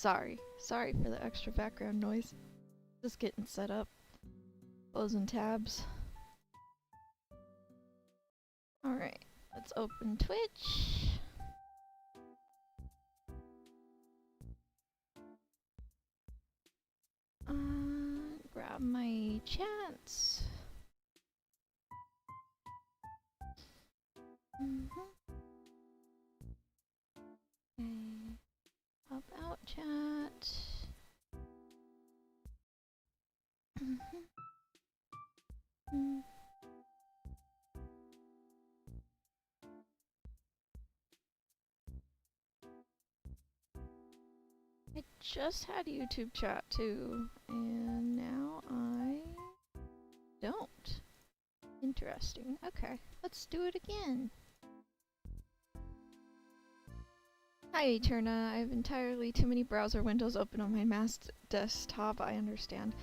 Sorry for the extra background noise. Just getting set up. Closing tabs. Alright, let's open Twitch. Grab my chats. Okay. About chat. I just had YouTube chat too, and now I don't. Interesting. Okay, let's do it again. Hi, Eterna. I have entirely too many browser windows open on my desktop, I understand.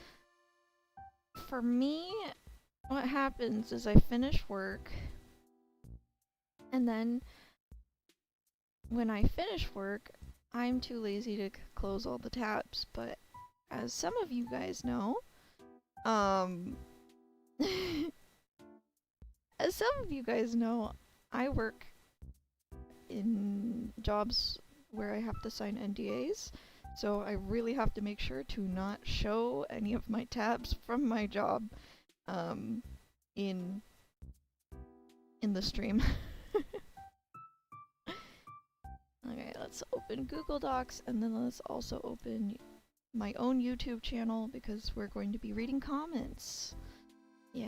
For me, what happens is I finish work, and then when I finish work, I'm too lazy to close all the tabs, but as some of you guys know, I work in jobs where I have to sign NDAs, so I really have to make sure to not show any of my tabs from my job in the stream. Okay, let's open Google Docs, and then let's also open my own YouTube channel because we're going to be reading comments. Yeah.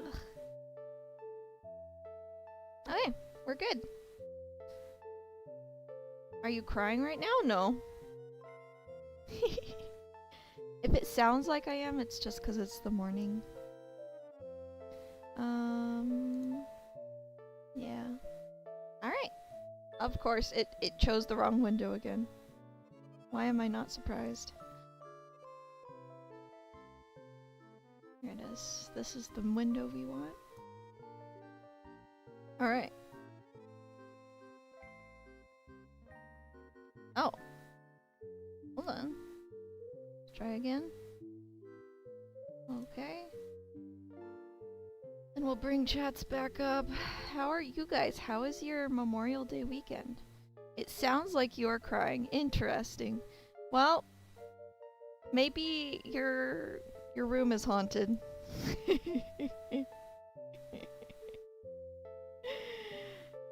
Ugh. Okay, we're good. Are you crying right now? No. If it sounds like I am, it's just because it's the morning. Yeah. Alright. Of course, it chose the wrong window again. Why am I not surprised? Here it is. This is the window we want. Alright. Oh. Hold on. Let's try again. Okay. And we'll bring chats back up. How are you guys? How is your Memorial Day weekend? It sounds like you're crying. Interesting. Well, maybe your room is haunted.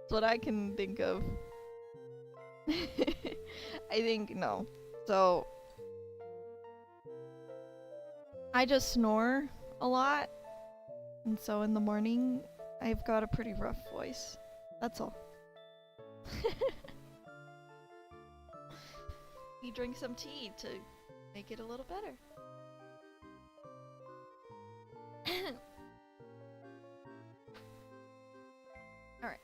That's what I can think of. I think no. So I just snore a lot, and so in the morning I've got a pretty rough voice. That's all. You drink some tea to make it a little better. Alright.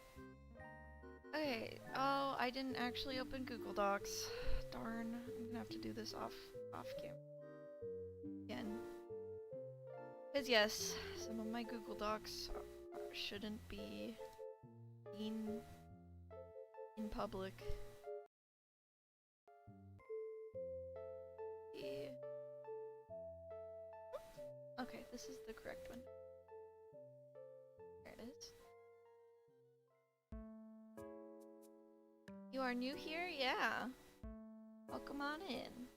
Okay, oh, I didn't actually open Google Docs. Darn, I'm gonna have to do this off cam again. Because yes, some of my Google Docs shouldn't be seen in public. Yeah. Okay, this is the correct one. There it is. You are new here? Yeah. Welcome on in.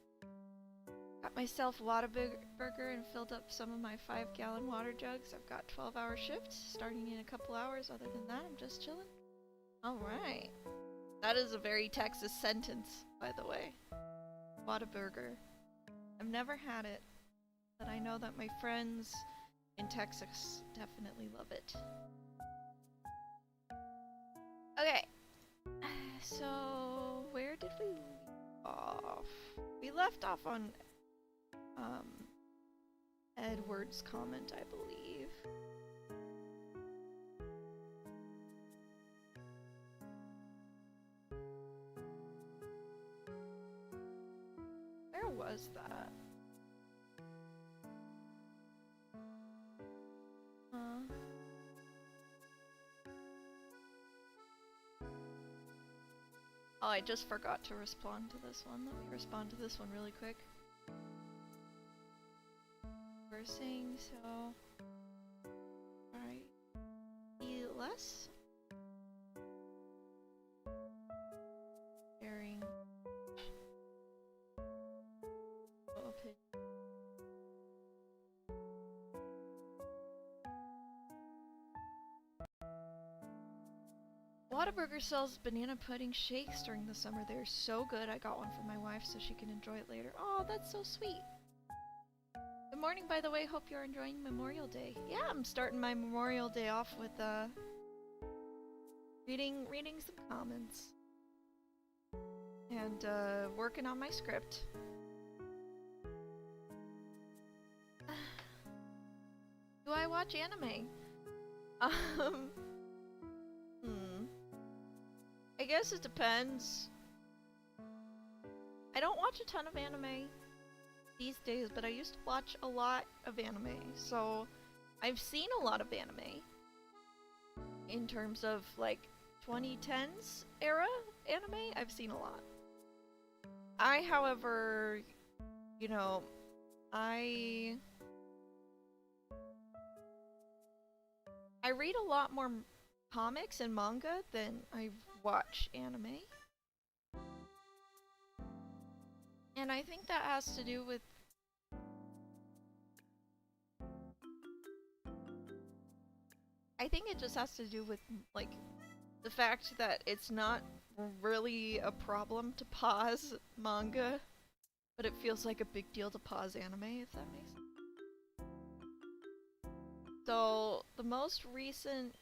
Got myself a Whataburger and filled up some of my 5-gallon water jugs. I've got 12-hour shifts starting in a couple hours. Other than that, I'm just chilling. Alright. That is a very Texas sentence, by the way. Whataburger. I've never had it, but I know that my friends in Texas definitely love it. Okay. So, where did we leave off? We left off on Edward's comment, I believe. Where was that? Oh, I just forgot to respond to this one. Let me respond to this one really quick. Reversing, so... Alright. Less? Sharing. Open. Whataburger sells banana pudding shakes during the summer. They're so good. I got one for my wife so she can enjoy it later. Oh, that's so sweet. Good morning, by the way. Hope you're enjoying Memorial Day. Yeah, I'm starting my Memorial Day off with reading some comments and working on my script. Do I watch anime? I guess it depends. I don't watch a ton of anime these days, but I used to watch a lot of anime, so I've seen a lot of anime in terms of like 2010s era anime. I've seen a lot. I, however, you know, I read a lot more comics and manga than I watch anime. And I think that has to do with I think it just has to do with like the fact that it's not really a problem to pause manga, but it feels like a big deal to pause anime, if that makes sense. So the most recent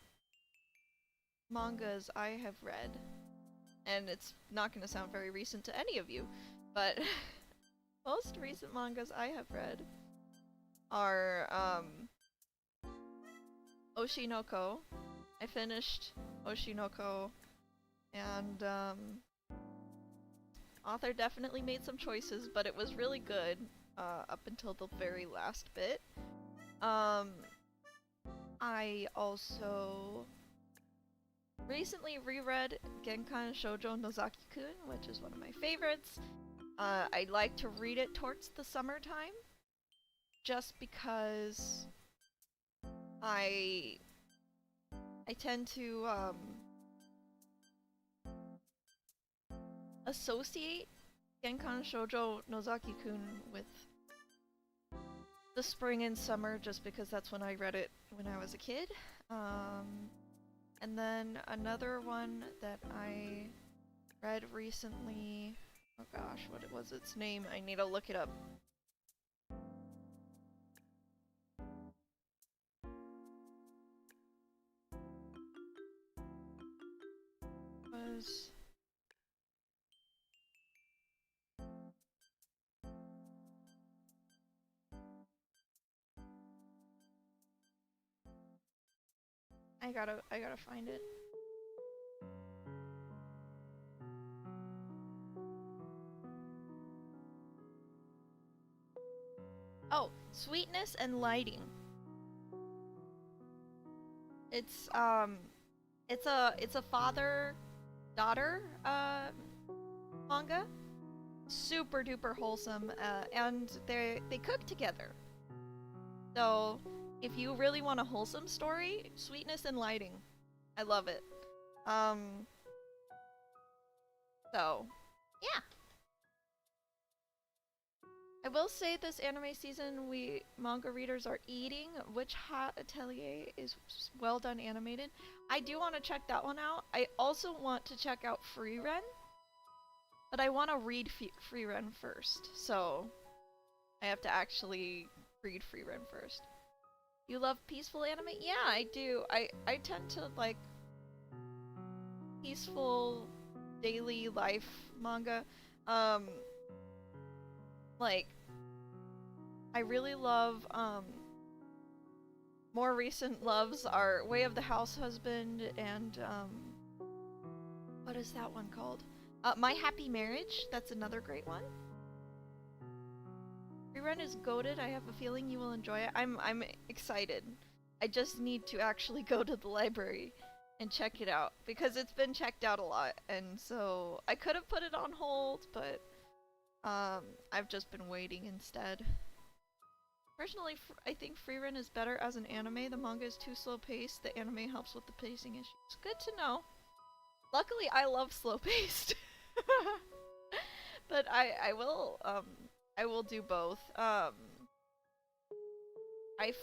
mangas I have read, and it's not going to sound very recent to any of you, but most recent mangas I have read are Oshinoko. I finished Oshinoko, and author definitely made some choices, but it was really good up until the very last bit. I also recently reread Genkan Shoujo Nozaki-kun, which is one of my favorites. I like to read it towards the summertime, just because I tend to associate Genkan Shoujo Nozaki-kun with the spring and summer, just because that's when I read it when I was a kid. And then another one that I read recently, oh gosh, what was its name? I need to look it up. Was I gotta find it. Oh, Sweetness and Lighting. It's a father-daughter manga. Super duper wholesome, and they cook together. So if you really want a wholesome story, Sweetness and Lighting. I love it. So yeah. I will say this anime season, we manga readers are eating. Witch Hat Atelier is well done animated. I do want to check that one out. I also want to check out Frieren, but I want to read Frieren first, so I have to actually read Frieren first. You love peaceful anime? Yeah, I do. I tend to like peaceful daily life manga. Like I really love more recent loves are Way of the House Husband and what is that one called? My Happy Marriage. That's another great one. Rerun is goated. I have a feeling you will enjoy it. I'm excited. I just need to actually go to the library and check it out because it's been checked out a lot, and so I could have put it on hold, but I've just been waiting instead. Personally, I think Freerun is better as an anime. The manga is too slow paced. The anime helps with the pacing issues. Good to know. Luckily, I love slow paced. But I will do both. I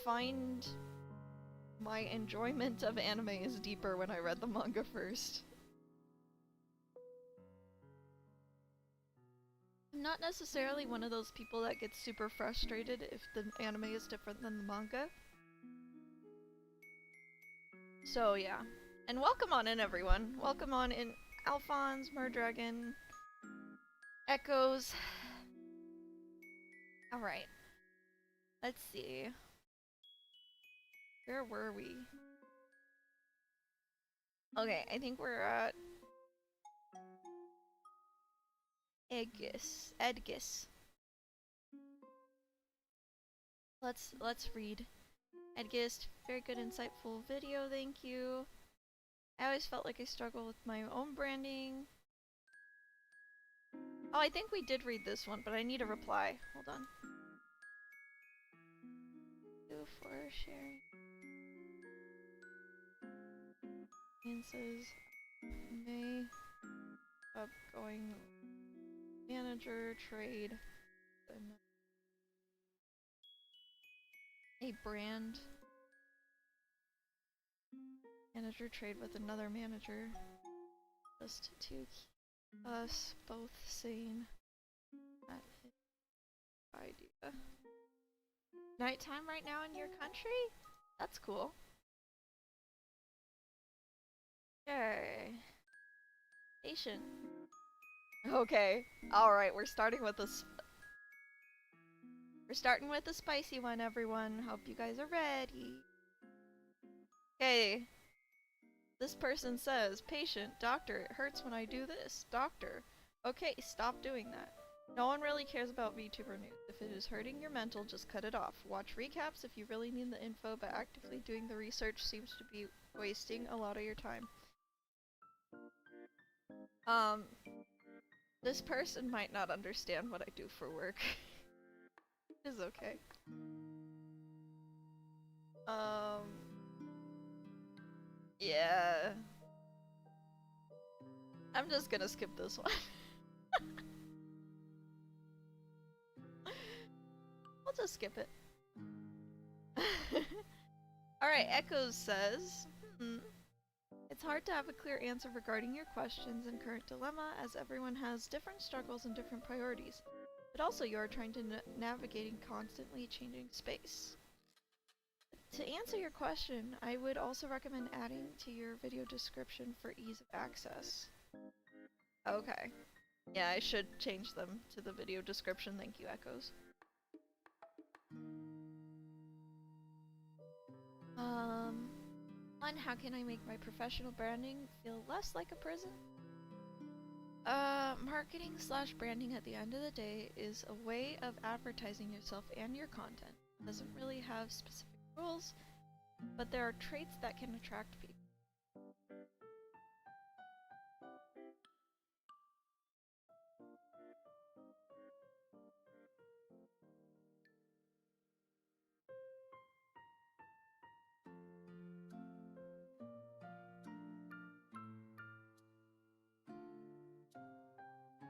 find my enjoyment of anime is deeper when I read the manga first. I'm not necessarily one of those people that gets super frustrated if the anime is different than the manga. So yeah. And welcome on in, everyone. Welcome on in, Alphonse, Merdragon, Echoes. Alright. Let's see. Where were we? Okay, I think we're at Edgis. Let's read. Edgist, very good insightful video, thank you. I always felt like I struggle with my own branding. Oh, I think we did read this one, but I need a reply. Hold on. Thank you for sharing. And says May upgoing manager trade a brand manager trade with another manager just to keep us both sane. That is an idea. Nighttime right now in your country? That's cool. Okay. Patient. Okay. Alright, we're starting with a spicy one, everyone. Hope you guys are ready. Okay. This person says, patient, doctor, it hurts when I do this. Doctor. Okay, stop doing that. No one really cares about VTuber news. If it is hurting your mental, just cut it off. Watch recaps if you really need the info, but actively doing the research seems to be wasting a lot of your time. This person might not understand what I do for work. It's okay. Yeah. I'm just gonna skip this one. I'll just skip it. Alright, Echoes says, it's hard to have a clear answer regarding your questions and current dilemma, as everyone has different struggles and different priorities. But also you are trying to navigating constantly changing space. To answer your question, I would also recommend adding to your video description for ease of access. Okay. Yeah, I should change them to the video description. Thank you, Echoes. One, how can I make my professional branding feel less like a prison? Marketing / branding at the end of the day is a way of advertising yourself and your content. It doesn't really have specific rules, but there are traits that can attract people.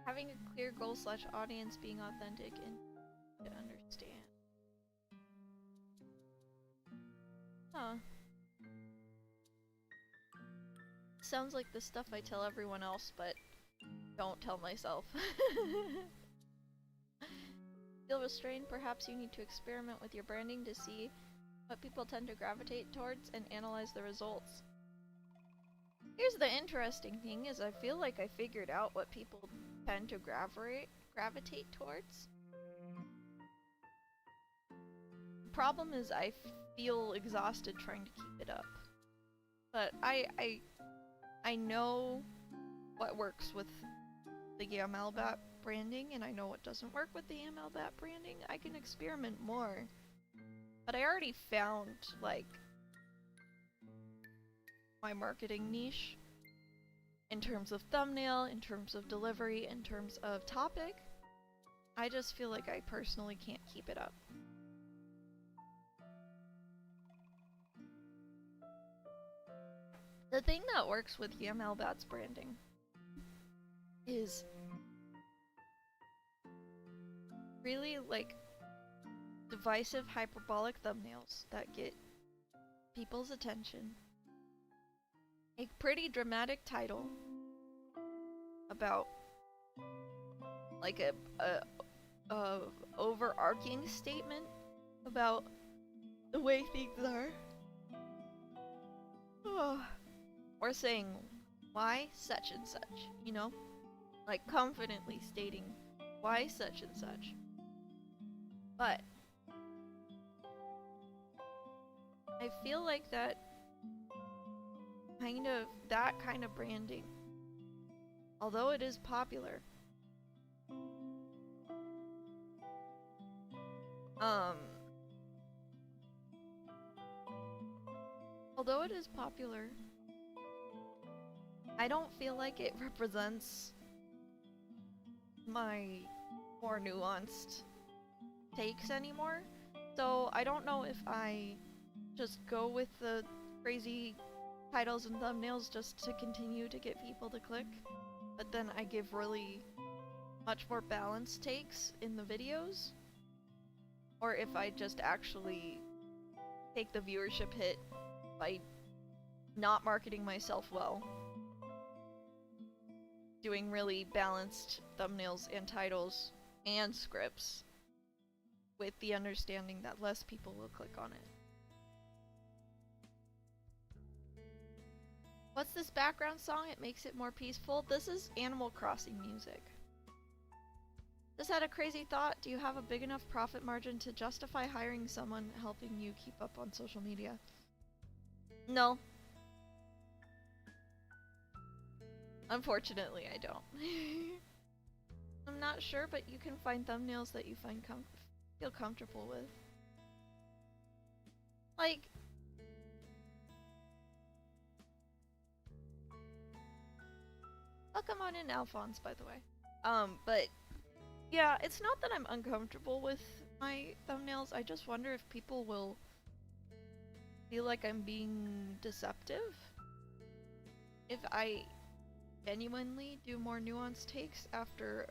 Having a clear goal / audience, being authentic and to understand. Huh. Sounds like the stuff I tell everyone else, but don't tell myself. Feel restrained? Perhaps you need to experiment with your branding to see what people tend to gravitate towards and analyze the results. Here's the interesting thing is I feel like I figured out what people tend to gravitate towards. problem is I feel exhausted trying to keep it up. But I know what works with the Yamalbat branding, and I know what doesn't work with the Yamalbat branding. I can experiment more. But I already found, like, my marketing niche in terms of thumbnail, in terms of delivery, in terms of topic. I just feel like I personally can't keep it up. The thing that works with Yamalbat's branding is really like divisive hyperbolic thumbnails that get people's attention. A pretty dramatic title about like a overarching statement about the way things are. Or saying why such and such, you know? Like confidently stating why such and such. But I feel like that kind of branding, although it is popular, I don't feel like it represents my more nuanced takes anymore. So I don't know if I just go with the crazy titles and thumbnails just to continue to get people to click, but then I give really much more balanced takes in the videos, or if I just actually take the viewership hit by not marketing myself well, doing really balanced thumbnails and titles and scripts with the understanding that less people will click on it. What's this background song? It makes it more peaceful. This is Animal Crossing music. Just had a crazy thought. Do you have a big enough profit margin to justify hiring someone helping you keep up on social media? No. Unfortunately, I don't. I'm not sure, but you can find thumbnails that you feel comfortable with. Like, welcome on in, Alphonse, by the way. But yeah, it's not that I'm uncomfortable with my thumbnails. I just wonder if people will feel like I'm being deceptive if I genuinely do more nuanced takes after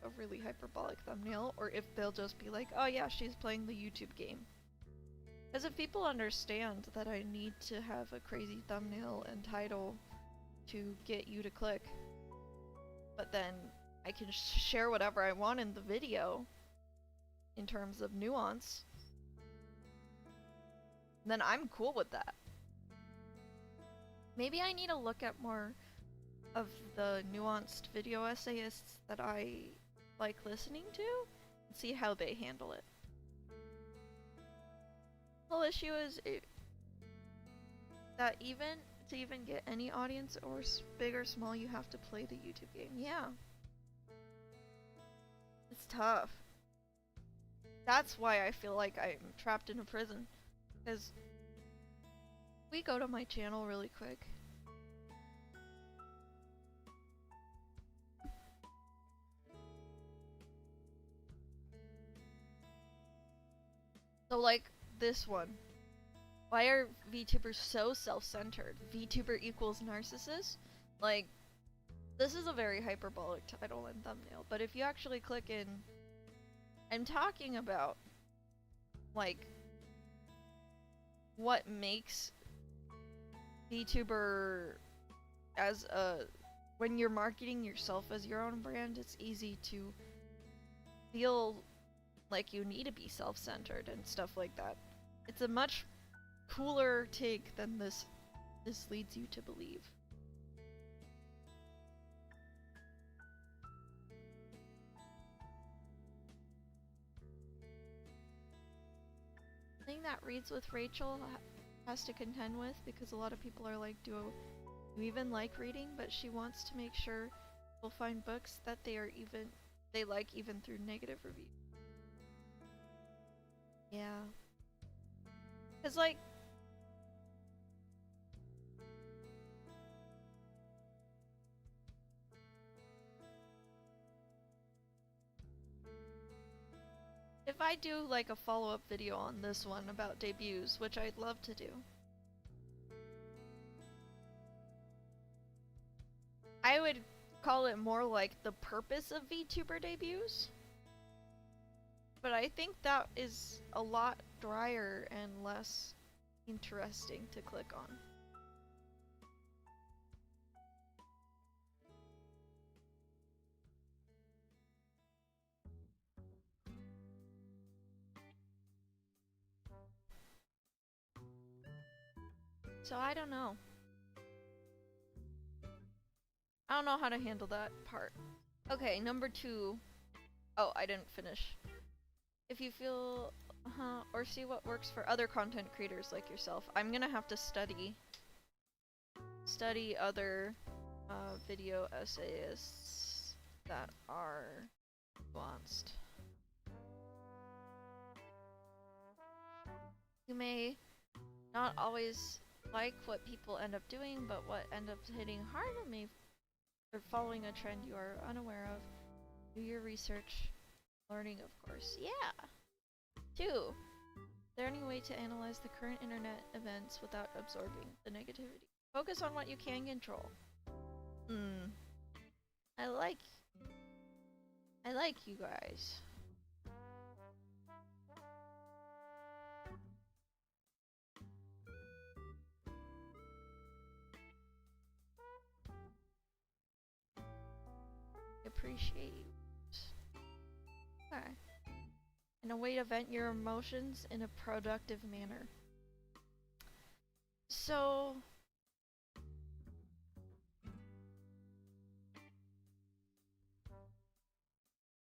a really hyperbolic thumbnail, or if they'll just be like, oh yeah, she's playing the YouTube game. Because if people understand that I need to have a crazy thumbnail and title to get you to click, but then I can share whatever I want in the video in terms of nuance, then I'm cool with that. Maybe I need to look at more of the nuanced video essayists that I like listening to and see how they handle it. The whole issue is that to even get any audience, or big or small, you have to play the YouTube game. Yeah. It's tough. That's why I feel like I'm trapped in a prison. Because we go to my channel really quick. So like this one. Why are VTubers so self-centered? VTuber equals narcissist? Like, this is a very hyperbolic title and thumbnail, but if you actually click in, I'm talking about, like, what makes VTuber as when you're marketing yourself as your own brand, it's easy to feel like you need to be self-centered and stuff like that. It's a much cooler take than this leads you to believe. something that Reads with Rachel has to contend with, because a lot of people are like, do you even like reading? But she wants to make sure people find books that they like even through negative reviews. Yeah. Cause like, if I do like a follow-up video on this one about debuts, which I'd love to do, I would call it more like the purpose of VTuber debuts. But I think that is a lot drier and less interesting to click on. So I don't know. I don't know how to handle that part. Okay, number 2. Oh, I didn't finish. If you feel, or see what works for other content creators like yourself. I'm gonna have to study other video essayists that are nuanced. You may not always like what people end up doing, but what ends up hitting hard on me or following a trend you are unaware of. Do your research, learning of course. Yeah! 2. Is there any way to analyze the current internet events without absorbing the negativity? Focus on what you can control. I like you guys. I appreciate you. Okay. And a way to vent your emotions in a productive manner. So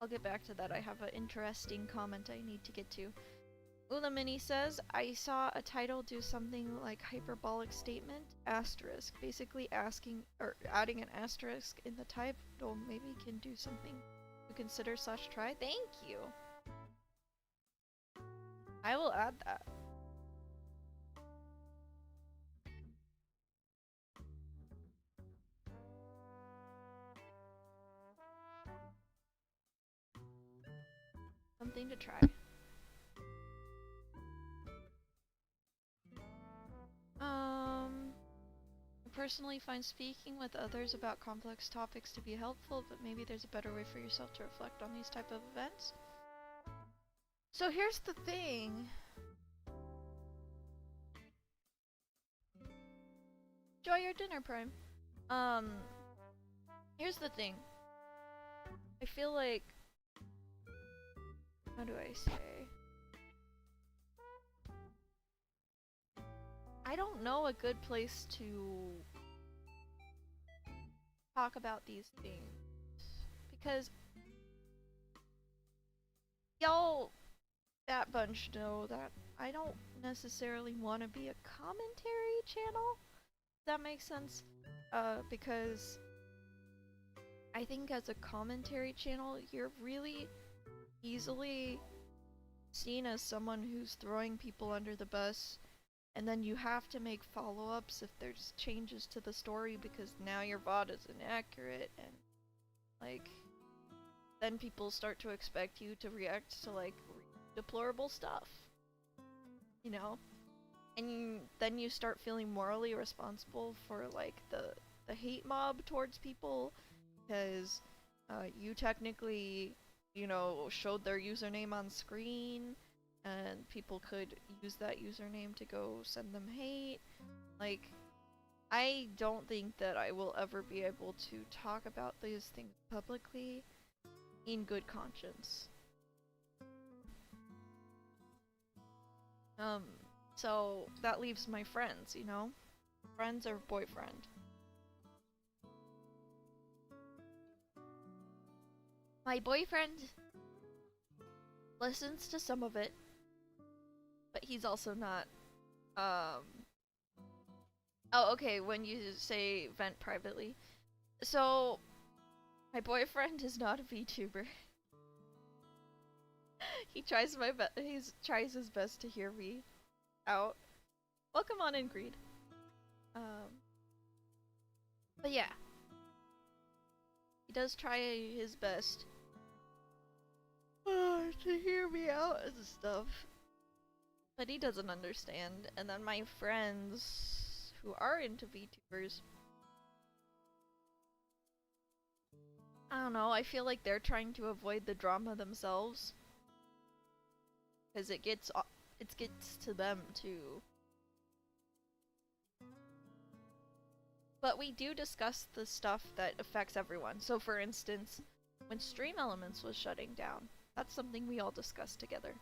I'll get back to that. I have an interesting comment I need to get to. Ulamini says, I saw a title do something like hyperbolic statement, asterisk, basically asking or adding an asterisk in the title. Maybe can do something to consider / try. Thank you. I will add that. Something to try. I personally find speaking with others about complex topics to be helpful, but maybe there's a better way for yourself to reflect on these type of events. So here's the thing. Enjoy your dinner, Prime. Here's the thing. I feel like, how do I say? I don't know a good place to talk about these things, because y'all, that bunch know that I don't necessarily want to be a commentary channel. That makes sense, because I think as a commentary channel, you're really easily seen as someone who's throwing people under the bus, and then you have to make follow-ups if there's changes to the story, because now your VOD is inaccurate, and like then people start to expect you to react to like deplorable stuff, you know? And then you start feeling morally responsible for like the hate mob towards people, because you technically, you know, showed their username on screen, and people could use that username to go send them hate. Like, I don't think that I will ever be able to talk about these things publicly in good conscience. So that leaves my friends, you know? Friends or boyfriend. My boyfriend listens to some of it, but he's also not, um... Oh, okay, when you say vent privately. So, my boyfriend is not a VTuber. He tries his best to hear me out. Welcome on in, Greed. But yeah. He does try his best to hear me out and stuff. But he doesn't understand. And then my friends who are into VTubers, I don't know, I feel like they're trying to avoid the drama themselves. Because it gets to them too. But we do discuss the stuff that affects everyone. So for instance, when Stream Elements was shutting down, that's something we all discussed together.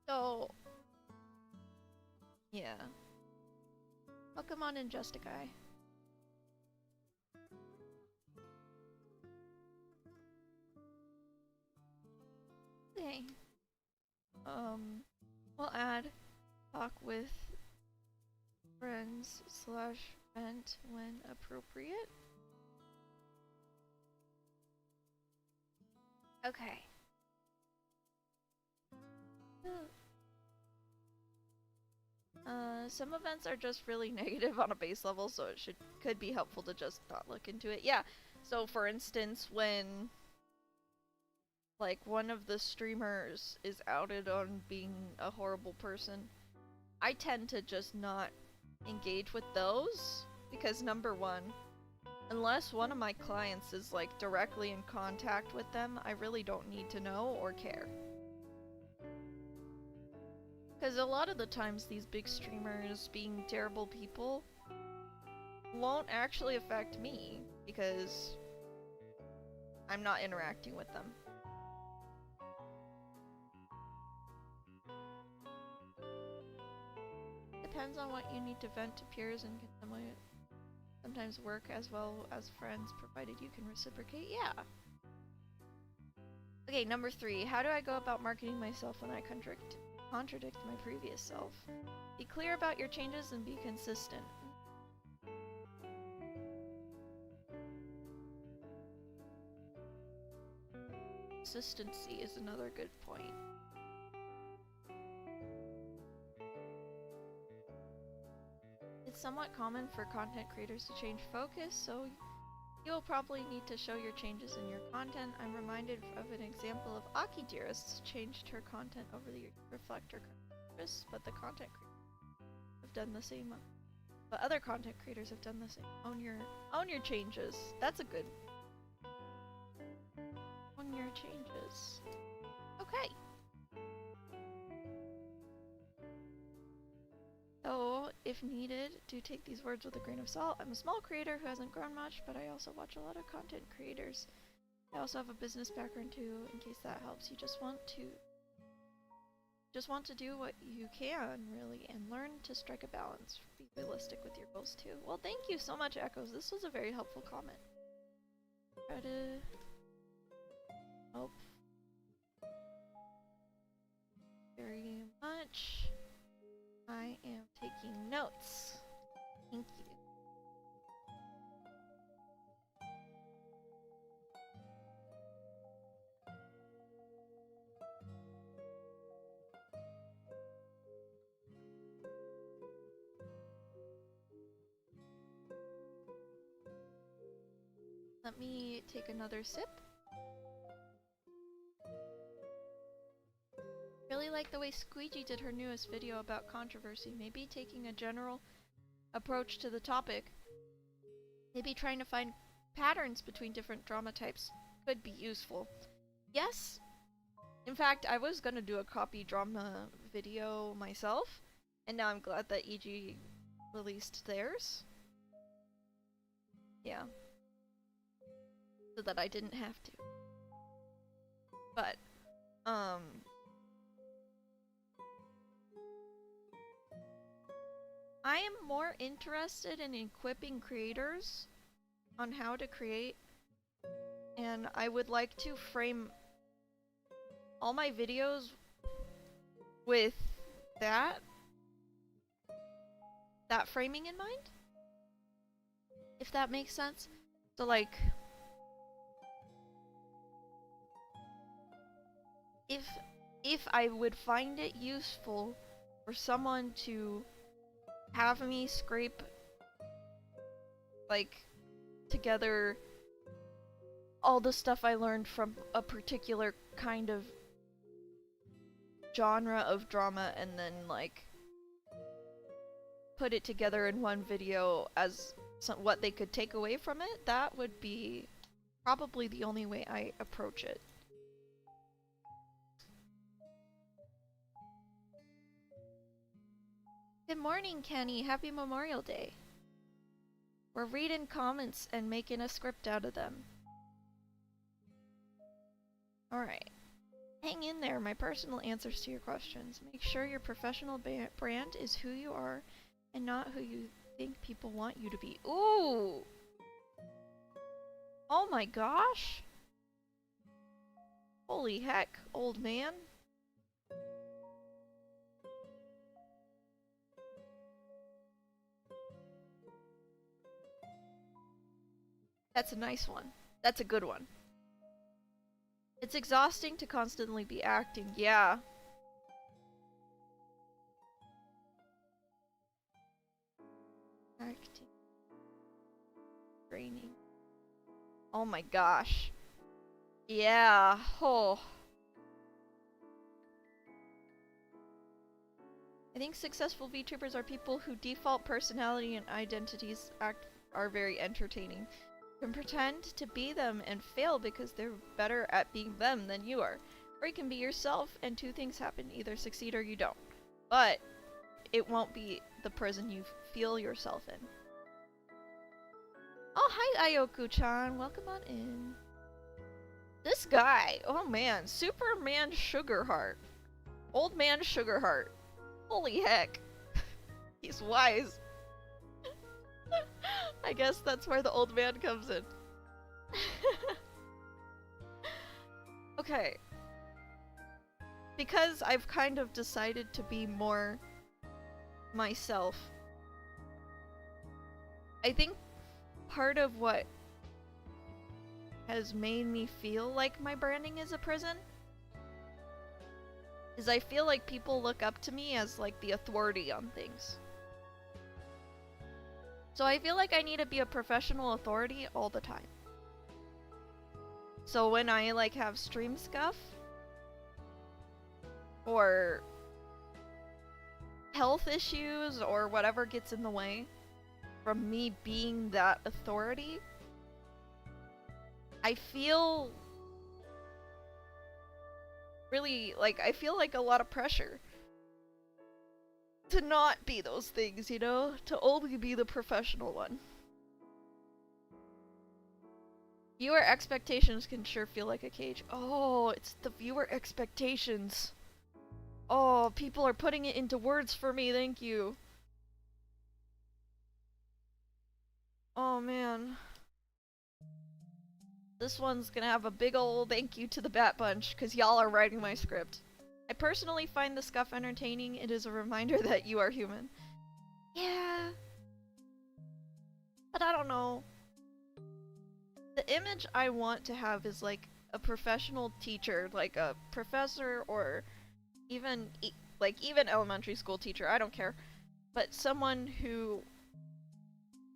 So, yeah. Welcome on in, Justikai. Okay. We'll add talk with friends / vent when appropriate. Okay. Some events are just really negative on a base level, so it could be helpful to just not look into it. Yeah. So for instance, when like one of the streamers is outed on being a horrible person, I tend to just not engage with those because number one, unless one of my clients is like directly in contact with them, I really don't need to know or care. Because a lot of the times these big streamers being terrible people won't actually affect me because I'm not interacting with them. Depends on what you need to vent to peers and can sometimes work as well as friends provided you can reciprocate. Yeah. Okay, number 3. How do I go about marketing myself when I contradict my previous self? Be clear about your changes and be consistent. Consistency is another good point. It's somewhat common for content creators to change focus, so you'll probably need to show your changes in your content. I'm reminded of an example of Aki Dearest changed her content over the year to reflect her interests, but the content creators have done the same. But other content creators have done the same. Own your changes. That's a good. Own your changes. Okay. So, if needed, do take these words with a grain of salt. I'm a small creator who hasn't grown much, but I also watch a lot of content creators. I also have a business background too, in case that helps. You just want to do what you can, really, and learn to strike a balance. Be realistic with your goals too. Well, thank you so much, Echoes. This was a very helpful comment. Try to help very much. I am taking notes. Thank you. Let me take another sip. Really like the way Squeegee did her newest video about controversy. Maybe taking a general approach to the topic. Maybe trying to find patterns between different drama types could be useful. Yes. In fact, I was gonna do a copy drama video myself, and now I'm glad that EG released theirs. Yeah. So that I didn't have to. But, I am more interested in equipping creators on how to create, and I would like to frame all my videos with that framing in mind, if that makes sense. So like, if I would find it useful for someone to have me scrape like together all the stuff I learned from a particular kind of genre of drama and then like put it together in one video as what they could take away from it, that would be probably the only way I approach it. Good morning, Kenny. Happy Memorial Day. We're reading comments and making a script out of them. Alright. Hang in there, my personal answers to your questions. Make sure your professional brand is who you are and not who you think people want you to be. Ooh! Oh my gosh! Holy heck, old man. That's a nice one. That's a good one. It's exhausting to constantly be acting, yeah. Acting. Draining. Oh my gosh. Yeah, oh. I think successful VTubers are people who default personality and identities are very entertaining. You can pretend to be them and fail because they're better at being them than you are. Or you can be yourself and two things happen, either succeed or you don't. But it won't be the prison you feel yourself in. Oh, hi Ayoku-chan, welcome on in. This guy, oh man, Superman Sugarheart. Old man Sugarheart. Holy heck. He's wise. I guess that's where the old man comes in. Okay. Because I've kind of decided to be more myself, I think part of what has made me feel like my branding is a prison is I feel like people look up to me as like the authority on things. So I feel like I need to be a professional authority all the time. So when I like have stream scuff or health issues or whatever gets in the way from me being that authority, I feel really like I feel like a lot of pressure to not be those things, you know? To only be the professional one. Viewer expectations can sure feel like a cage. Oh, it's the viewer expectations. Oh, people are putting it into words for me, thank you. Oh man. This one's gonna have a big ol' thank you to the Bat Bunch, cause y'all are writing my script. I personally find the scuff entertaining. It is a reminder that you are human. Yeah. But I don't know. The image I want to have is like a professional teacher, like a professor or even even elementary school teacher, I don't care. But someone who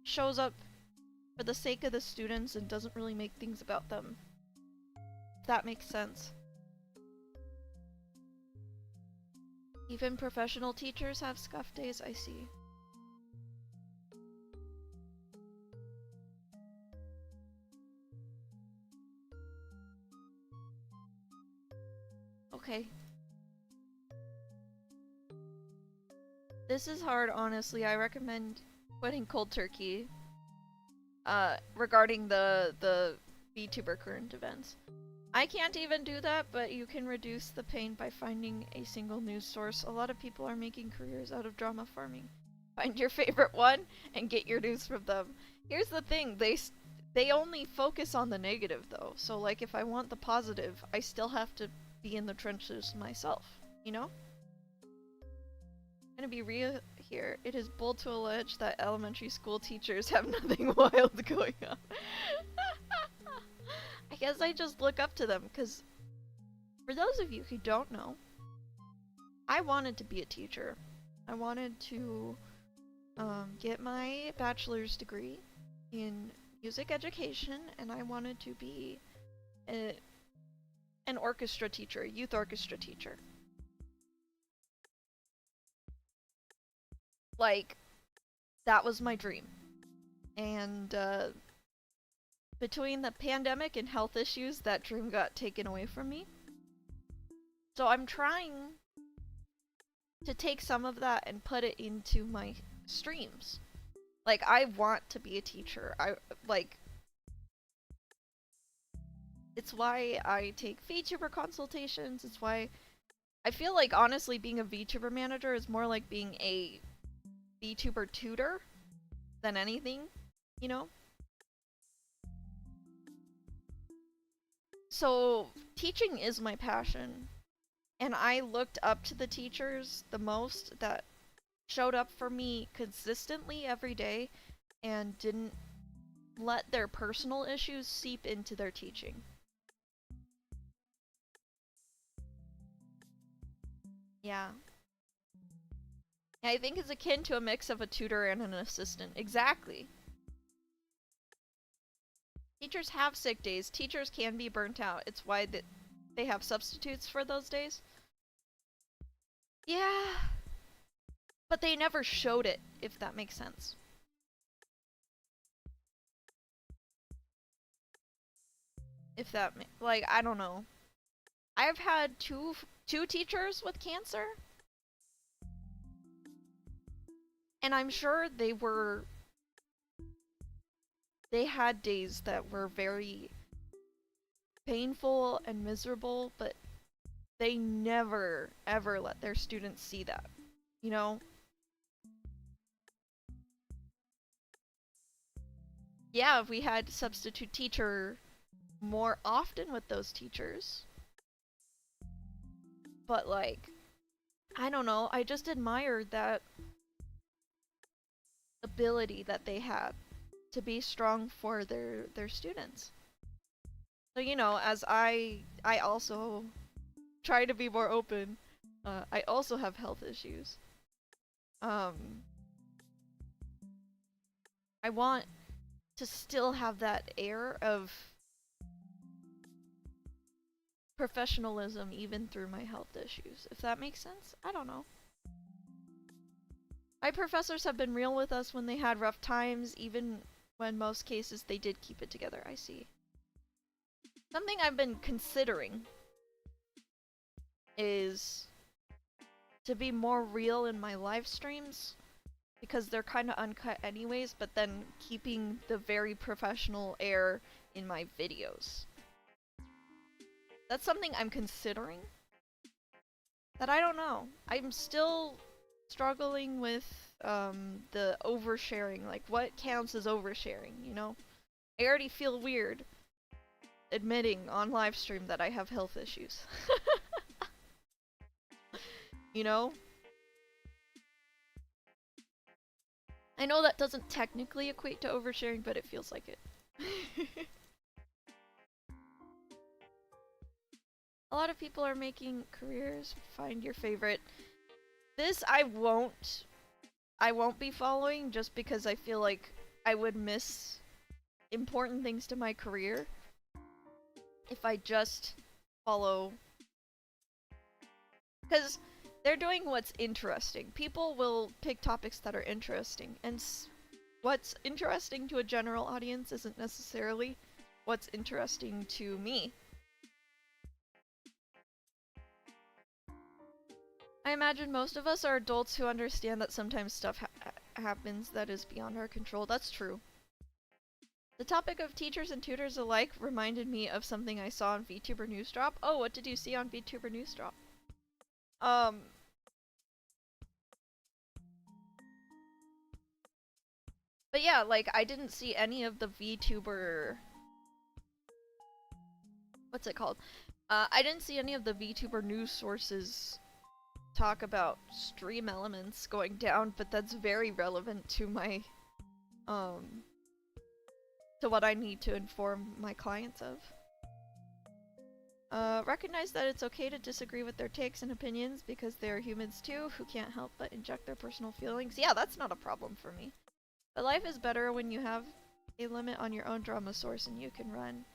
shows up for the sake of the students and doesn't really make things about them. If that makes sense. Even professional teachers have scuff days, I see. Okay. This is hard, honestly. I recommend quitting cold turkey. Regarding the VTuber current events. I can't even do that, but you can reduce the pain by finding a single news source. A lot of people are making careers out of drama farming. Find your favorite one and get your news from them. Here's the thing, they only focus on the negative though. So like if I want the positive, I still have to be in the trenches myself, you know? gonna be real here. It is bold to allege that elementary school teachers have nothing wild going on. I guess I just look up to them, because for those of you who don't know, I wanted to be a teacher. I wanted to get my bachelor's degree in music education, and I wanted to be an orchestra teacher, a youth orchestra teacher. Like, that was my dream. And between the pandemic and health issues, that dream got taken away from me. So I'm trying to take some of that and put it into my streams. Like, I want to be a teacher. It's why I take VTuber consultations. It's why I feel like, honestly, being a VTuber manager is more like being a VTuber tutor than anything, you know? So, teaching is my passion. And I looked up to the teachers the most that showed up for me consistently every day and didn't let their personal issues seep into their teaching. Yeah. I think it's akin to a mix of a tutor and an assistant. Exactly. Teachers have sick days. Teachers can be burnt out. It's why they have substitutes for those days. Yeah. But they never showed it, if that makes sense. If that, like, I don't know. I've had two teachers with cancer. And I'm sure they had days that were very painful and miserable, but they never, ever let their students see that, you know? Yeah, if we had substitute teacher more often with those teachers. But, like, I don't know, I just admired that ability that they had to be strong for their students. So, you know, as I also try to be more open, I also have health issues. I want to still have that air of professionalism even through my health issues, if that makes sense. I don't know. My professors have been real with us when they had rough times, even when most cases they did keep it together. I see. Something I've been considering is to be more real in my live streams, because they're kind of uncut anyways, but then keeping the very professional air in my videos. That's something I'm considering. That I don't know. I'm still struggling with the oversharing. Like, what counts as oversharing, you know? I already feel weird admitting on live stream that I have health issues. You know? I know that doesn't technically equate to oversharing, but it feels like it. A lot of people are making careers. Find your favorite. This I won't be following, just because I feel like I would miss important things to my career if I just follow, because they're doing what's interesting. People will pick topics that are interesting, and what's interesting to a general audience isn't necessarily what's interesting to me. I imagine most of us are adults who understand that sometimes stuff happens that is beyond our control. That's true. The topic of teachers and tutors alike reminded me of something I saw on VTuber News Drop. Oh, what did you see on VTuber News Drop? But yeah, like, I didn't see any of the VTuber... What's it called? I didn't see any of the VTuber news sources talk about stream elements going down, but that's very relevant to my, to what I need to inform my clients of. Recognize that it's okay to disagree with their takes and opinions because they are humans too who can't help but inject their personal feelings. Yeah, that's not a problem for me. But life is better when you have a limit on your own drama source and you can run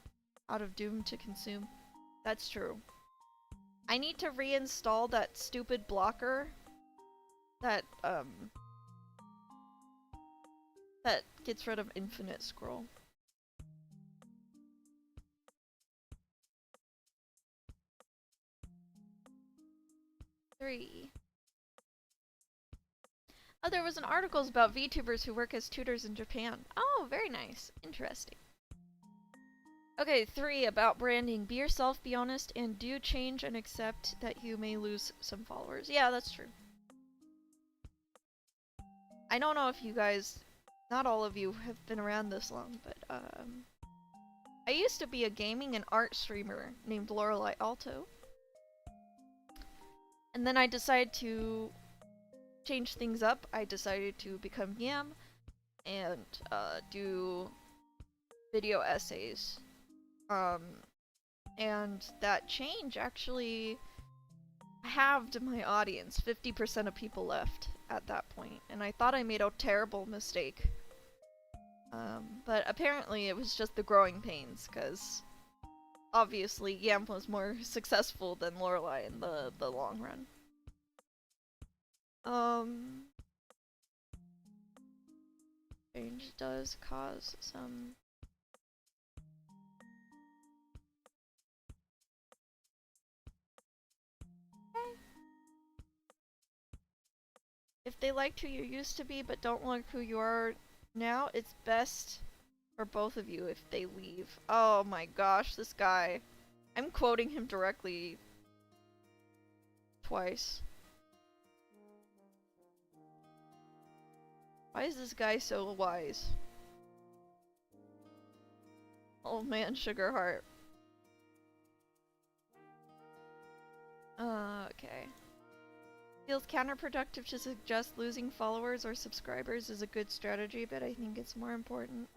out of doom to consume. That's true. I need to reinstall that stupid blocker that gets rid of infinite scroll. Three. Oh, there was an article about VTubers who work as tutors in Japan. Oh, very nice. Interesting. Okay, 3, about branding. Be yourself, be honest, and do change and accept that you may lose some followers. Yeah, that's true. I don't know if you guys, not all of you have been around this long, but I used to be a gaming and art streamer named Lorelei Alto. And then I decided to change things up. I decided to become Yam and do video essays. And that change actually halved my audience. 50% of people left at that point, and I thought I made a terrible mistake. But apparently it was just the growing pains, because obviously Yam was more successful than Lorelei in the long run. Change does cause some... If they liked who you used to be but don't like who you are now, it's best for both of you if they leave. Oh my gosh, this guy. I'm quoting him directly twice. Why is this guy so wise? Old man Sugarheart. Okay. Feels counterproductive to suggest losing followers or subscribers is a good strategy, but I think it's more important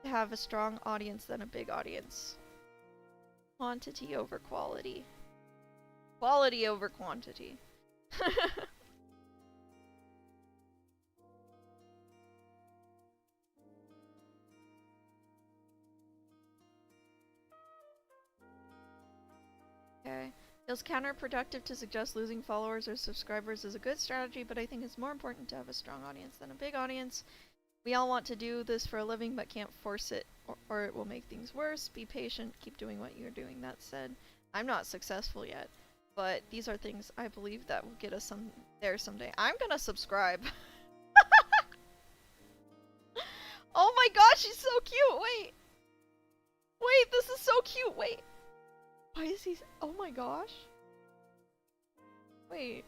to have a strong audience than a big audience. Quantity over quality. Quality over quantity. Okay. Feels counterproductive to suggest losing followers or subscribers is a good strategy, but I think it's more important to have a strong audience than a big audience. We all want to do this for a living but can't force it, or it will make things worse. Be patient, keep doing what you're doing. That said, I'm not successful yet, but these are things I believe that will get us there someday. I'm gonna subscribe. Oh my gosh, she's so cute! Wait! Wait, this is so cute! Wait! Why is he... Oh my gosh. Wait.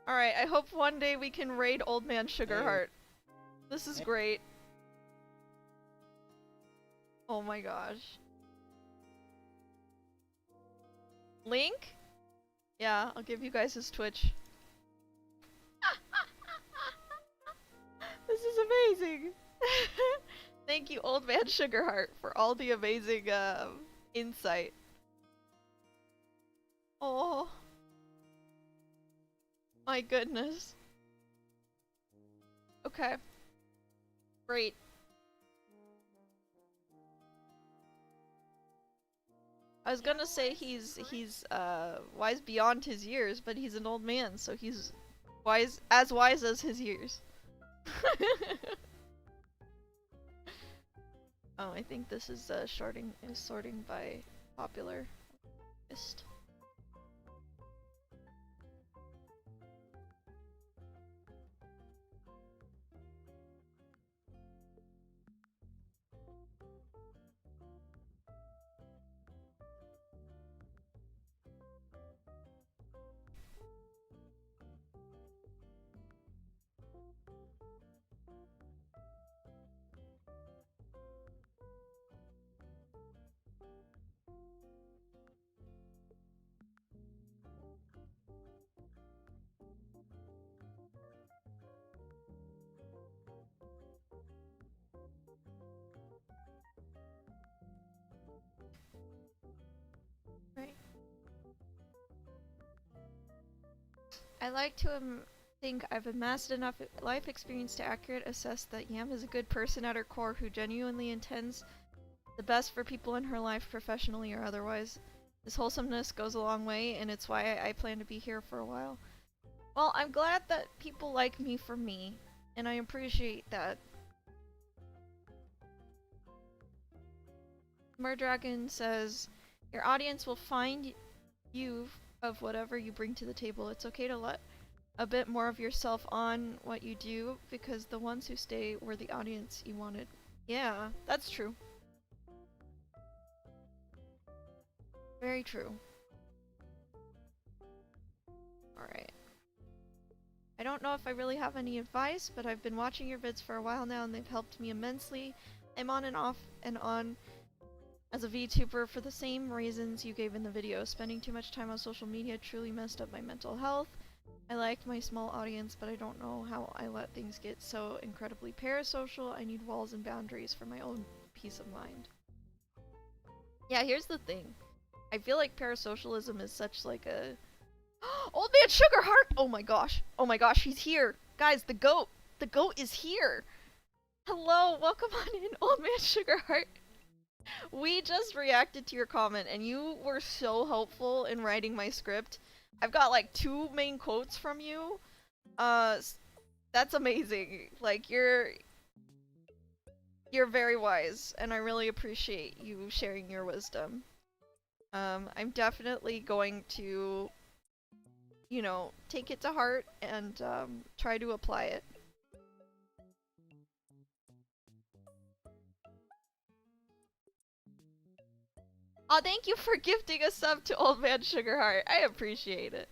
Alright, I hope one day we can raid Old Man Sugarheart. This is great. Oh my gosh. Link? Yeah, I'll give you guys his Twitch. This is amazing! Thank you, Old Man Sugarheart, for all the amazing insight. Oh. My goodness. Okay. Great. I was gonna say he's wise beyond his years, but he's an old man, so he's wise as his years. Oh, I think this is sorting by popular list. I like to think I've amassed enough life experience to accurately assess that Yam is a good person at her core who genuinely intends the best for people in her life, professionally or otherwise. This wholesomeness goes a long way, and it's why I plan to be here for a while. Well, I'm glad that people like me for me, and I appreciate that. Murdragon says, your audience will find you of whatever you bring to the table. It's okay to let a bit more of yourself on what you do, because the ones who stay were the audience you wanted. Yeah, that's true. Very true. Alright. I don't know if I really have any advice, but I've been watching your vids for a while now and they've helped me immensely. I'm on and off and on as a VTuber for the same reasons you gave in the video. Spending too much time on social media truly messed up my mental health. I like my small audience, but I don't know how I let things get so incredibly parasocial. I need walls and boundaries for my own peace of mind. Yeah, here's the thing. I feel like parasocialism is such like a... Old Man Sugarheart! Oh my gosh. Oh my gosh, he's here. Guys, the goat. The goat is here. Hello, welcome on in, Old Man Sugarheart. We just reacted to your comment and you were so helpful in writing my script. I've got like 2 main quotes from you. That's amazing. Like, you're very wise and I really appreciate you sharing your wisdom. I'm definitely going to, you know, take it to heart and try to apply it. Oh, thank you for gifting a sub to Old Man Sugarheart. I appreciate it.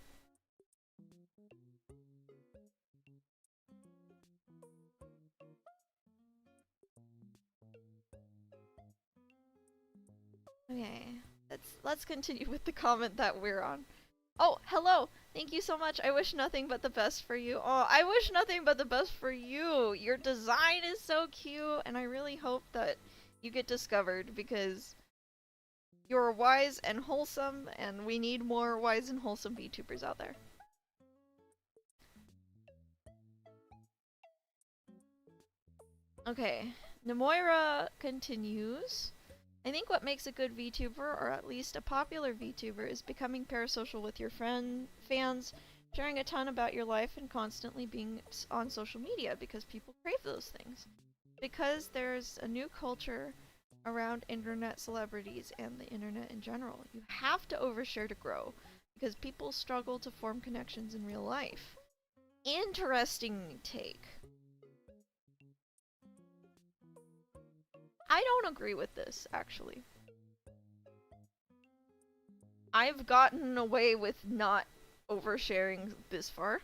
Okay, let's continue with the comment that we're on. Oh, hello! Thank you so much. I wish nothing but the best for you. Oh, I wish nothing but the best for you! Your design is so cute, and I really hope that you get discovered, because you're wise and wholesome, and we need more wise and wholesome VTubers out there. Okay, Nemoira continues. I think what makes a good VTuber, or at least a popular VTuber, is becoming parasocial with your fans, sharing a ton about your life, and constantly being on social media, because people crave those things. Because there's a new culture around internet celebrities and the internet in general. You have to overshare to grow, because people struggle to form connections in real life. Interesting take. I don't agree with this, actually. I've gotten away with not oversharing this far.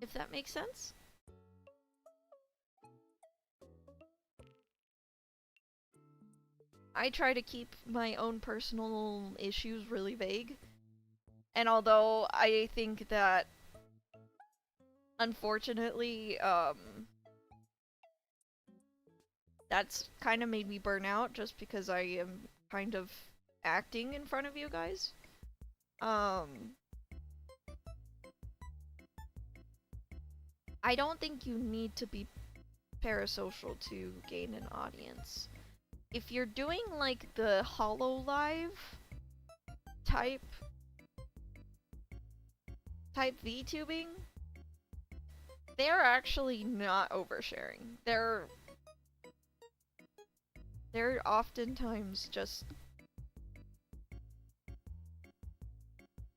If that makes sense. I try to keep my own personal issues really vague. And although I think that, unfortunately, that's kind of made me burn out just because I am kind of acting in front of you guys. I don't think you need to be parasocial to gain an audience. If you're doing like the HoloLive type VTubing, they're actually not oversharing. They're oftentimes just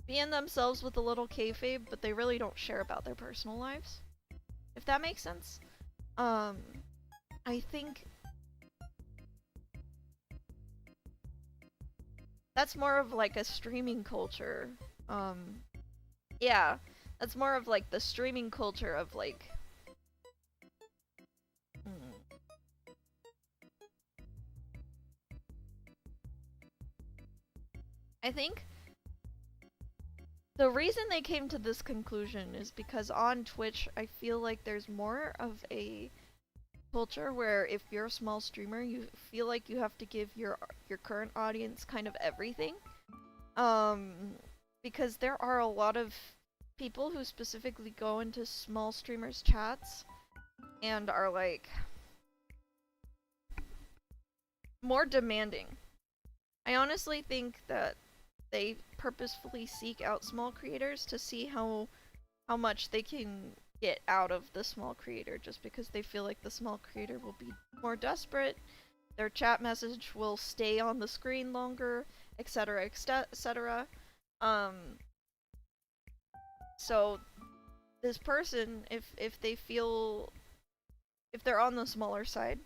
being themselves with a little kayfabe, but they really don't share about their personal lives. If that makes sense. I think that's more of like a streaming culture. Yeah, that's more of like the streaming culture of like... I think the reason they came to this conclusion is because on Twitch, I feel like there's more of a culture where if you're a small streamer, you feel like you have to give your current audience kind of everything. Because there are a lot of people who specifically go into small streamers' chats and are like more demanding. I honestly think that they purposefully seek out small creators to see how much they can get out of the small creator, just because they feel like the small creator will be more desperate, their chat message will stay on the screen longer, etc., etc. So this person, if they feel, if they're on the smaller side,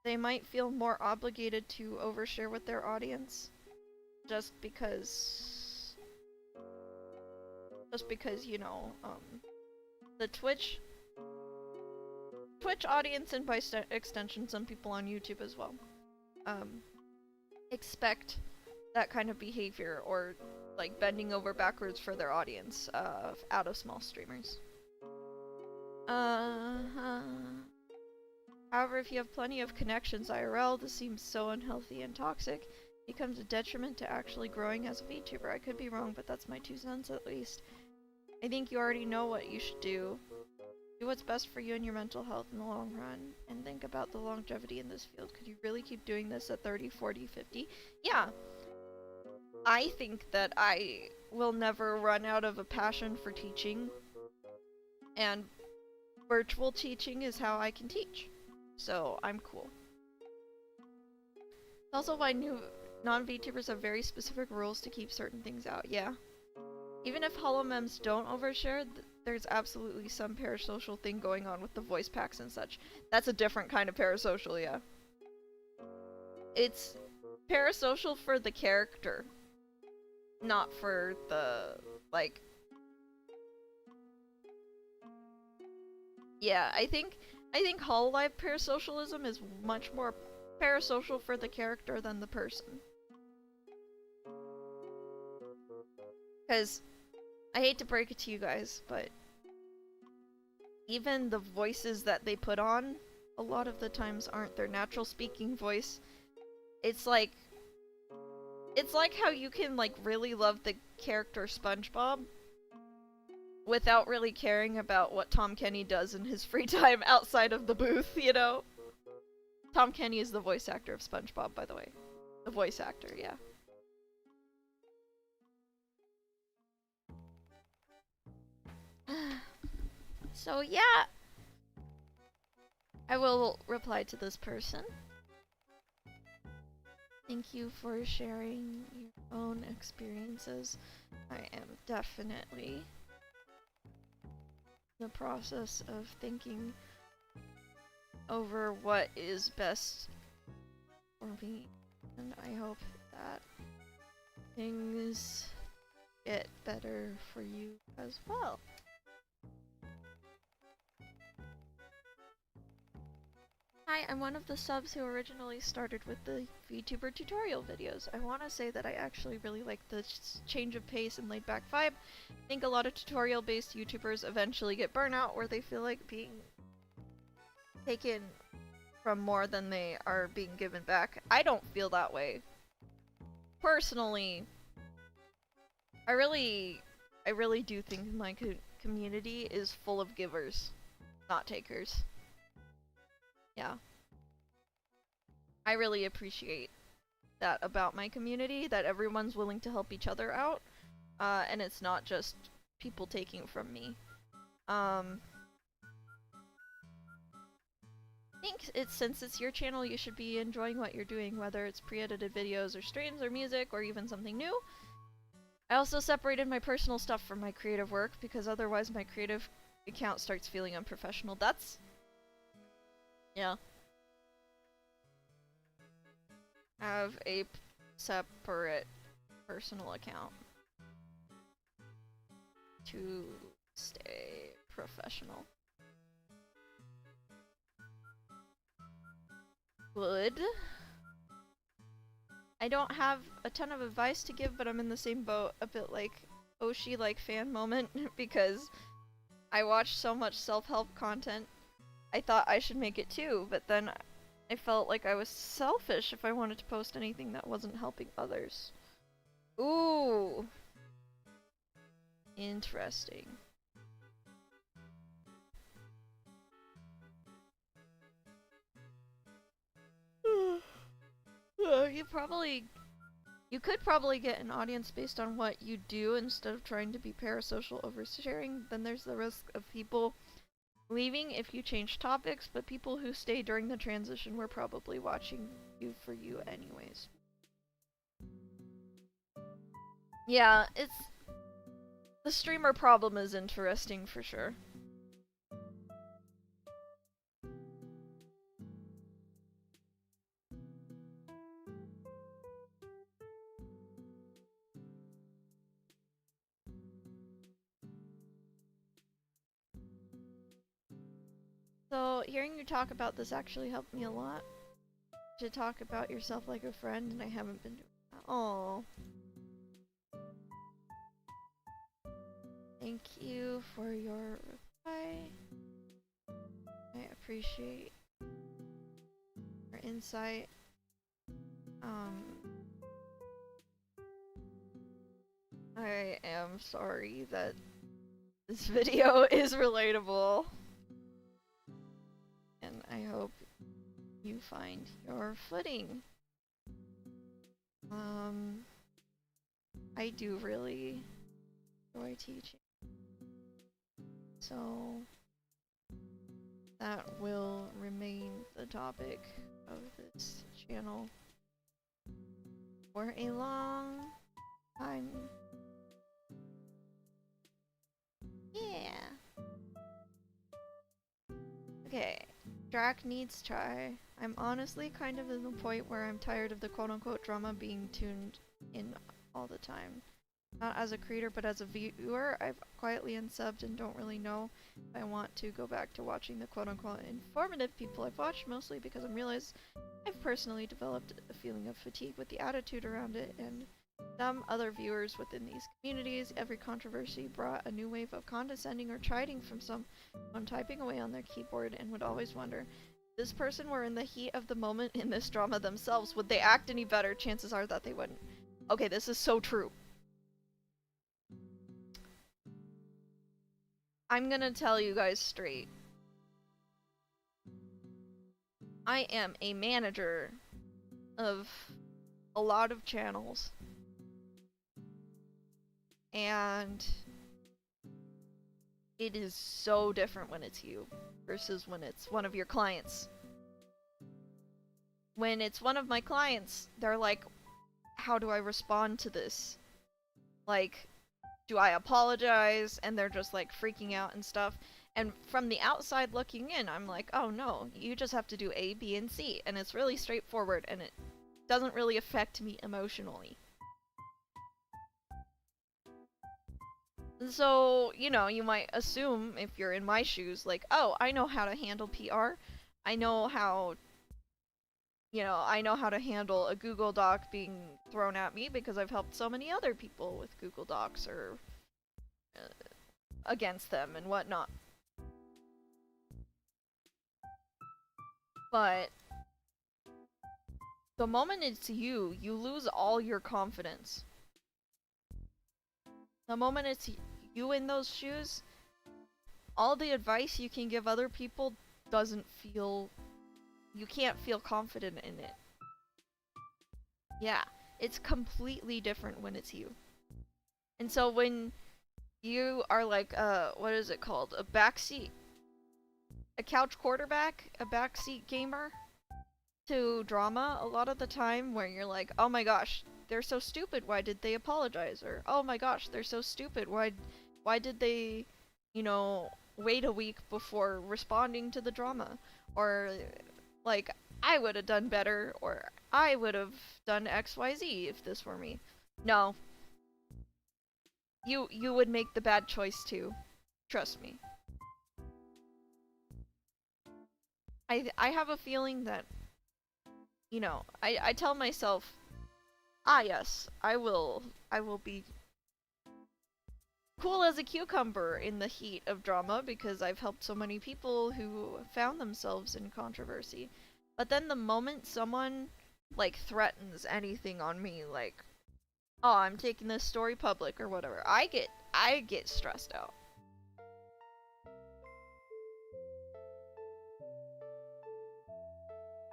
they might feel more obligated to overshare with their audience, just because, you know, the Twitch audience, and by extension some people on YouTube as well, expect that kind of behavior, or like bending over backwards for their audience out of small streamers. However, if you have plenty of connections IRL, this seems so unhealthy and toxic. It becomes a detriment to actually growing as a VTuber. I could be wrong, but that's my 2 cents at least. I think you already know what you should do. Do what's best for you and your mental health in the long run, and think about the longevity in this field. Could you really keep doing this at 30, 40, 50? Yeah. I think that I will never run out of a passion for teaching, and virtual teaching is how I can teach. So I'm cool. It's also why new non-VTubers have very specific rules to keep certain things out. Yeah. Even if holomems don't overshare, there's absolutely some parasocial thing going on with the voice packs and such. That's a different kind of parasocial, yeah. It's parasocial for the character, not for the, like... Yeah, I think Hololive parasocialism is much more parasocial for the character than the person. Because, I hate to break it to you guys, but even the voices that they put on, a lot of the times aren't their natural speaking voice. It's like how you can, like, really love the character SpongeBob without really caring about what Tom Kenny does in his free time outside of the booth, you know? Tom Kenny is the voice actor of SpongeBob, by the way. The voice actor, yeah. So yeah, I will reply to this person. Thank you for sharing your own experiences. I am definitely in the process of thinking over what is best for me, and I hope that things get better for you as well. Hi, I'm one of the subs who originally started with the VTuber tutorial videos. I want to say that I actually really like the change of pace and laid-back vibe. I think a lot of tutorial-based YouTubers eventually get burnout, where they feel like being taken from more than they are being given back. I don't feel that way. Personally, I really do think my community is full of givers, not takers. Yeah. I really appreciate that about my community, that everyone's willing to help each other out, and it's not just people taking from me. I think since it's your channel, you should be enjoying what you're doing, whether it's pre-edited videos or streams or music or even something new. I also separated my personal stuff from my creative work, because otherwise my creative account starts feeling unprofessional. That's... yeah. Have a separate personal account to stay professional. Good. I don't have a ton of advice to give, but I'm in the same boat, a bit like Oshi, like fan moment, because I watch so much self-help content. I thought I should make it too, but then I felt like I was selfish if I wanted to post anything that wasn't helping others. Ooh. Interesting. You could probably get an audience based on what you do instead of trying to be parasocial oversharing. Then there's the risk of people leaving if you change topics, but people who stay during the transition were probably watching you for you anyways. Yeah, the streamer problem is interesting for sure. So, hearing you talk about this actually helped me a lot. To talk about yourself like a friend, and I haven't been doing that. Oh. Thank you for your reply. I appreciate your insight. I am sorry that this video is relatable. And I hope you find your footing. I do really enjoy teaching. So that will remain the topic of this channel for a long time. Yeah. Okay. Drac needs try. I'm honestly kind of in the point where I'm tired of the quote-unquote drama being tuned in all the time. Not as a creator, but as a viewer, I've quietly unsubbed and don't really know if I want to go back to watching the quote-unquote informative people I've watched, mostly because I realize I've personally developed a feeling of fatigue with the attitude around it, and some other viewers within these communities. Every controversy brought a new wave of condescending or chiding from someone typing away on their keyboard, and would always wonder, if this person were in the heat of the moment in this drama themselves, would they act any better? Chances are that they wouldn't. Okay, this is so true. I'm gonna tell you guys straight. I am a manager of a lot of channels. And it is so different when it's you versus when it's one of your clients. When it's one of my clients, they're like, how do I respond to this? Like, do I apologize? And they're just like freaking out and stuff. And from the outside looking in, I'm like, oh no, you just have to do A, B, and C. And it's really straightforward and it doesn't really affect me emotionally. So, you know, you might assume if you're in my shoes, like, oh, I know how to handle PR. I know how, I know how to handle a Google Doc being thrown at me because I've helped so many other people with Google Docs or against them and whatnot. But the moment it's you, you lose all your confidence. The moment it's you in those shoes, all the advice you can give other people you can't feel confident in it. Yeah, it's completely different when it's you. And so when you are like, what is it called? A couch quarterback, a backseat gamer to drama a lot of the time where you're like, oh my gosh, they're so stupid, why did they apologize? Or, oh my gosh, they're so stupid, why did they, wait a week before responding to the drama? Or, like, I would have done better, or I would have done XYZ if this were me. No. You would make the bad choice too. Trust me. I have a feeling that, I tell myself, yes, I will be cool as a cucumber in the heat of drama because I've helped so many people who found themselves in controversy. But then the moment someone, like, threatens anything on me, like, oh, I'm taking this story public or whatever. I get stressed out.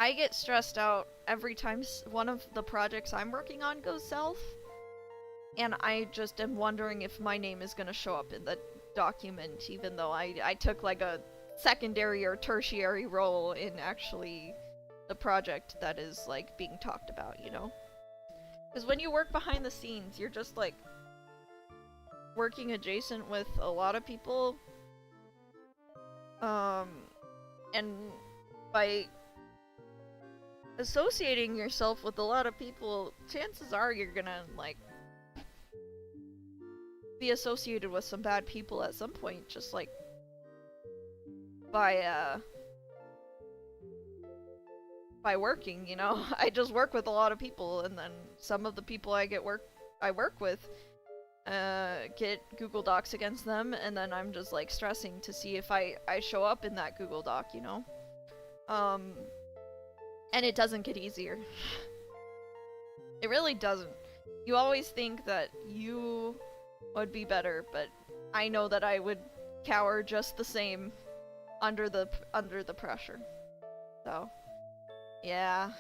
I get stressed out every time one of the projects I'm working on goes south, and I just am wondering if my name is gonna show up in the document, even though I took like a secondary or tertiary role in actually the project that is like being talked about, you know? Because when you work behind the scenes, you're just like working adjacent with a lot of people, and by associating yourself with a lot of people, chances are you're gonna like be associated with some bad people at some point, just like by working, you know. I just work with a lot of people, and then some of the people I work with get Google Docs against them, and then I'm just like stressing to see if I show up in that Google Doc, you know. And it doesn't get easier. It really doesn't. You always think that you would be better, but I know that I would cower just the same under the pressure. So, yeah.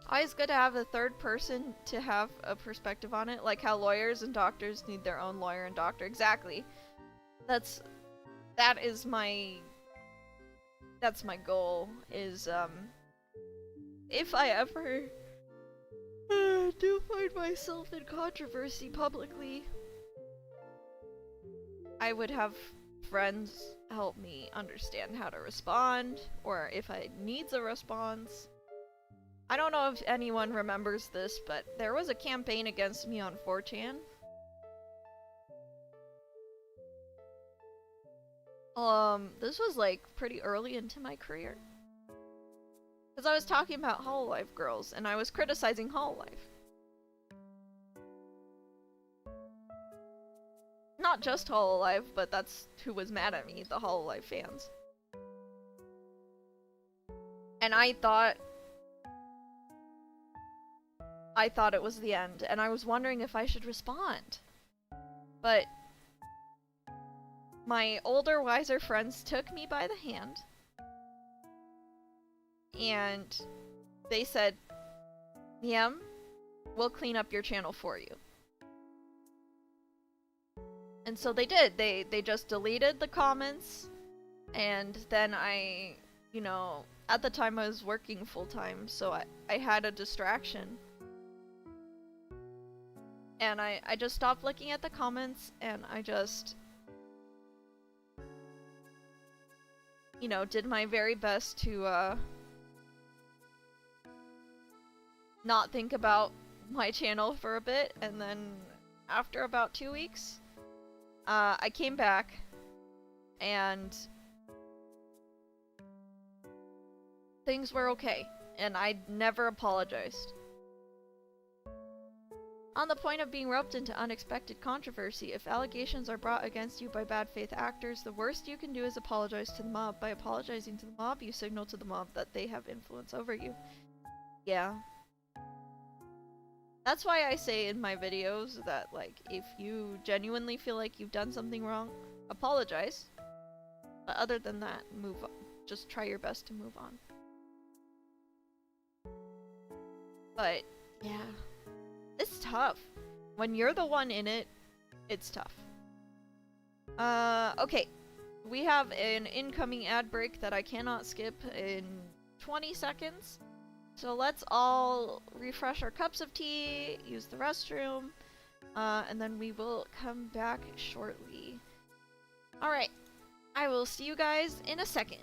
Always good to have a third person to have a perspective on it, like how lawyers and doctors need their own lawyer and doctor. Exactly. That's my goal, is if I ever do find myself in controversy publicly, I would have friends help me understand how to respond, or if I needs a response. I don't know if anyone remembers this, but there was a campaign against me on 4chan. This was like pretty early into my career. Because I was talking about Hololive girls, and I was criticizing Hololive. Not just Hololive, but that's who was mad at me, the Hololive fans. And I thought it was the end, and I was wondering if I should respond. But my older, wiser friends took me by the hand, and they said, Niem, we'll clean up your channel for you. And so they did. They just deleted the comments, and then I, you know, at the time I was working full-time, so I had a distraction. And I just stopped looking at the comments, and I just, you know, did my very best to not think about my channel for a bit, and then after about 2 weeks, I came back, and things were okay, and I never apologized. On the point of being roped into unexpected controversy, if allegations are brought against you by bad faith actors, the worst you can do is apologize to the mob. By apologizing to the mob, you signal to the mob that they have influence over you. Yeah. That's why I say in my videos that, like, if you genuinely feel like you've done something wrong, apologize. But other than that, move on. Just try your best to move on. But, yeah. It's tough. When you're the one in it, it's tough. Okay. We have an incoming ad break that I cannot skip in 20 seconds. So let's all refresh our cups of tea, use the restroom, and then we will come back shortly. Alright. I will see you guys in a second.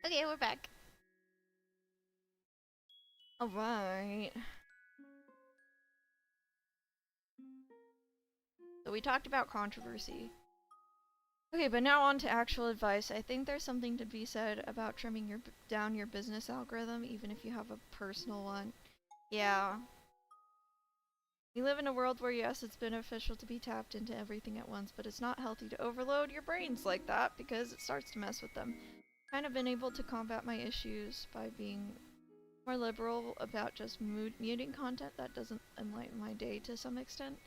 Okay, we're back. Alright. So we talked about controversy. Okay, but now on to actual advice. I think there's something to be said about trimming down your business algorithm, even if you have a personal one. Yeah. We live in a world where, yes, it's beneficial to be tapped into everything at once, but it's not healthy to overload your brains like that because it starts to mess with them. Kind of been able to combat my issues by being more liberal about just muting content that doesn't enlighten my day to some extent.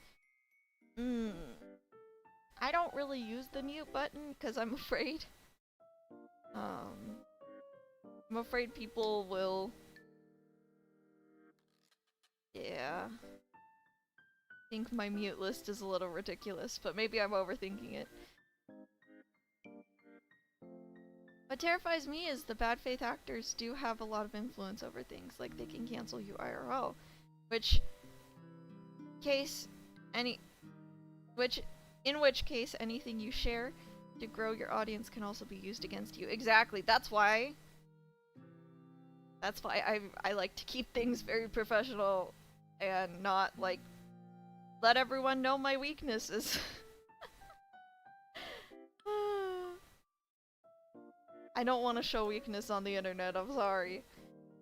I don't really use the mute button because I'm afraid. I'm afraid people will. Yeah. Think my mute list is a little ridiculous, but maybe I'm overthinking it. What terrifies me is the bad faith actors do have a lot of influence over things, like they can cancel you IRL, in which case anything you share to grow your audience can also be used against you. Exactly. That's why I like to keep things very professional and not like let everyone know my weaknesses. I don't want to show weakness on the internet, I'm sorry.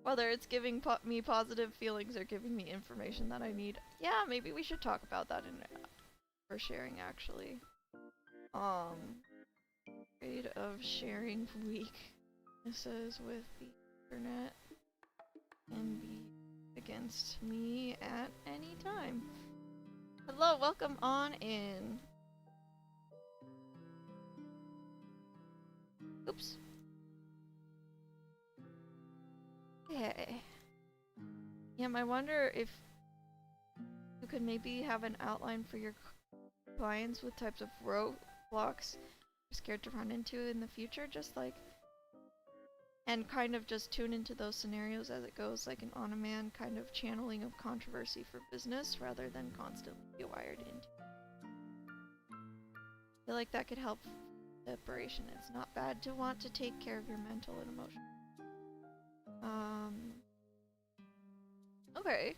Whether it's giving me positive feelings or giving me information that I need. Yeah, maybe we should talk about that for sharing, actually. Afraid of sharing weaknesses with the internet can be against me at any time. Hello, welcome on in. Oops. Okay. Yeah, I wonder if you could maybe have an outline for your clients with types of roadblocks you're scared to run into in the future, just like, and kind of just tune into those scenarios as it goes, like an on-demand kind of channeling of controversy for business rather than constantly be wired into. I feel like that could help separation. It's not bad to want to take care of your mental and emotional. Okay.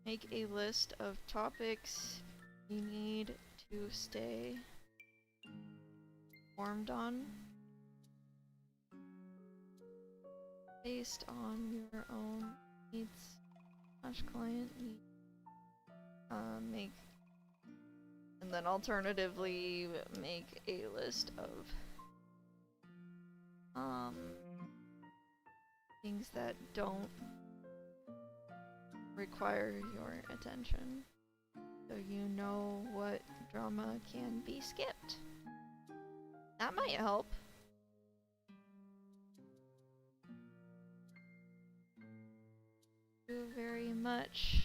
Make a list of topics you need to stay informed on based on your own needs / client needs. And then alternatively make a list of things that don't require your attention, so you know what drama can be skipped. That might help. Thank you very much.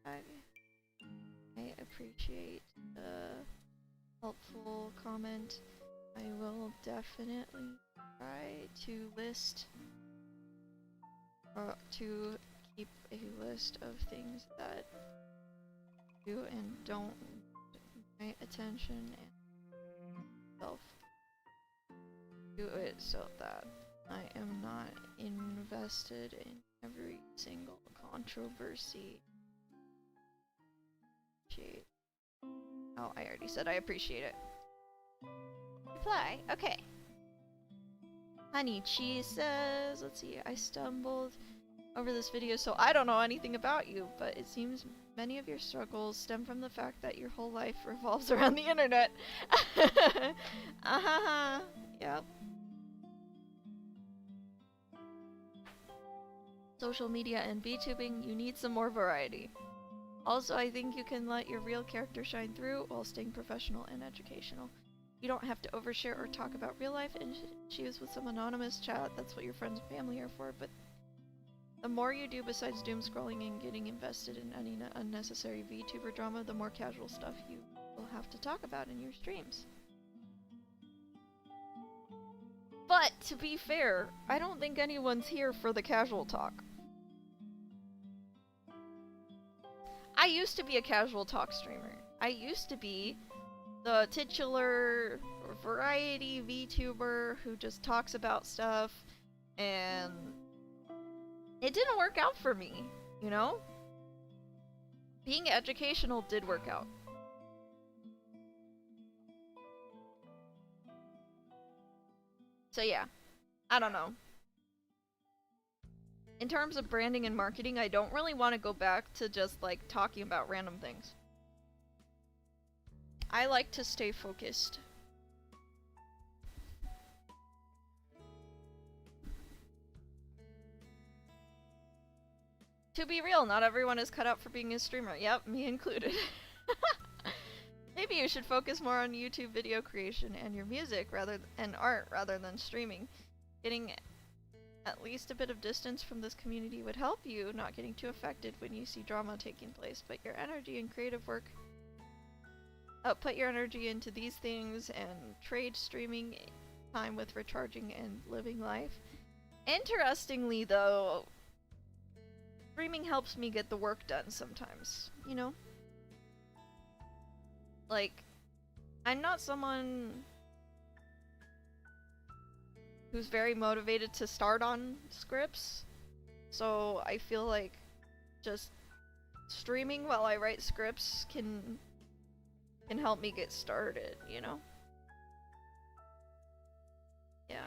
I appreciate the helpful comment. I will definitely try to to keep a list of things that do and don't need my attention and self do it so that I am not invested in every single controversy. Oh, I already said I appreciate it. Reply. Okay. Honey Cheese says, let's see, I stumbled over this video, so I don't know anything about you, but it seems many of your struggles stem from the fact that your whole life revolves around the internet. Yep. Social media and VTubing, you need some more variety. Also, I think you can let your real character shine through while staying professional and educational. You don't have to overshare or talk about real life issues with some anonymous chat. That's what your friends and family are for, but the The more you do besides doom scrolling and getting invested in any unnecessary VTuber drama, the more casual stuff you will have to talk about in your streams. But, to be fair, I don't think anyone's here for the casual talk. I used to be a casual talk streamer. I used to be the titular variety VTuber who just talks about stuff, and it didn't work out for me, you know? Being educational did work out. So yeah, I don't know. In terms of branding and marketing, I don't really want to go back to just like talking about random things. I like to stay focused. To be real, not everyone is cut out for being a streamer. Yep, me included. Maybe you should focus more on YouTube video creation and your music and art rather than streaming. Getting at least a bit of distance from this community would help you, not getting too affected when you see drama taking place, but your energy and creative work. Put your energy into these things and trade streaming time with recharging and living life. Interestingly though, streaming helps me get the work done sometimes, you know? Like, I'm not someone who's very motivated to start on scripts, so I feel like just streaming while I write scripts can help me get started, you know? Yeah.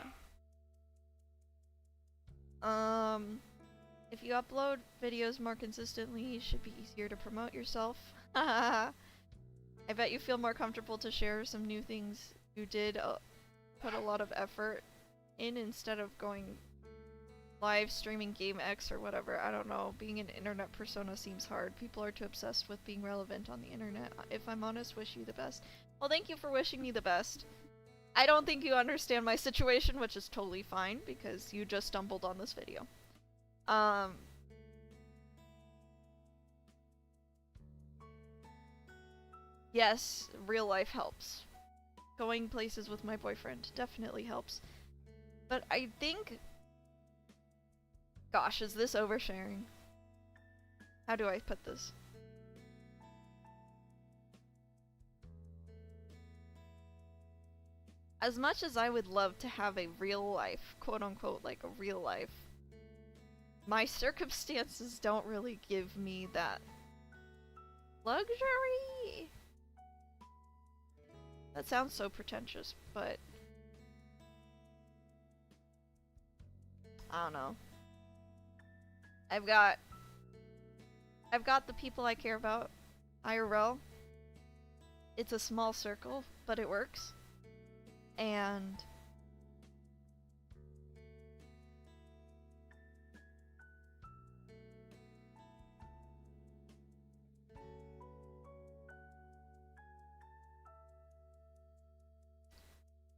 If you upload videos more consistently, it should be easier to promote yourself. I bet you feel more comfortable to share some new things you did put a lot of effort in instead of going live streaming Game X or whatever. I don't know. Being an internet persona seems hard. People are too obsessed with being relevant on the internet. If I'm honest, wish you the best. Well, thank you for wishing me the best. I don't think you understand my situation, which is totally fine because you just stumbled on this video. Yes, real life helps. Going places with my boyfriend definitely helps. But I think... Gosh, is this oversharing? How do I put this? As much as I would love to have a real life, quote unquote, like a real life, my circumstances don't really give me that luxury. That sounds so pretentious, but I don't know. I've got the people I care about, IRL. It's a small circle, but it works. And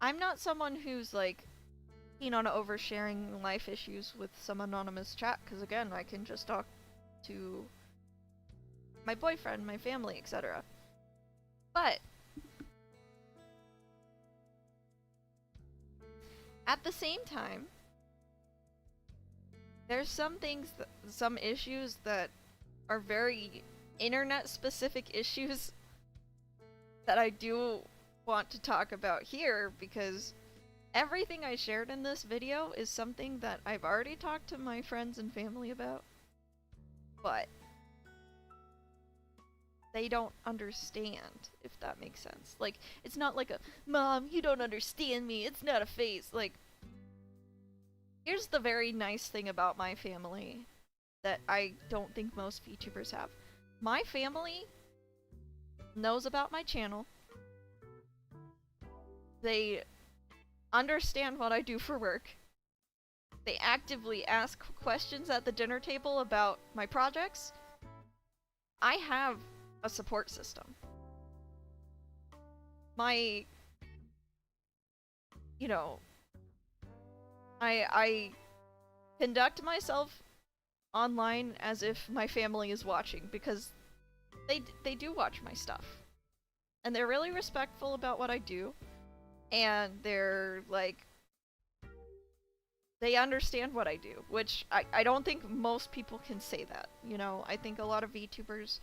I'm not someone who's like keen on oversharing life issues with some anonymous chat, because again, I can just talk to my boyfriend, my family, etc. But at the same time, there's some things, some issues that are very internet-specific issues that I do want to talk about here, because everything I shared in this video is something that I've already talked to my friends and family about, but they don't understand, if that makes sense. Like, it's not like a, Mom, you don't understand me, it's not a phase. Like, here's the very nice thing about my family that I don't think most VTubers have. My family knows about my channel. They understand what I do for work. They actively ask questions at the dinner table about my projects. I have a support system. My, you know, I conduct myself online as if my family is watching, because they do watch my stuff. And they're really respectful about what I do. And they're like, they understand what I do, which I don't think most people can say that. You know, I think a lot of VTubers,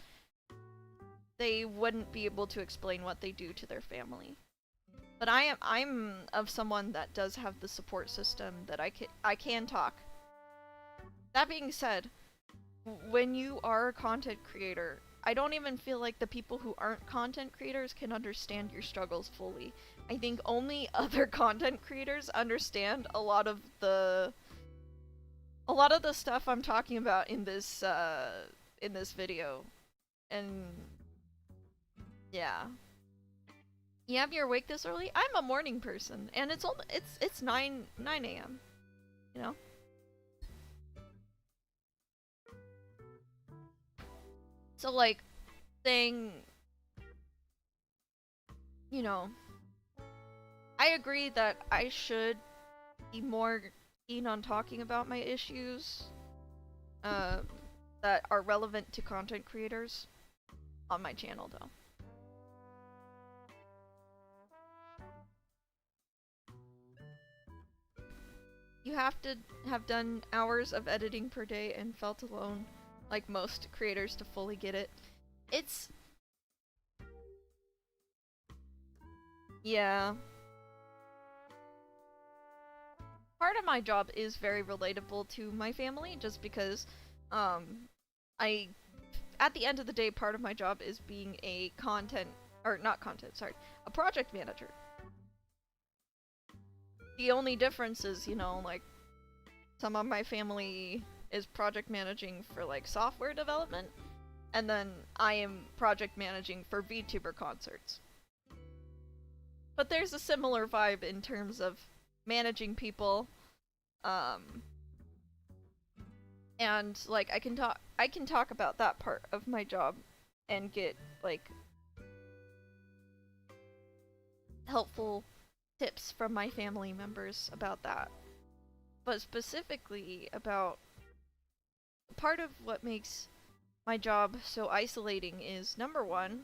they wouldn't be able to explain what they do to their family. But I'm of someone that does have the support system that I can talk. That being said, when you are a content creator, I don't even feel like the people who aren't content creators can understand your struggles fully. I think only other content creators understand a lot of the stuff I'm talking about in this video. And yeah. Yeah, you're awake this early? I'm a morning person, and it's 9 a.m. You know? So like saying, you know, I agree that I should be more keen on talking about my issues that are relevant to content creators on my channel though. You have to have done hours of editing per day and felt alone, like most creators, to fully get it. It's... yeah. Part of my job is very relatable to my family, just because, at the end of the day, part of my job is being a a project manager. The only difference is, you know, like, some of my family is project managing for, like, software development, and then I am project managing for VTuber concerts. But there's a similar vibe in terms of managing people, and, like, I can talk about that part of my job and get, like, helpful tips from my family members about that. But specifically about part of what makes my job so isolating is, number one,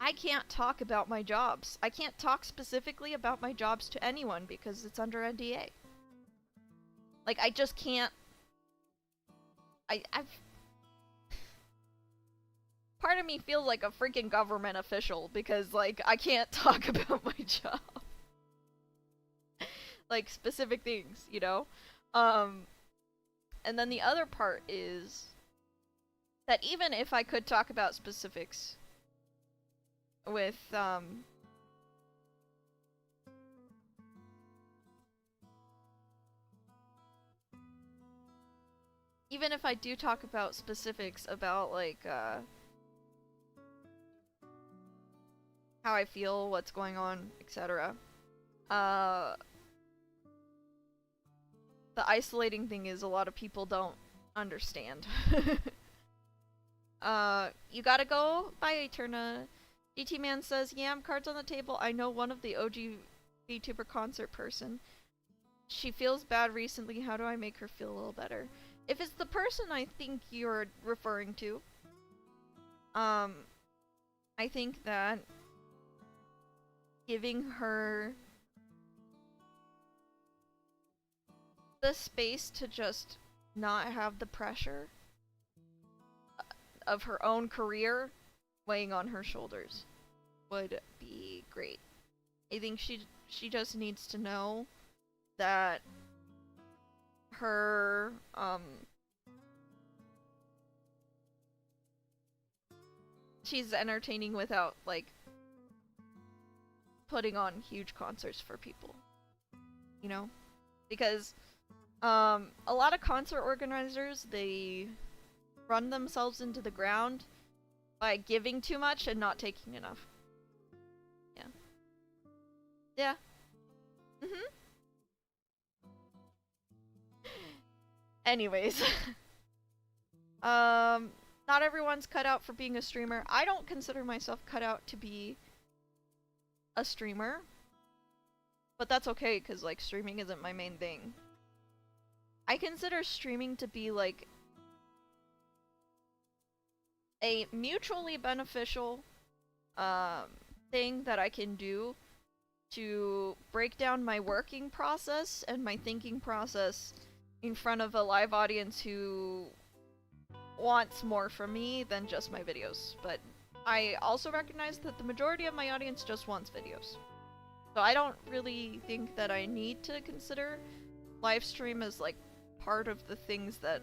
I can't talk about my jobs. I can't talk specifically about my jobs to anyone because it's under NDA. Like, I just can't... I've... Part of me feels like a freaking government official because, like, I can't talk about my job. Like, specific things, you know? And then the other part is that even if I could talk about specifics with, even if I do talk about specifics about, like, how I feel, what's going on, etc. The isolating thing is a lot of people don't understand. You gotta go? Bye, Eterna. GT Man says, Yam, cards on the table. I know one of the OG VTuber concert person. She feels bad recently. How do I make her feel a little better? If it's the person I think you're referring to, I think that giving her the space to just not have the pressure of her own career weighing on her shoulders would be great. I think she just needs to know that her she's entertaining without, like, putting on huge concerts for people, you know? Because a lot of concert organizers, they run themselves into the ground by giving too much and not taking enough. Yeah. Yeah. Anyways. Not everyone's cut out for being a streamer. I don't consider myself cut out to be a streamer. But that's okay, because, like, streaming isn't my main thing. I consider streaming to be like a mutually beneficial thing that I can do to break down my working process and my thinking process in front of a live audience who wants more from me than just my videos. But I also recognize that the majority of my audience just wants videos. So I don't really think that I need to consider live stream as like part of the things that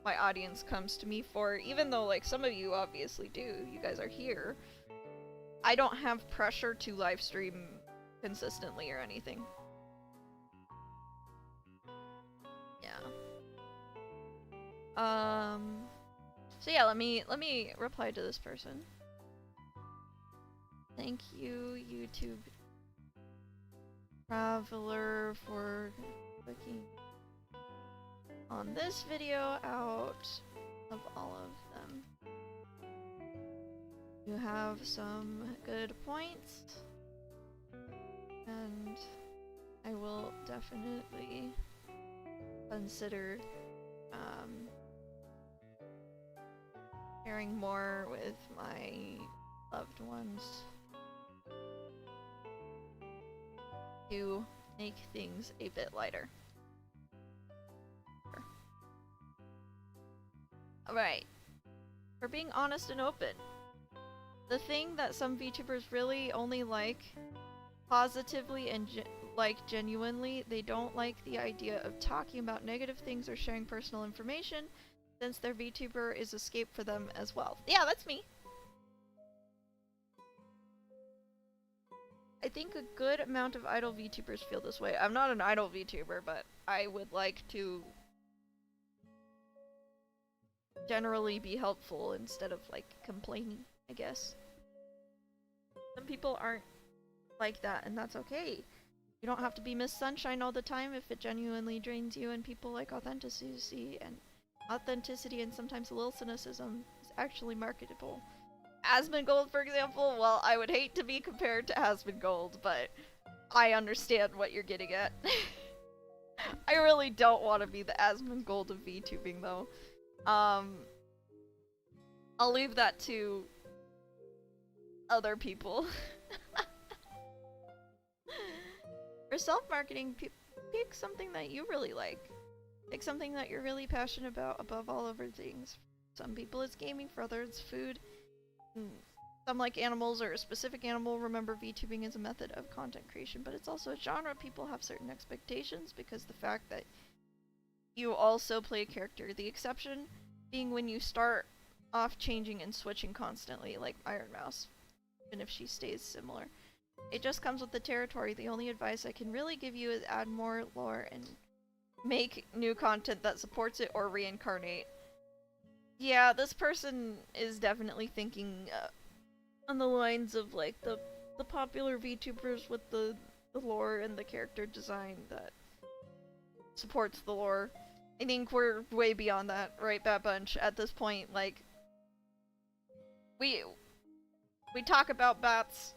my audience comes to me for, even though like some of you obviously do. You guys are here. I don't have pressure to live stream consistently or anything. Yeah. So yeah, let me reply to this person. Thank you, YouTube Traveler, for clicking on this video out of all of them. You have some good points, and I will definitely consider sharing more with my loved ones to make things a bit lighter. Alright. For being honest and open. The thing that some VTubers really only like positively and genuinely, they don't like the idea of talking about negative things or sharing personal information, since their VTuber is escape for them as well. Yeah, that's me. I think a good amount of idle VTubers feel this way. I'm not an idle VTuber, but I would like to generally be helpful instead of like complaining, I guess. Some people aren't like that, and that's okay. You don't have to be Miss Sunshine all the time if it genuinely drains you, and people like authenticity and sometimes a little cynicism is actually marketable. Asmongold, for example, well, I would hate to be compared to Asmongold, but I understand what you're getting at. I really don't want to be the Asmongold of VTubing, though. I'll leave that to other people. For self-marketing, pick something that you really like. Pick something that you're really passionate about above all other things. Some people it's gaming, for others it's food. Some like animals or a specific animal. Remember, VTubing is a method of content creation, but it's also a genre. People have certain expectations because the fact that you also play a character. The exception being when you start off changing and switching constantly, like Iron Mouse, even if she stays similar. It just comes with the territory. The only advice I can really give you is add more lore and make new content that supports it or reincarnate. Yeah, this person is definitely thinking on the lines of like the popular VTubers with the lore and the character design that supports the lore. I think we're way beyond that, right, Bat Bunch? At this point, like, we talk about bats.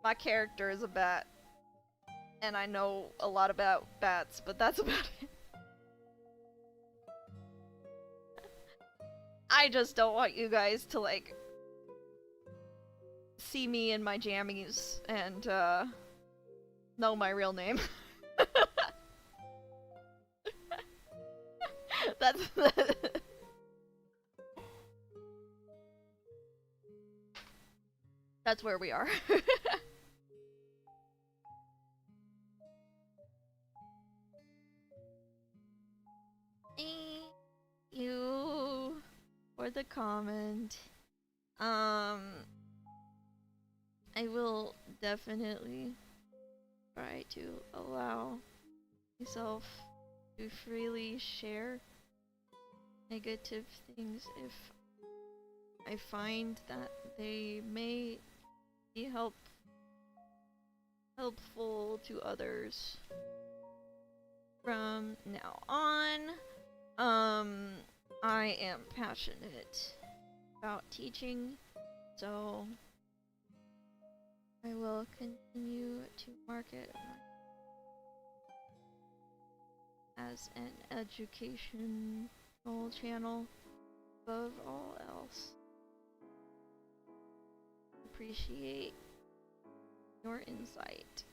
My character is a bat, and I know a lot about bats, but that's about it. I just don't want you guys to, like, see me in my jammies and, know my real name. That's where we are. Thank you for the comment. I will definitely try to allow myself to freely share negative things if I find that they may be helpful to others. From now on, I am passionate about teaching, so I will continue to market as an educational channel above all else. Appreciate your insight.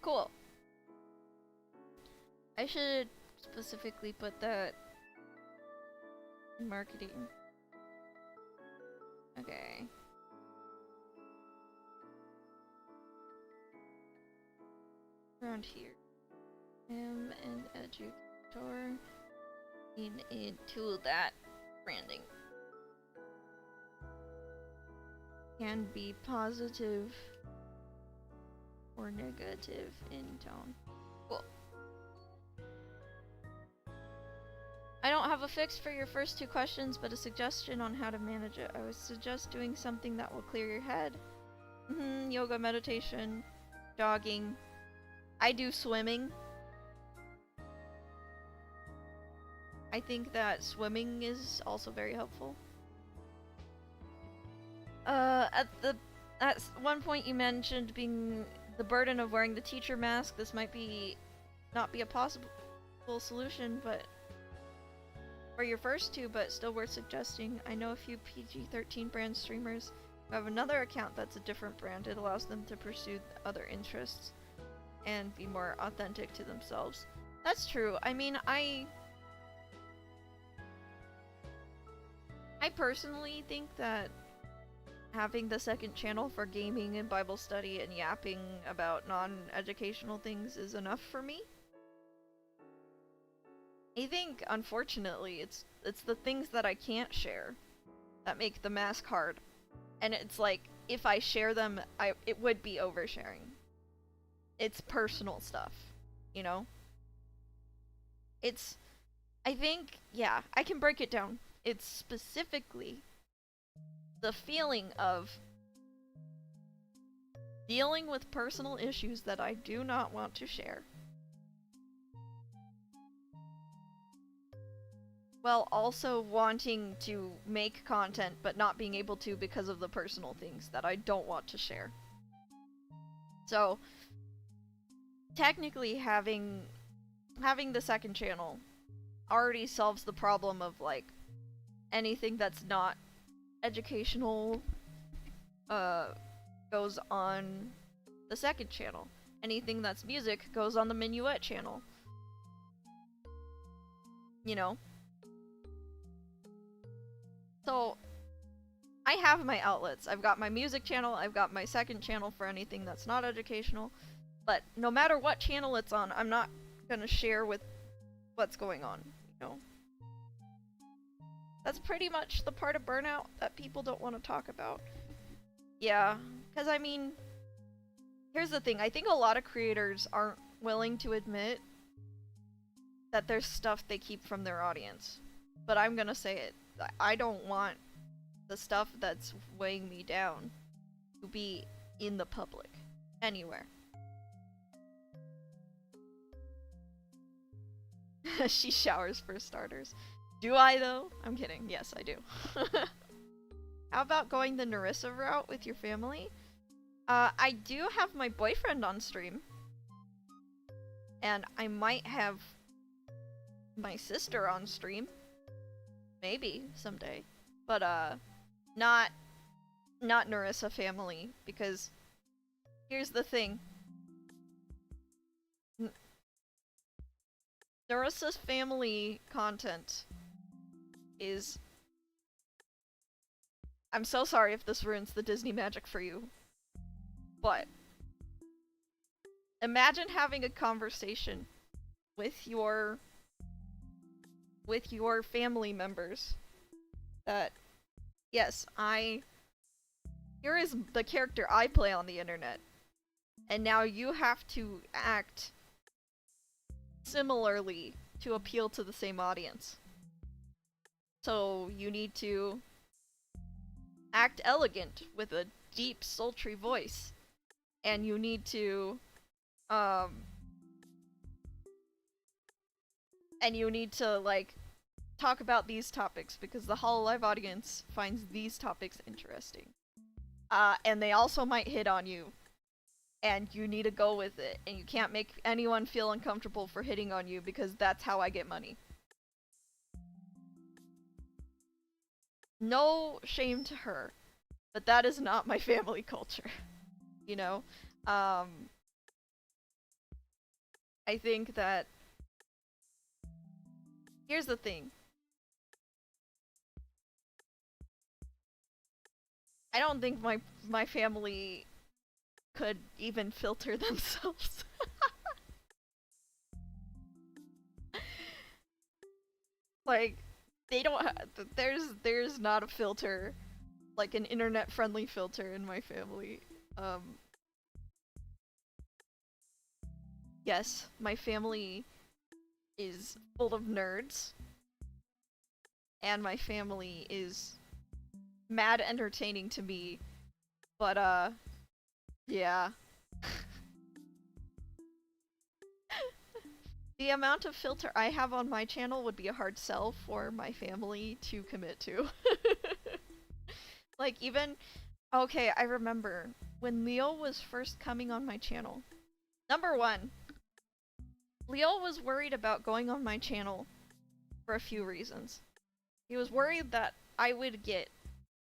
Cool. I should specifically put that in marketing. Okay. Around here. Am an educator into that branding. Can be positive or negative in tone. Cool. I don't have a fix for your first two questions, but a suggestion on how to manage it. I would suggest doing something that will clear your head. Yoga, meditation, jogging. I do swimming. I think that swimming is also very helpful. At one point you mentioned being the burden of wearing the teacher mask. This might not be a possible solution, but for your first two, but still worth suggesting. I know a few PG-13 brand streamers who have another account that's a different brand. It allows them to pursue other interests and be more authentic to themselves. That's true. I mean, I personally think that having the second channel for gaming and Bible study and yapping about non-educational things is enough for me. I think, unfortunately, it's the things that I can't share that make the mask hard. And it's like, if I share them, it would be oversharing. It's personal stuff, you know? I think, yeah, I can break it down. It's specifically the feeling of dealing with personal issues that I do not want to share, while also wanting to make content but not being able to because of the personal things that I don't want to share. So technically having the second channel already solves the problem of like anything that's not educational goes on the second channel. Anything that's music goes on the Minuet channel. You know? So I have my outlets. I've got my music channel, I've got my second channel for anything that's not educational, but no matter what channel it's on, I'm not gonna share with what's going on, you know? That's pretty much the part of burnout that people don't want to talk about. Yeah, because I mean, here's the thing. I think a lot of creators aren't willing to admit that there's stuff they keep from their audience. But I'm gonna say it. I don't want the stuff that's weighing me down to be in the public. Anywhere. She showers for starters. Do I, though? I'm kidding. Yes, I do. How about going the Nerissa route with your family? I do have my boyfriend on stream. And I might have my sister on stream. Maybe, someday. But, not Nerissa family, because here's the thing. Nerissa's family content is... I'm so sorry if this ruins the Disney magic for you, but imagine having a conversation with your family members that, yes, here is the character I play on the internet, and now you have to act similarly to appeal to the same audience. So you need to act elegant with a deep, sultry voice. And you need to, like, talk about these topics because the Hololive audience finds these topics interesting. And they also might hit on you and you need to go with it, and you can't make anyone feel uncomfortable for hitting on you because that's how I get money. No shame to her, but that is not my family culture, you know? I think that here's the thing. I don't think my family could even filter themselves. Like they don't there's not a filter, like an internet friendly filter in my family. Yes, my family is full of nerds, and my family is mad entertaining to me, but yeah. The amount of filter I have on my channel would be a hard sell for my family to commit to. Like, even... Okay, I remember when Leo was first coming on my channel. Number one, Leo was worried about going on my channel for a few reasons. He was worried that I would get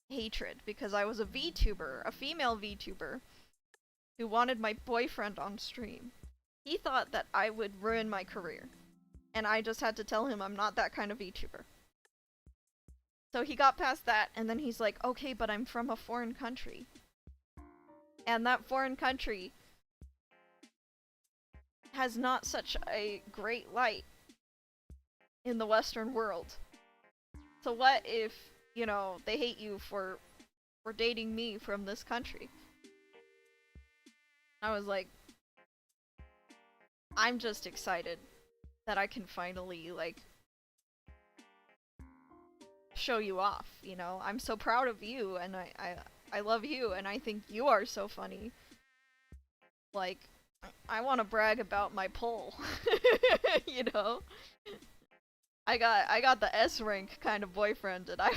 hatred because I was a VTuber, a female VTuber, who wanted my boyfriend on stream. He thought that I would ruin my career. And I just had to tell him I'm not that kind of VTuber. So he got past that, and then he's like, okay, but I'm from a foreign country. And that foreign country has not such a great light in the Western world. So what if, you know, they hate you for dating me from this country? I was like, I'm just excited that I can finally, like, show you off, you know? I'm so proud of you, and I love you, and I think you are so funny. Like, I want to brag about my poll, you know? I got the S rank kind of boyfriend, and I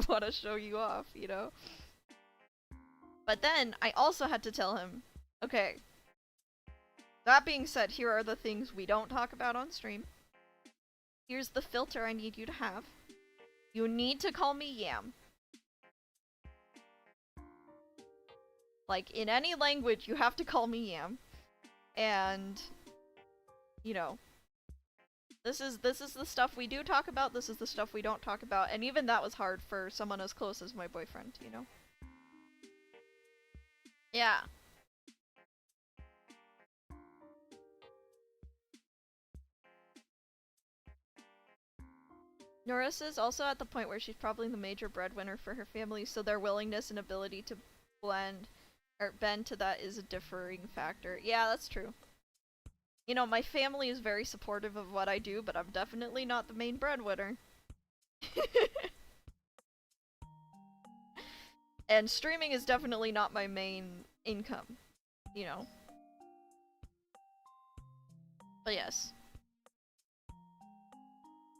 want to show you off, you know? But then, I also had to tell him, okay, that being said, here are the things we don't talk about on stream. Here's the filter I need you to have. You need to call me Yam. Like, in any language, you have to call me Yam. And, you know, this is the stuff we do talk about, this is the stuff we don't talk about, and even that was hard for someone as close as my boyfriend, you know? Yeah. Norris is also at the point where she's probably the major breadwinner for her family, so their willingness and ability to bend to that is a differing factor. Yeah, that's true. You know, my family is very supportive of what I do, but I'm definitely not the main breadwinner. And streaming is definitely not my main income, you know. But yes.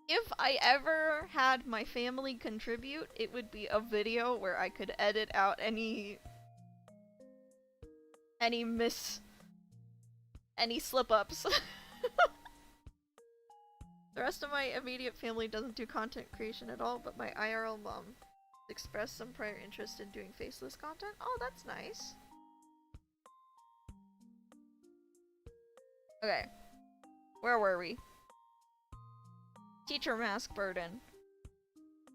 If I ever had my family contribute, it would be a video where I could edit out any slip-ups. The rest of my immediate family doesn't do content creation at all, but my IRL mom expressed some prior interest in doing faceless content. Oh, that's nice. Okay. Where were we? Teacher mask burden.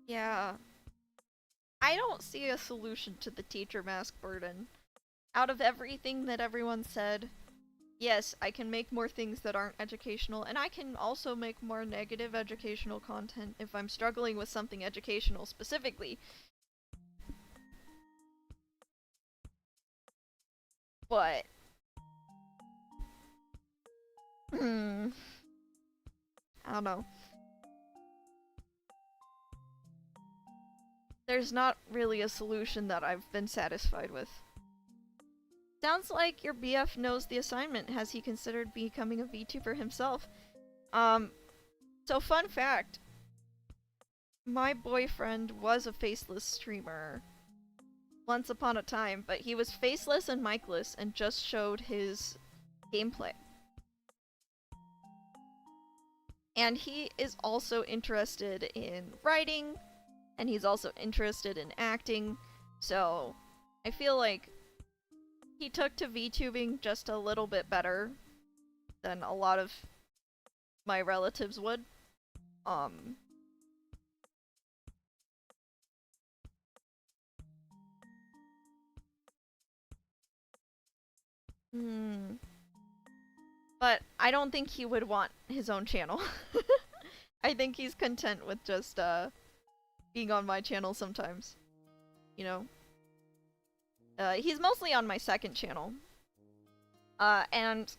Yeah. I don't see a solution to the teacher mask burden. Out of everything that everyone said, yes, I can make more things that aren't educational, and I can also make more negative educational content if I'm struggling with something educational specifically. But... I don't know. There's not really a solution that I've been satisfied with. Sounds like your BF knows the assignment. Has he considered becoming a VTuber himself? So fun fact. My boyfriend was a faceless streamer once upon a time, but he was faceless and mic-less and just showed his gameplay. And he is also interested in writing, and he's also interested in acting, so I feel like he took to VTubing just a little bit better than a lot of my relatives would. But I don't think he would want his own channel. I think he's content with just being on my channel sometimes. You know? He's mostly on my second channel. And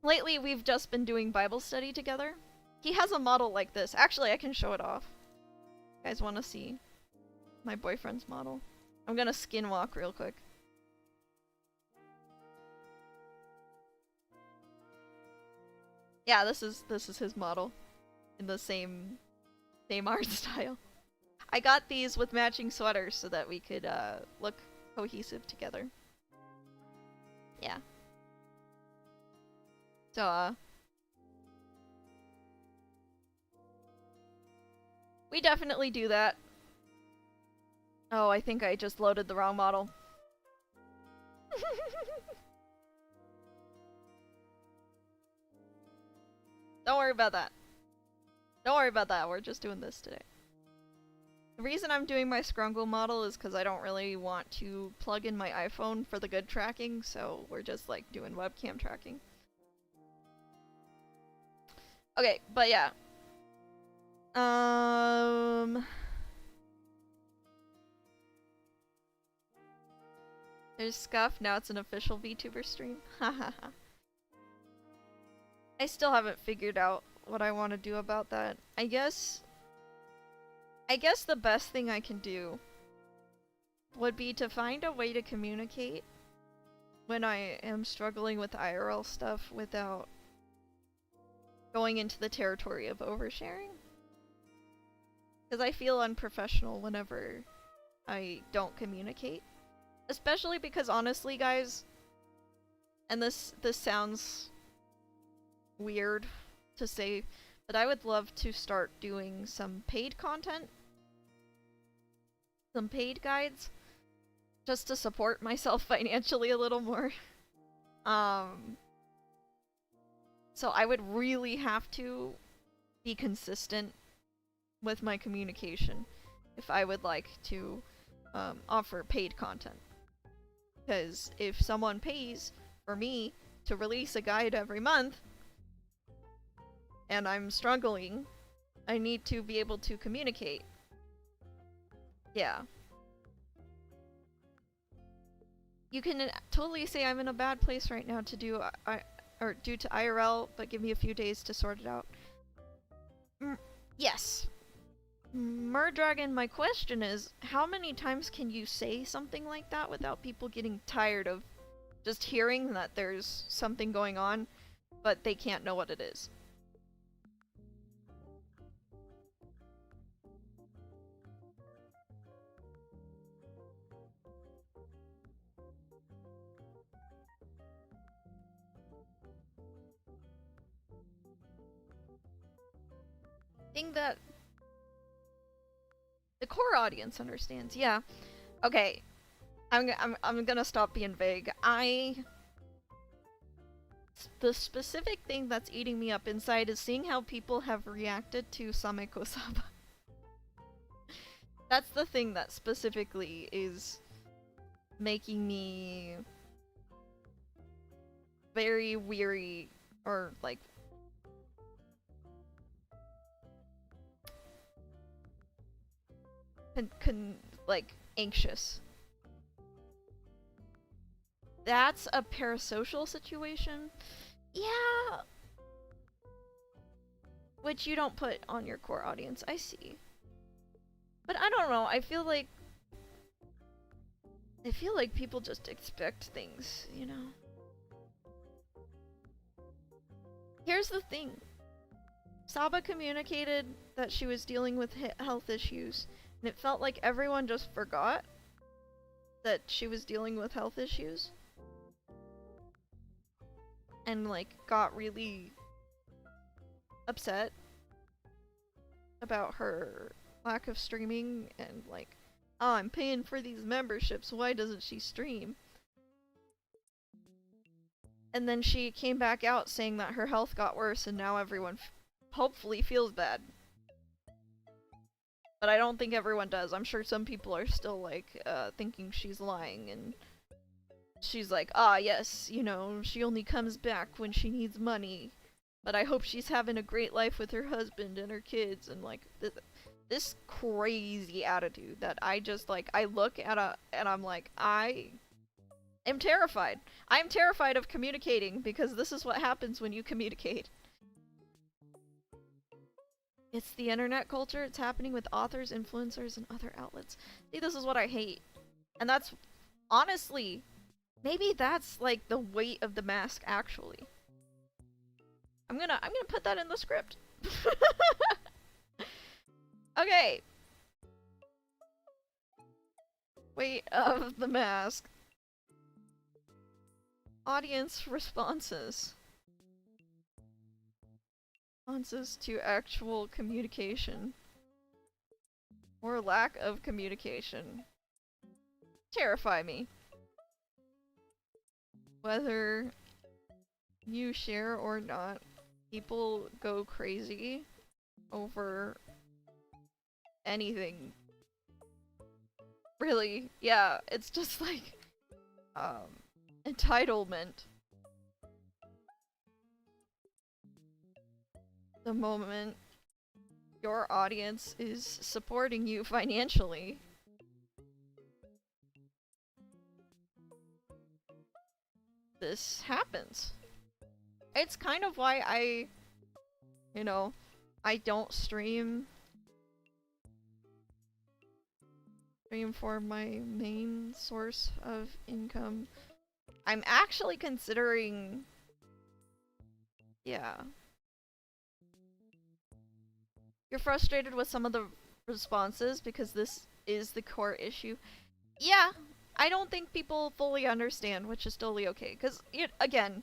lately we've just been doing Bible study together. He has a model like this. Actually, I can show it off. You guys want to see my boyfriend's model? I'm gonna skinwalk real quick. Yeah, this is his model in the same art style. I got these with matching sweaters so that we could look cohesive together. Yeah. So we definitely do that. Oh, I think I just loaded the wrong model. Don't worry about that. Don't worry about that, we're just doing this today. The reason I'm doing my Scrungle model is because I don't really want to plug in my iPhone for the good tracking, so we're just like doing webcam tracking. Okay, but yeah. There's Scuff, now it's an official VTuber stream. Hahaha. I still haven't figured out what I want to do about that. I guess the best thing I can do would be to find a way to communicate when I am struggling with IRL stuff without going into the territory of oversharing. Because I feel unprofessional whenever I don't communicate. Especially because honestly, guys, and this sounds weird to say, but I would love to start doing some paid content. Some paid guides. Just to support myself financially a little more. So I would really have to be consistent with my communication if I would like to offer paid content. Because if someone pays for me to release a guide every month, and I'm struggling, I need to be able to communicate. Yeah. You can totally say I'm in a bad place right now to do due to IRL, but give me a few days to sort it out. Yes. Murdragon, my question is, how many times can you say something like that without people getting tired of just hearing that there's something going on, but they can't know what it is? Thing that the core audience understands. Yeah. Okay. I'm gonna stop being vague. The specific thing that's eating me up inside is seeing how people have reacted to Sameko Saba. That's the thing that specifically is making me very weary, or like like anxious. That's a parasocial situation? Yeah. Which you don't put on your core audience, I see. But I don't know, I feel like people just expect things, you know? Here's the thing. Saba communicated that she was dealing with health issues, and it felt like everyone just forgot that she was dealing with health issues. And, like, got really upset about her lack of streaming and, like, oh, I'm paying for these memberships, why doesn't she stream? And then she came back out saying that her health got worse and now everyone hopefully feels bad. But I don't think everyone does. I'm sure some people are still, like, thinking she's lying, and she's like, ah, yes, you know, she only comes back when she needs money, but I hope she's having a great life with her husband and her kids, and, like, this crazy attitude that I just, like, I look at and I'm like, I am terrified. I'm terrified of communicating, because this is what happens when you communicate. It's the internet culture. It's happening with authors, influencers, and other outlets. See, this is what I hate. And that's, honestly, maybe that's, like, the weight of the mask, actually. I'm gonna put that in the script. Okay. Weight of the mask. Audience responses. Responses to actual communication. Or lack of communication. Terrify me. Whether you share or not, people go crazy over anything. Really, yeah, it's just like, entitlement. The moment your audience is supporting you financially, this happens. It's kind of why I, you know, I don't stream for my main source of income. I'm actually considering, yeah. You're frustrated with some of the responses because this is the core issue. Yeah, I don't think people fully understand, which is totally okay. Because, again,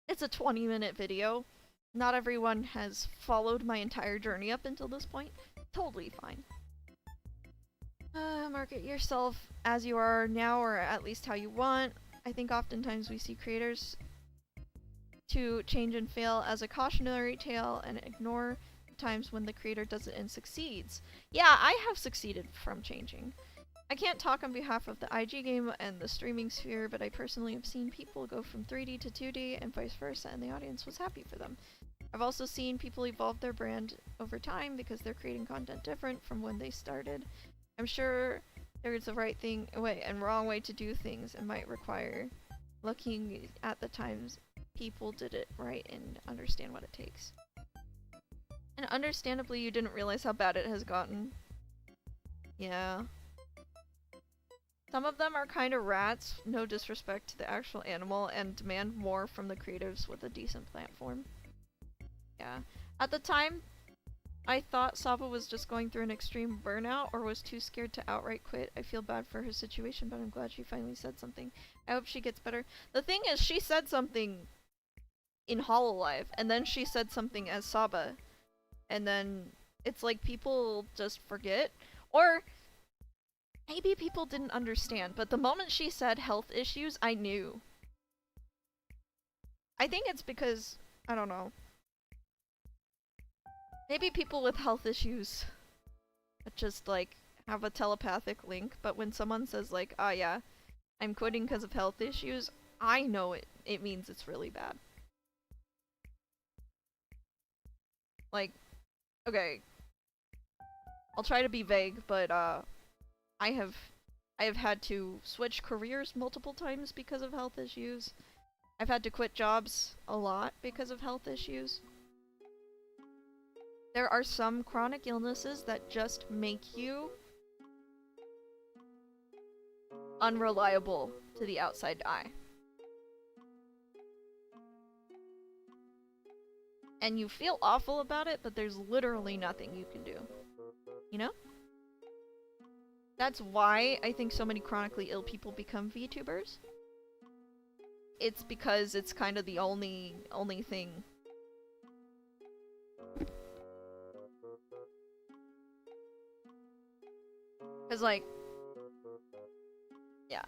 it's a 20-minute video. Not everyone has followed my entire journey up until this point. Totally fine. Market yourself as you are now, or at least how you want. I think oftentimes we see creators to change and fail as a cautionary tale and ignore times when the creator does it and succeeds. Yeah, I have succeeded from changing. I can't talk on behalf of the IG game and the streaming sphere, but I personally have seen people go from 3D to 2D and vice versa, and the audience was happy for them. I've also seen people evolve their brand over time because they're creating content different from when they started. I'm sure there's a right thing way and wrong way to do things and might require looking at the times people did it right and understand what it takes. And understandably, you didn't realize how bad it has gotten. Yeah. Some of them are kind of rats, no disrespect to the actual animal, and demand more from the creators with a decent platform. Yeah. At the time, I thought Saba was just going through an extreme burnout or was too scared to outright quit. I feel bad for her situation, but I'm glad she finally said something. I hope she gets better. The thing is, she said something in Hololive, and then she said something as Saba. And then it's like people just forget. Or maybe people didn't understand, but the moment she said health issues, I knew. I think it's because, I don't know. Maybe people with health issues just, like, have a telepathic link, but when someone says, like, oh yeah, I'm quitting because of health issues, I know it means it's really bad. Like, okay, I'll try to be vague, but, I have had to switch careers multiple times because of health issues. I've had to quit jobs a lot because of health issues. There are some chronic illnesses that just make you unreliable to the outside eye. And you feel awful about it, but there's literally nothing you can do. You know? That's why I think so many chronically ill people become VTubers. It's because it's kind of the only thing. Cause like, yeah.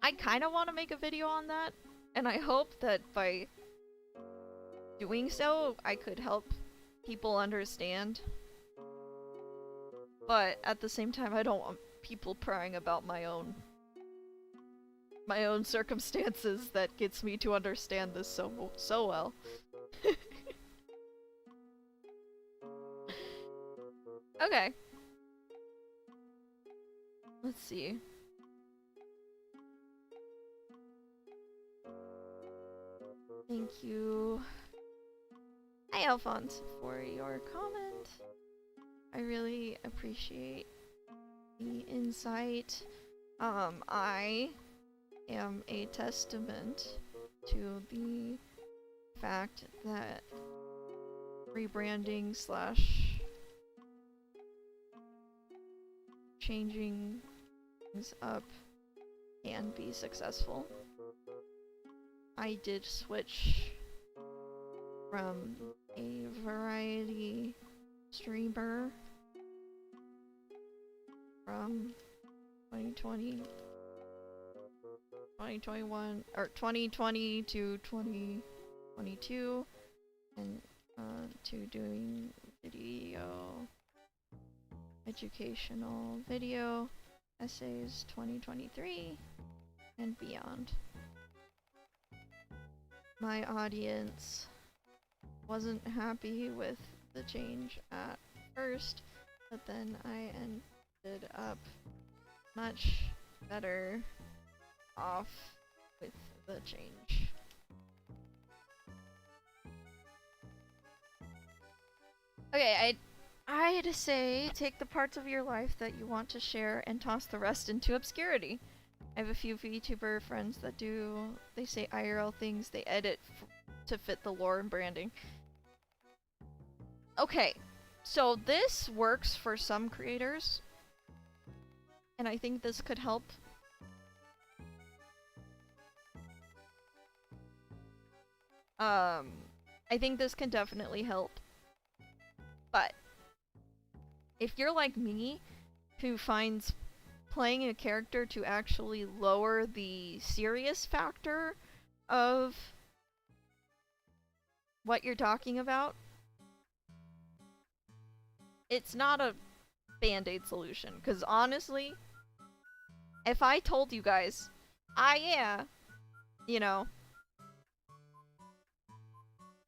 I kind of want to make a video on that, and I hope that by doing so, I could help people understand. But at the same time, I don't want people prying about my own circumstances that gets me to understand this so well. Okay. Let's see. Thank you. Hi, Alphonse, for your comment. I really appreciate the insight. I am a testament to the fact that rebranding slash changing things up can be successful. I did switch from a variety streamer from 2020 to 2022 and to doing educational video essays 2023 and beyond. My audience wasn't happy with the change at first, but then I ended up much better off with the change. Okay, I'd say take the parts of your life that you want to share and toss the rest into obscurity. I have a few VTuber friends that they say IRL things, they edit to fit the lore and branding. Okay, so this works for some creators, and I think this could help. I think this can definitely help. But if you're like me, who finds playing a character to actually lower the serious factor of what you're talking about, it's not a band-aid solution. Because honestly, if I told you guys, yeah, you know,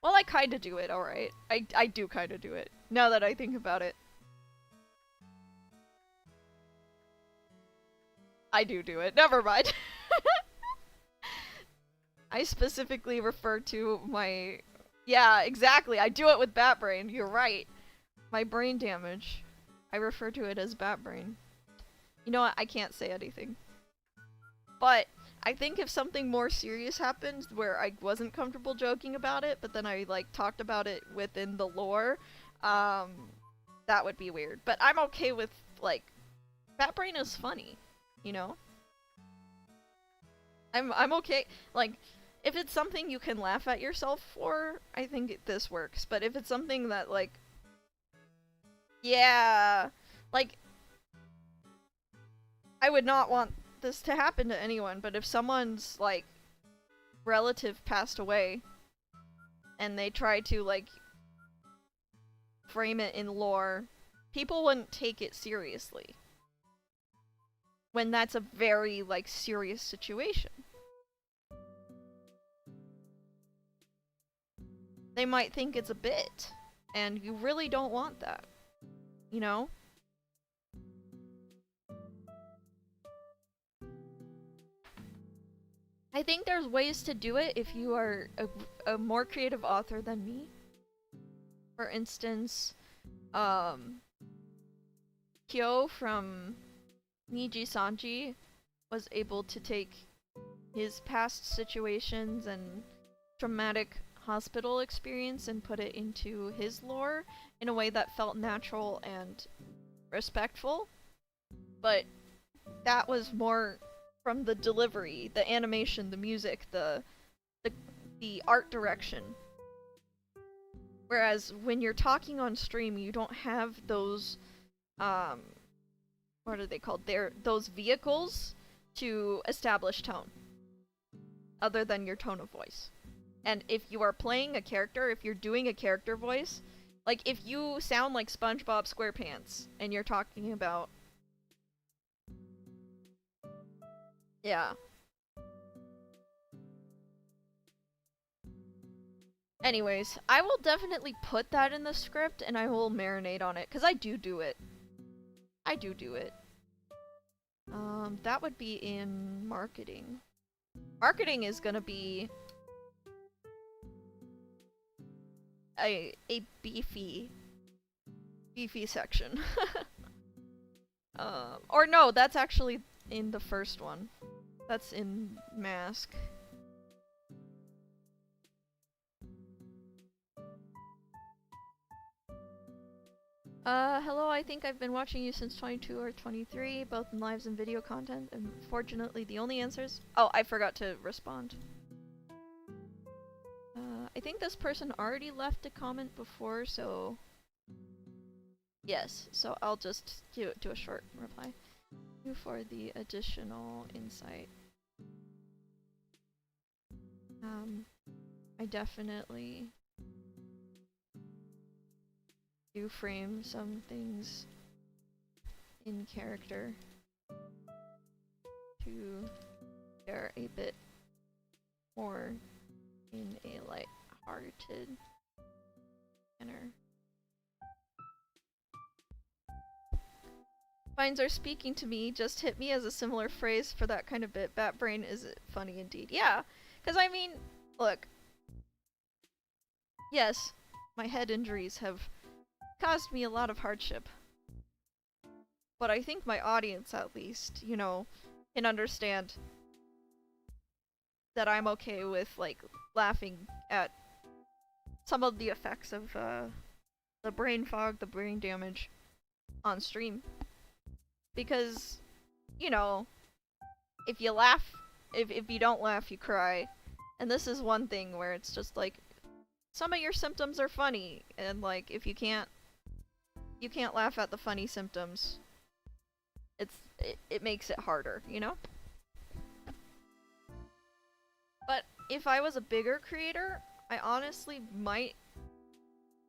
well, I kinda do it, alright. I do kinda do it, now that I think about it. I do it, never mind. I specifically refer to my... Yeah, exactly, I do it with bat brain, you're right. My brain damage. I refer to it as bat brain. You know what, I can't say anything. But I think if something more serious happened where I wasn't comfortable joking about it, but then I like talked about it within the lore, that would be weird. But I'm okay with like, Bat Brain is funny, you know? I'm okay, like, if it's something you can laugh at yourself for, I think this works. But if it's something that like, yeah, like, I would not want this to happen to anyone, but if someone's like relative passed away and they try to like frame it in lore, people wouldn't take it seriously when that's a very like serious situation. They might think it's a bit, and you really don't want that, you know? I think there's ways to do it if you are a more creative author than me. For instance, Kyo from Niji Sanji was able to take his past situations and traumatic hospital experience and put it into his lore in a way that felt natural and respectful, but that was more from the delivery, the animation, the music, the art direction. Whereas when you're talking on stream, you don't have those, what are they called? Those vehicles to establish tone, other than your tone of voice. And if you are playing a character, if you're doing a character voice, like if you sound like SpongeBob SquarePants and you're talking about, yeah. Anyways, I will definitely put that in the script and I will marinate on it, because I do it. I do it. That would be in marketing. Marketing is gonna be a beefy section. Or no, that's actually in the first one. That's in Mask. Hello, I think I've been watching you since 22 or 23, both in lives and video content, and fortunately the only answers— oh, I forgot to respond. I think this person already left a comment before, so... yes, so I'll just do a short reply. Thank you for the additional insight. I definitely do frame some things in character to share a bit more in a light-hearted manner. Vines are speaking to me, just hit me as a similar phrase for that kind of bit. Bat brain is funny indeed. Yeah, because I mean, look. Yes, my head injuries have caused me a lot of hardship. But I think my audience, at least, you know, can understand that I'm okay with, like, laughing at some of the effects of, the brain fog, the brain damage on stream. Because, you know, if you laugh, if you don't laugh, you cry. And this is one thing where it's just like, some of your symptoms are funny, and like, if you can't laugh at the funny symptoms, it makes it harder, you know? But if I was a bigger creator, I honestly might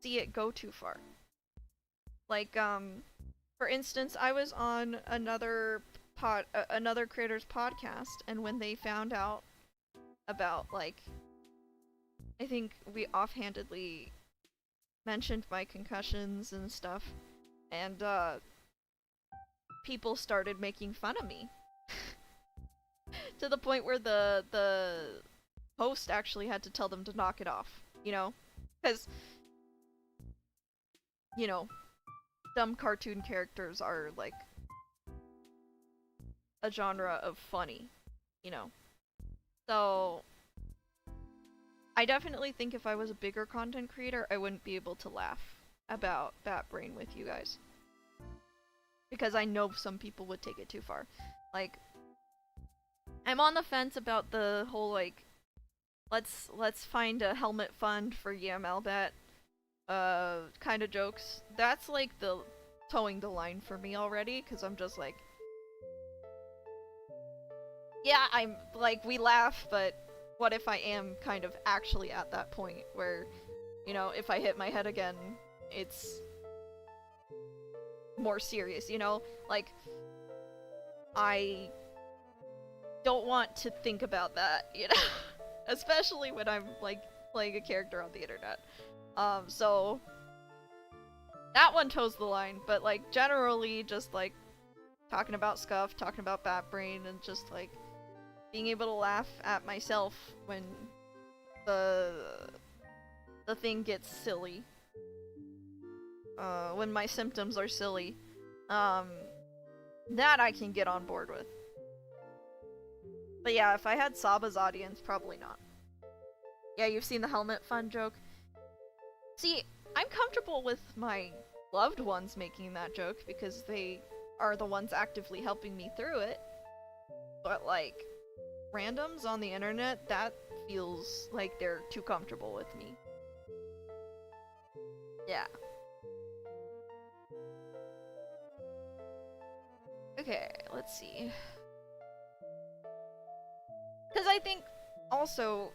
see it go too far. Like, for instance, I was on another creator's podcast, and when they found out about, like, I think we offhandedly mentioned my concussions and stuff, and people started making fun of me. To the point where the host actually had to tell them to knock it off, you know? Because, you know, dumb cartoon characters are, like, a genre of funny, you know? So, I definitely think if I was a bigger content creator, I wouldn't be able to laugh about Bat Brain with you guys. Because I know some people would take it too far. Like, I'm on the fence about the whole, like, let's find a helmet fund for YAMLBAT kind of jokes. That's like the towing the line for me already, because I'm just like, yeah, I'm like, we laugh, but what if I am kind of actually at that point where, you know, if I hit my head again, it's more serious, you know? Like, I don't want to think about that, you know? Especially when I'm, like, playing a character on the internet. So that one toes the line, but, like, generally just, like, talking about Scuff, talking about Bat Brain, and just, like, being able to laugh at myself when the thing gets silly. When my symptoms are silly. That I can get on board with. But yeah, if I had Saba's audience, probably not. Yeah, you've seen the helmet fun joke? See, I'm comfortable with my loved ones making that joke because they are the ones actively helping me through it. But like randoms on the internet, that feels like they're too comfortable with me. Yeah. Okay, let's see. Because I think also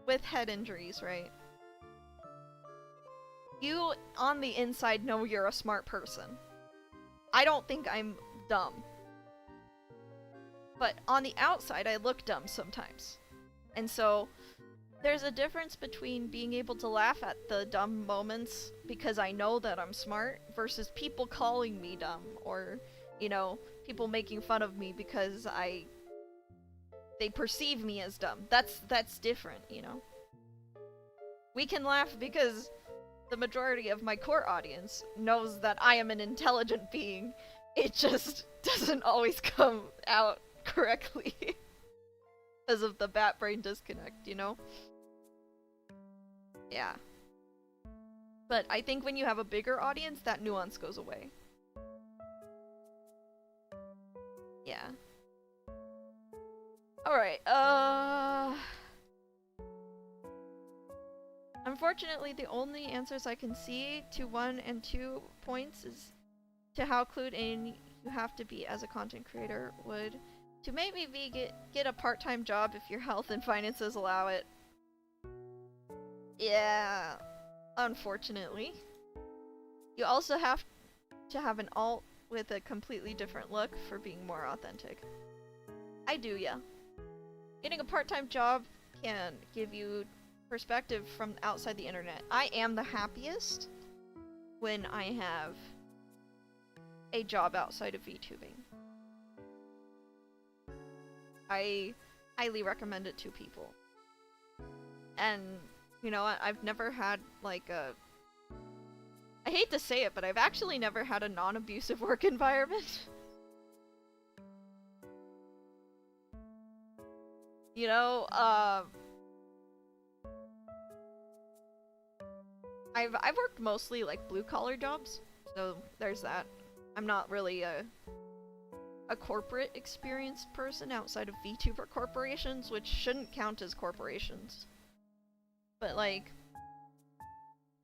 with head injuries, right? You on the inside know you're a smart person. I don't think I'm dumb. But on the outside, I look dumb sometimes. And so there's a difference between being able to laugh at the dumb moments because I know that I'm smart versus people calling me dumb or, you know, people making fun of me because they perceive me as dumb. That's different, you know. We can laugh because the majority of my core audience knows that I am an intelligent being. It just doesn't always come out correctly because of the bat brain disconnect, you know? Yeah. But I think when you have a bigger audience, that nuance goes away. Yeah. Alright, unfortunately, the only answers I can see to 1 and 2 points is to how clued in you have to be as a content creator would to make me get a part-time job if your health and finances allow it. Yeah, unfortunately. You also have to have an alt with a completely different look for being more authentic. I do, yeah. Getting a part-time job can give you perspective from outside the internet. I am the happiest when I have a job outside of VTubing. I highly recommend it to people. And, you know, I've never had, like, I hate to say it, but I've actually never had a non-abusive work environment. You know, I've worked mostly, like, blue-collar jobs, so there's that. I'm not really a corporate experienced person outside of VTuber corporations, which shouldn't count as corporations. But like,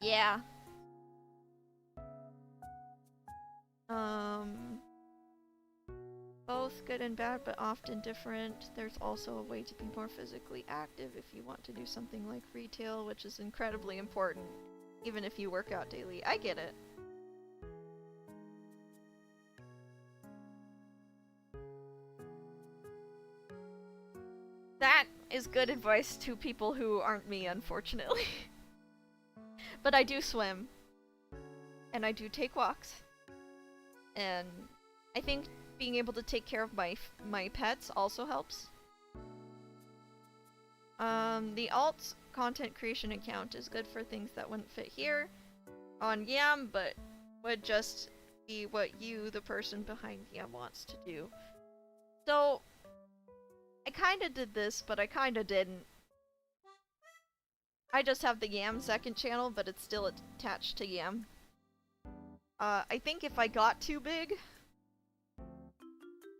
yeah. Both good and bad, but often different. There's also a way to be more physically active if you want to do something like retail, which is incredibly important, even if you work out daily. I get it. That is good advice to people who aren't me, unfortunately. But I do swim. And I do take walks. And I think being able to take care of my pets also helps. The alt content creation account is good for things that wouldn't fit here on Yam, but would just be what you, the person behind Yam, wants to do. So I kinda did this, but I kinda didn't. I just have the Yam second channel, but it's still attached to Yam. I think if I got too big,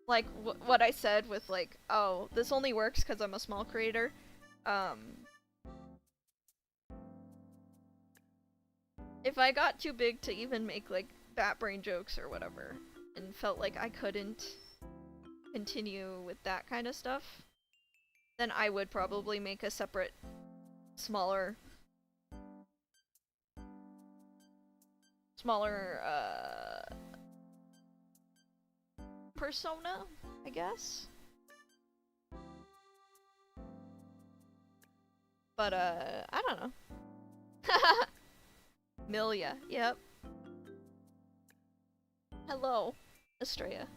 like what I said with like, oh, this only works because I'm a small creator, if I got too big to even make like bat brain jokes or whatever, and felt like I couldn't continue with that kind of stuff, then I would probably make a separate, smaller, persona, I guess. But, I don't know. Milia, yep. Hello, Estrella.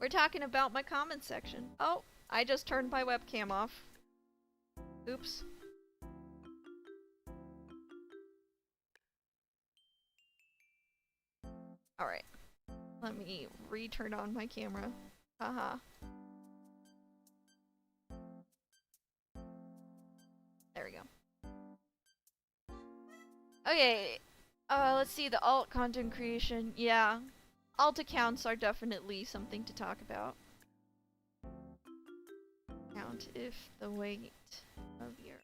We're talking about my comments section. Oh, I just turned my webcam off. Oops. Alright. Let me re-turn on my camera. Haha. There we go. Okay, let's see, the alt content creation. Yeah, alt accounts are definitely something to talk about. Count if the weight of your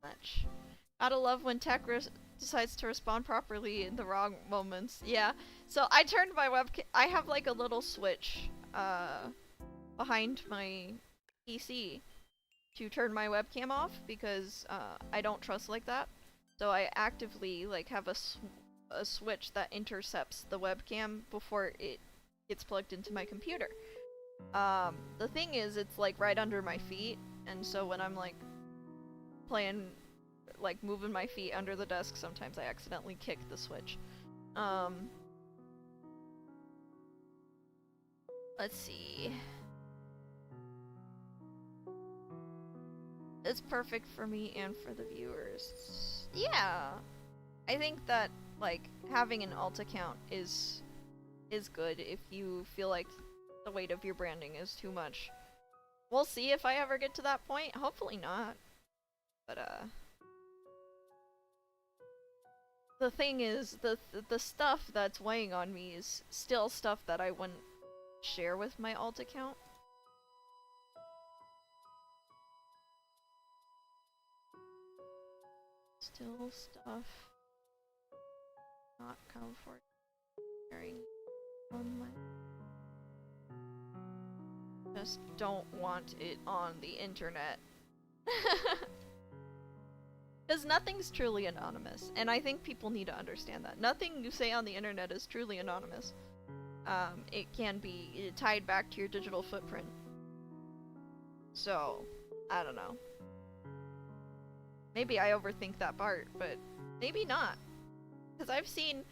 much. Gotta love when tech decides to respond properly in the wrong moments. Yeah, so I turned my webcam. I have like a little switch behind my PC to turn my webcam off because I don't trust like that. So I actively like have a switch that intercepts the webcam before it gets plugged into my computer. The thing is, it's like right under my feet, and so when I'm like playing, like moving my feet under the desk, sometimes I accidentally kick the switch. Let's see. It's perfect for me and for the viewers. Yeah, I think that like having an alt account is good if you feel like the weight of your branding is too much. We'll see if I ever get to that point. Hopefully not. But the thing is, the stuff that's weighing on me is still stuff that I wouldn't share with my alt account. Still stuff not comfort sharing on my. Just don't want it on the internet. Because nothing's truly anonymous, and I think people need to understand that. Nothing you say on the internet is truly anonymous. It can be tied back to your digital footprint. So, I don't know. Maybe I overthink that part, but maybe not. Because I've seen,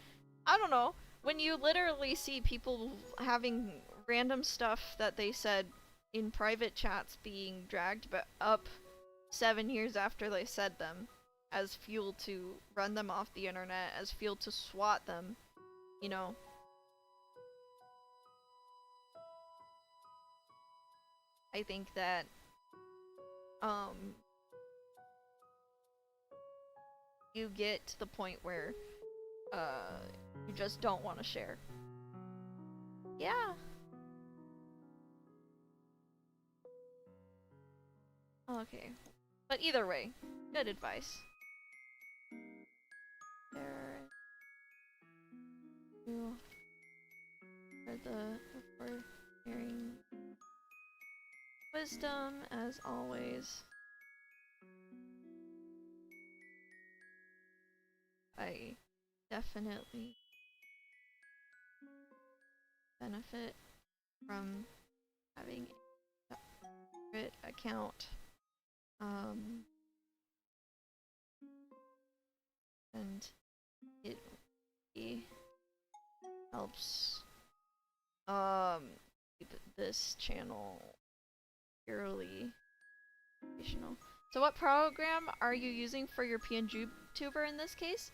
I don't know, when you literally see people having random stuff that they said in private chats being dragged up 7 years after they said them, as fuel to run them off the internet, as fuel to swat them, you know. I think that, you get to the point where, you just don't want to share. Yeah. Okay. But either way, good advice. There you for sharing wisdom as always. I definitely benefit from having a separate account. And it really helps keep this channel purely educational. So what program are you using for your PNG tuber in this case?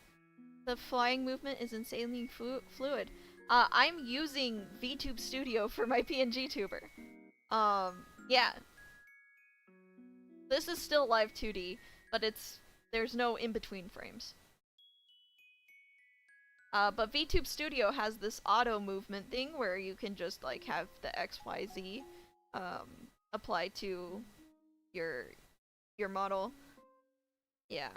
The flying movement is insanely fluid. I'm using VTube Studio for my PNG tuber. Yeah. This is still live 2D, but there's no in-between frames. But VTube Studio has this auto movement thing where you can just like have the XYZ apply to your model. Yeah.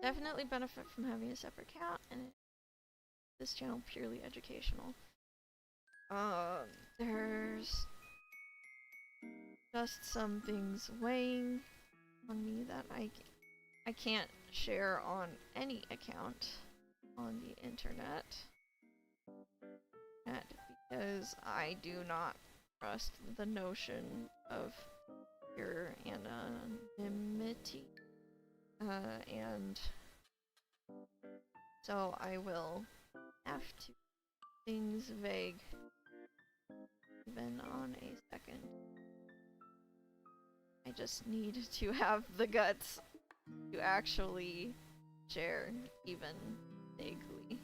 Definitely benefit from having a separate account and this channel purely educational. There's just some things weighing on me that I can't share on any account on the internet. Because I do not trust the notion of your anonymity. And so I will have to things vague even on a second. I just need to have the guts to actually share even vaguely.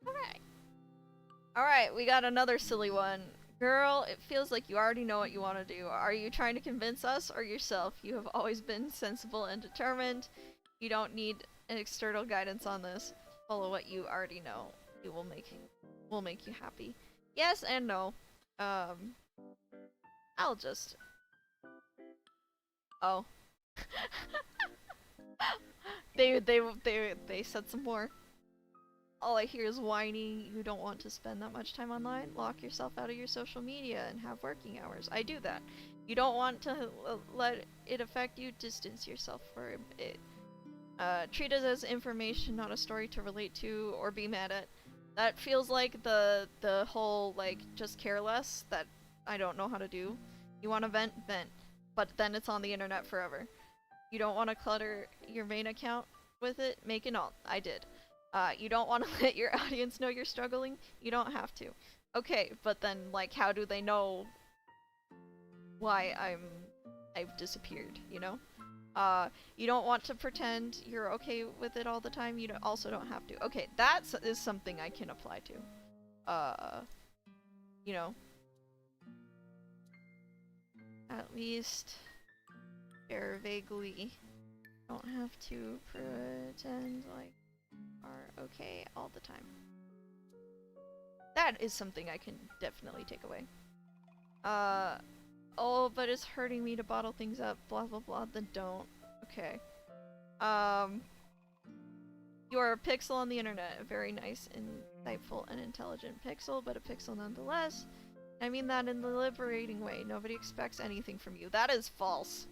Okay. Alright, we got another silly one. Girl, it feels like you already know what you want to do. Are you trying to convince us or yourself? You have always been sensible and determined. You don't need an external guidance on this. Follow what you already know. It will make you happy. Yes and no. I'll just... Oh. They said some more. All I hear is whining. You don't want to spend that much time online. Lock yourself out of your social media and have working hours. I do that. You don't want to let it affect you. Distance yourself for it. Treat it as information, not a story to relate to or be mad at. That feels like the whole, like, just care less that I don't know how to do. You want to vent? Vent. But then it's on the internet forever. You don't want to clutter your main account with it? Make an alt. I did. You don't want to let your audience know you're struggling? You don't have to. Okay, but then, like, how do they know why I've disappeared, you know? You don't want to pretend you're okay with it all the time? You also don't have to. Okay, that is something I can apply to. You know. At least share vaguely. Don't have to pretend like are okay all the time. That is something I can definitely take away. Oh, but it's hurting me to bottle things up, blah blah blah, then don't. Okay. You are a pixel on the internet, a very nice, insightful, and intelligent pixel, but a pixel nonetheless. I mean that in the liberating way. Nobody expects anything from you. That is false.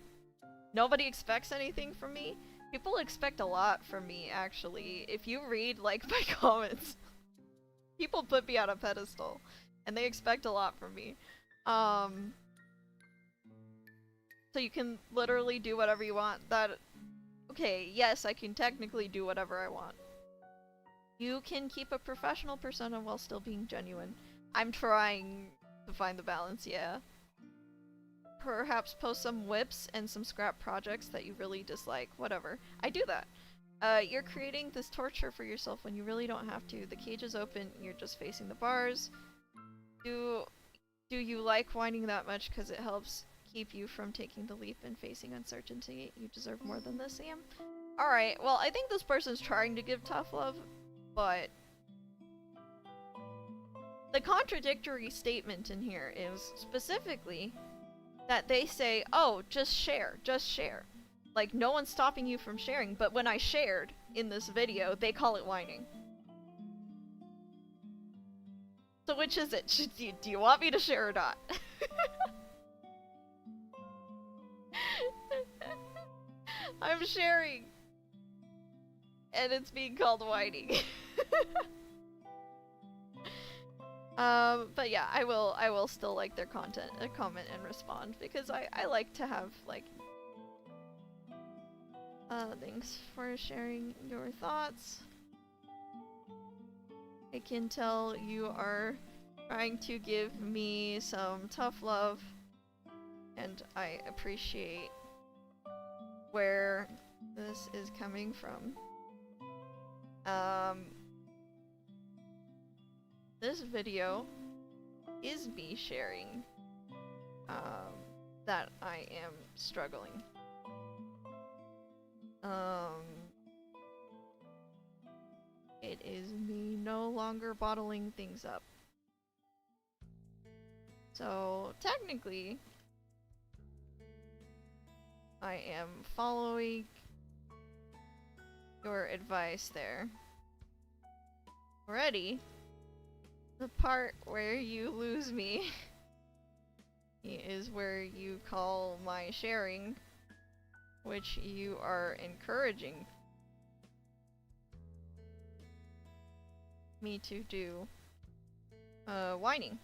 Nobody expects anything from me? People expect a lot from me, actually. If you read, like, my comments, people put me on a pedestal, and they expect a lot from me. So you can literally do whatever you want. Okay, yes, I can technically do whatever I want. You can keep a professional persona while still being genuine. I'm trying to find the balance, yeah. Perhaps post some whips and some scrap projects that you really dislike. Whatever. I do that. You're creating this torture for yourself when you really don't have to. The cage is open, you're just facing the bars. Do you like whining that much because it helps keep you from taking the leap and facing uncertainty? You deserve more than this, Sam. Alright, well, I think this person's trying to give tough love, but the contradictory statement in here is specifically that they say, oh, just share, just share. Like, no one's stopping you from sharing, but when I shared in this video, they call it whining. So which is it? Do you want me to share or not? I'm sharing. And it's being called whining. But yeah, I will still like their content, comment and respond, because I like to have, like, thanks for sharing your thoughts. I can tell you are trying to give me some tough love, and I appreciate where this is coming from. This video is me sharing that I am struggling. It is me no longer bottling things up. So technically, I am following your advice there. Already, the part where you lose me is where you call my sharing, which you are encouraging me to do, whining.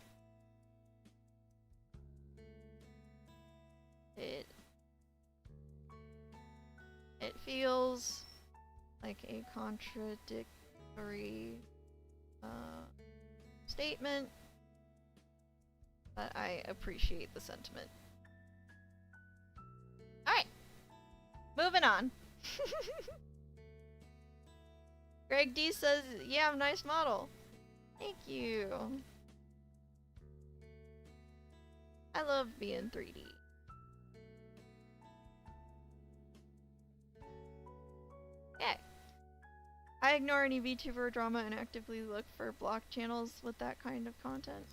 It feels like a contradictory statement, but I appreciate the sentiment. Alright, moving on. Greg D says, yeah, nice model. Thank you. I love being 3D. Yeah. I ignore any VTuber drama and actively look for blocked channels with that kind of content.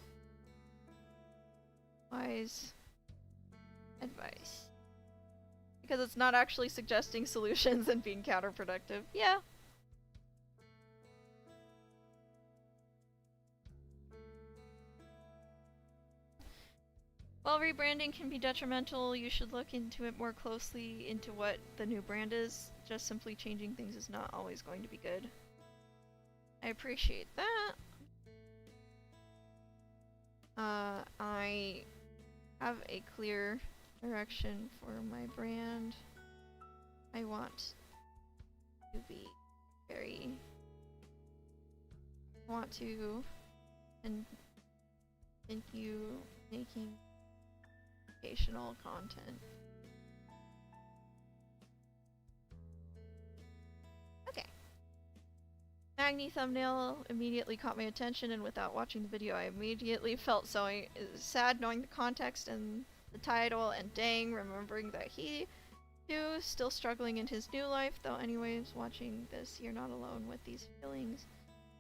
Wise advice. Because it's not actually suggesting solutions and being counterproductive. Yeah. While rebranding can be detrimental, you should look into it more closely into what the new brand is. Just simply changing things is not always going to be good. I appreciate that. I have a clear direction for my brand. I want to be very... I want to continue making educational content. Okay. Magni thumbnail immediately caught my attention, and without watching the video I immediately felt so sad knowing the context and the title, and dang, remembering that he too still struggling in his new life. Though anyways, watching this, you're not alone with these feelings.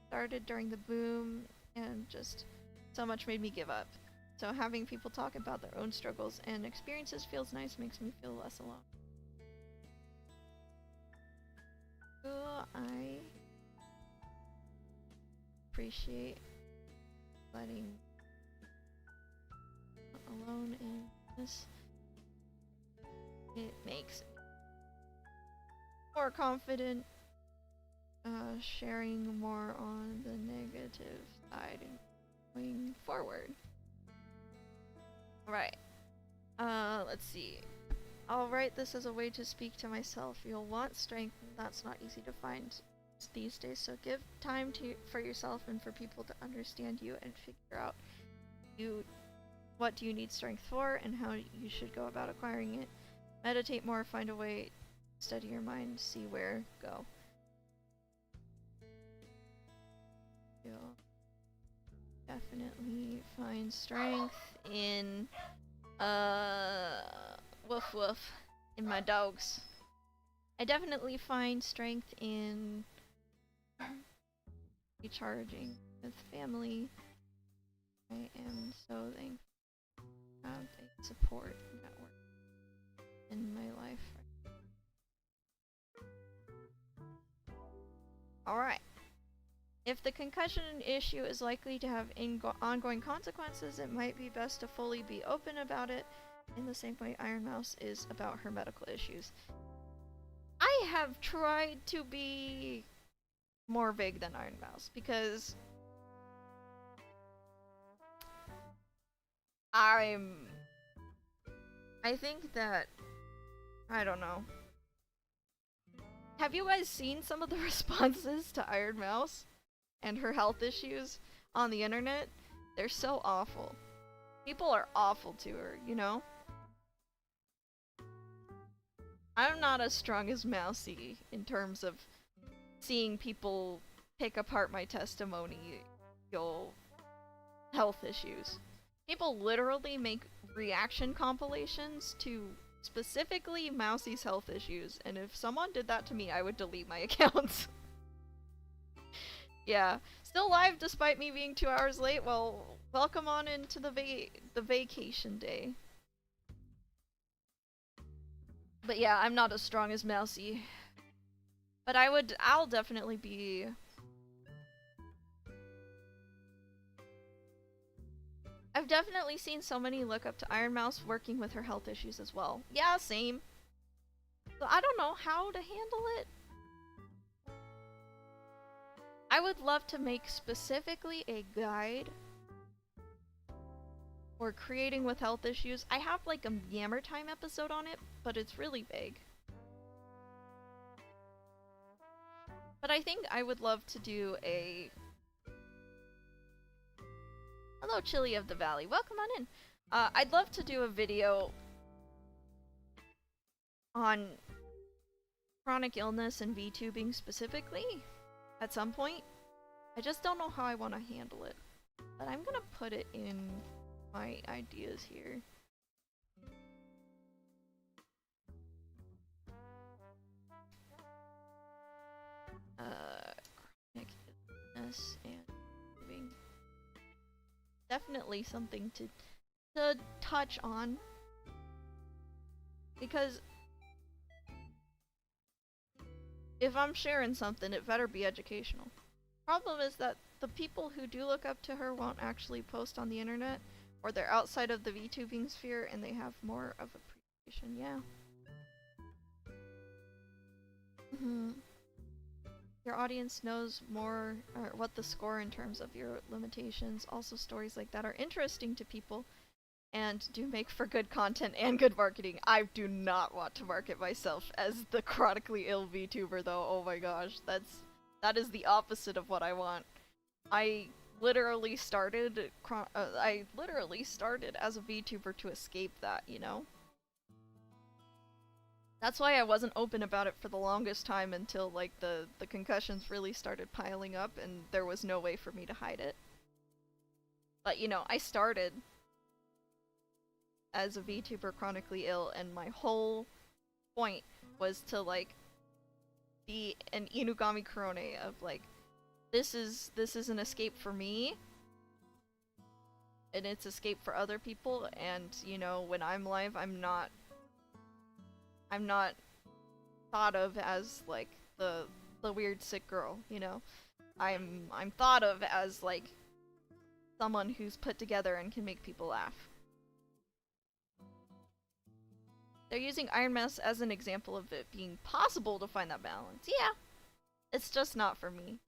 Started during the boom and just so much made me give up. So having people talk about their own struggles and experiences feels nice, makes me feel less alone. I appreciate letting alone in this. It makes me more confident, sharing more on the negative side and going forward. Alright. Let's see. I'll write this as a way to speak to myself. You'll want strength, and that's not easy to find these days, so give time for yourself and for people to understand you and figure out what do you need strength for and how you should go about acquiring it. Meditate more, find a way, study your mind, see where go. You'll definitely find strength in woof woof in my dogs. I definitely find strength in recharging with family. I am so thankful to have a support network in my life. Alright. If the concussion issue is likely to have ongoing consequences, it might be best to fully be open about it in the same way Iron Mouse is about her medical issues. I have tried to be more vague than Iron Mouse because I think that, I don't know. Have you guys seen some of the responses to Iron Mouse and her health issues on the internet? They're so awful. People are awful to her, you know? I'm not as strong as Mousy in terms of seeing people pick apart my testimonial health issues. People literally make reaction compilations to specifically Mousy's health issues, and if someone did that to me, I would delete my accounts. Yeah, still live despite me being 2 hours late. Well, welcome on into the vacation day. But yeah, I'm not as strong as Mousy. But I'll definitely be... I've definitely seen so many look up to Iron Mouse working with her health issues as well. Yeah, same. So I don't know how to handle it. I would love to make specifically a guide for creating with health issues. I have like a Yammer Time episode on it, but it's really vague. But I think I would love to do a... Hello, Chili of the Valley. Welcome on in. I'd love to do a video on chronic illness and VTubing specifically at some point. I just don't know how I want to handle it. But I'm gonna put it in my ideas here. Chronic illness and moving. Definitely something to touch on. Because if I'm sharing something, it better be educational. Problem is that the people who do look up to her won't actually post on the internet, or they're outside of the VTubing sphere and they have more of appreciation. Yeah. Your audience knows more, or what the score in terms of your limitations. Also, stories like that are interesting to people and do make for good content and good marketing. I do not want to market myself as the chronically ill VTuber though. Oh my gosh, that is the opposite of what I want. I literally started as a VTuber to escape that, you know? That's why I wasn't open about it for the longest time until like the concussions really started piling up and there was no way for me to hide it. But you know, I started as a VTuber chronically ill and my whole point was to like be an Inugami Korone of like this is an escape for me and it's escape for other people, and you know, when I'm live I'm not thought of as like the weird sick girl, you know. I'm thought of as like someone who's put together and can make people laugh. They're using Iron Mouse as an example of it being possible to find that balance. Yeah, it's just not for me.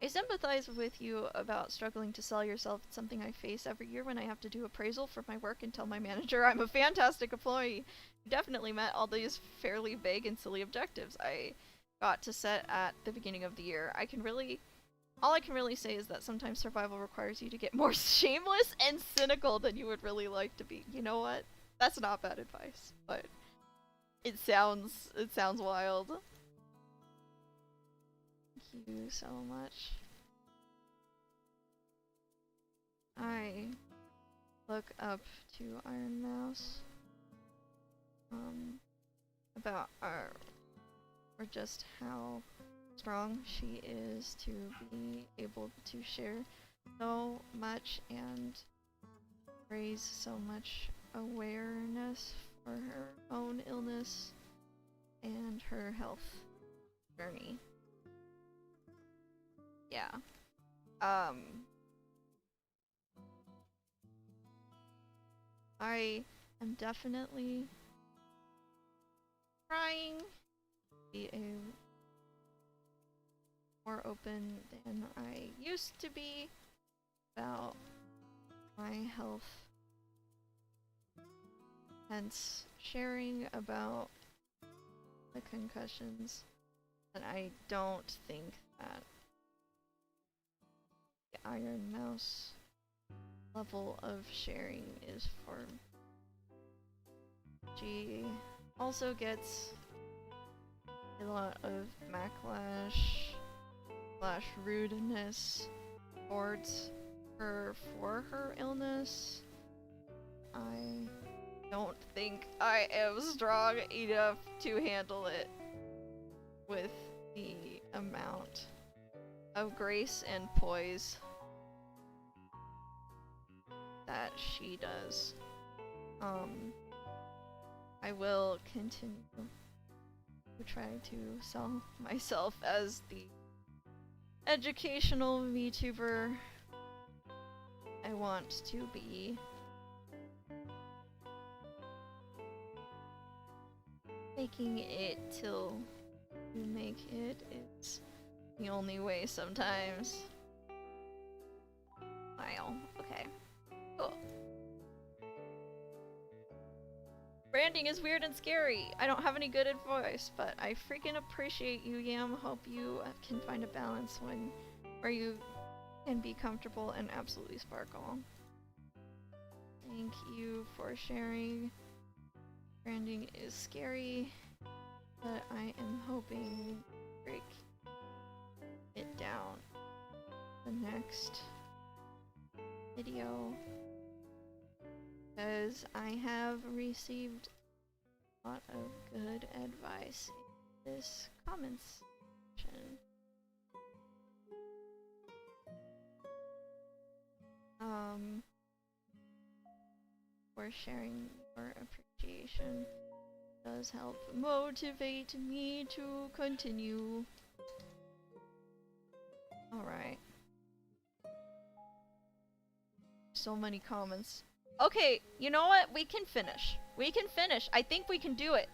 I sympathize with you about struggling to sell yourself. It's something I face every year when I have to do appraisal for my work and tell my manager I'm a fantastic employee. You definitely met all these fairly vague and silly objectives I got to set at the beginning of the year. All I can really say is that sometimes survival requires you to get more shameless and cynical than you would really like to be. You know what? That's not bad advice, but it sounds wild. Thank you so much. I look up to Iron Mouse about or just how strong she is to be able to share so much and raise so much awareness for her own illness and her health journey. Yeah. I am definitely trying to be more open than I used to be about my health. Hence, sharing about the concussions. And I don't think that the Iron Mouse level of sharing is for. She also gets a lot of backlash / rudeness towards her for her illness. I don't think I am strong enough to handle it with the amount of grace and poise that she does. I will continue to try to sell myself as the educational VTuber I want to be. Making it till you make it is the only way sometimes. Wow, okay. Cool. Branding is weird and scary. I don't have any good advice, but I freaking appreciate you, Yam. Hope you can find a balance where you can be comfortable and absolutely sparkle. Thank you for sharing. Branding is scary, but I am hoping to break it down the next video because I have received a lot of good advice in this comments section. For sharing your appreciation does help motivate me to continue. Alright. So many comments. Okay, you know what? We can finish. We can finish. I think we can do it.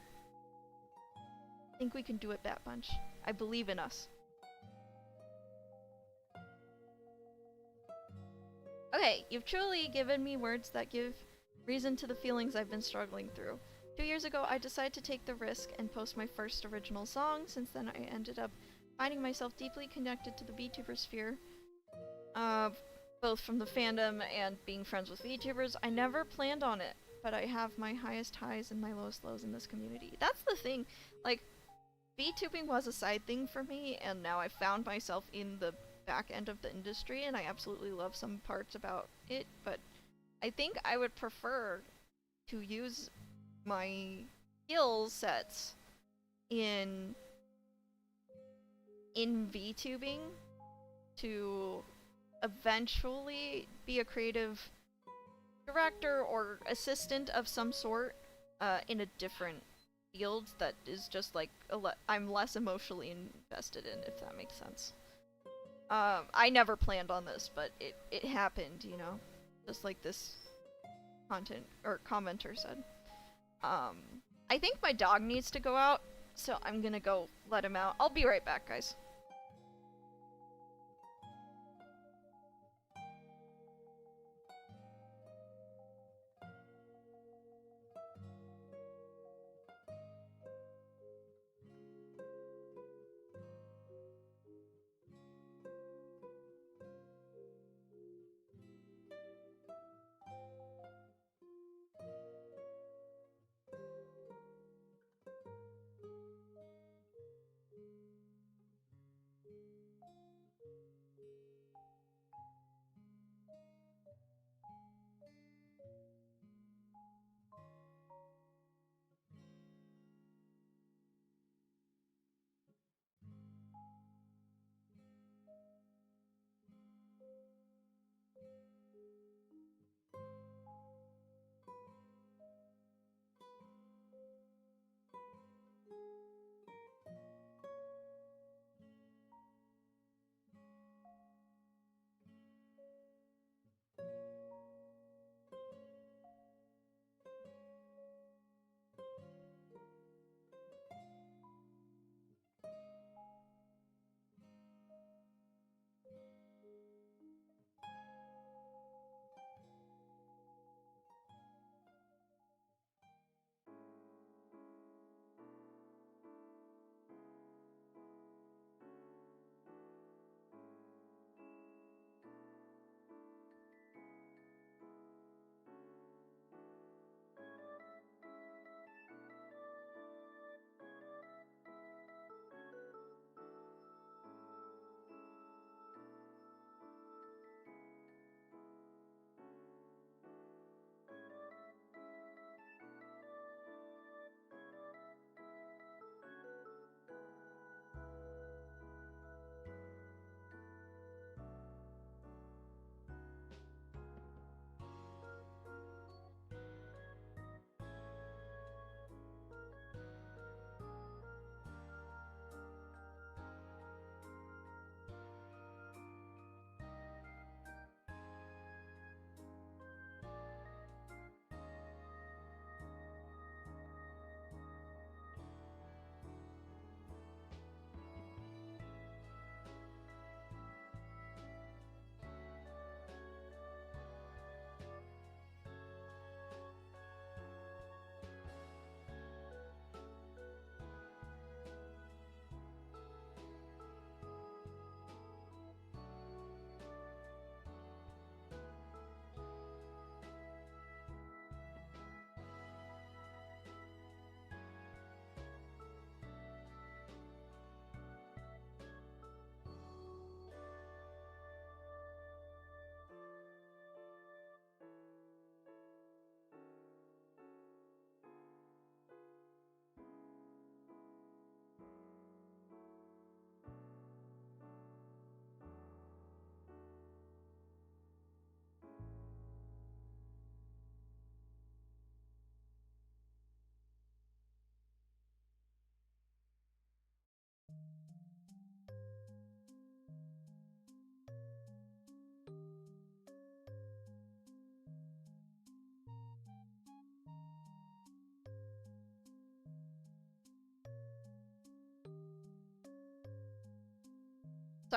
I think we can do it, Bat Bunch. I believe in us. Okay, you've truly given me words that give reason to the feelings I've been struggling through. 2 years ago, I decided to take the risk and post my first original song. Since then, I ended up finding myself deeply connected to the VTuber sphere. Both from the fandom and being friends with VTubers. I never planned on it, but I have my highest highs and my lowest lows in this community. That's the thing. Like, VTubing was a side thing for me, and now I found myself in the back end of the industry, and I absolutely love some parts about it, but I think I would prefer to use my skill sets in VTubing to eventually be a creative director or assistant of some sort in a different field that is just like I'm less emotionally invested in, if that makes sense. I never planned on this, but it happened, you know? Just like this content or commenter said. I think my dog needs to go out, so I'm gonna go let him out. I'll be right back, guys.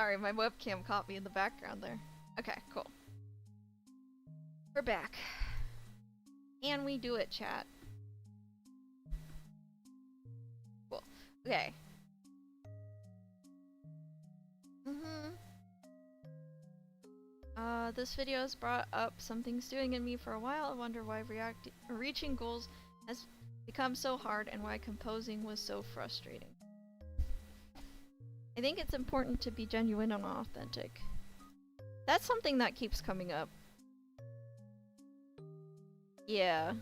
Sorry, my webcam caught me in the background there. Okay, cool. We're back. Can we do it, chat? Cool. Okay. This video has brought up something stewing in me for a while. I wonder why reaching goals has become so hard and why composing was so frustrating. I think it's important to be genuine and authentic. That's something that keeps coming up. Yeah.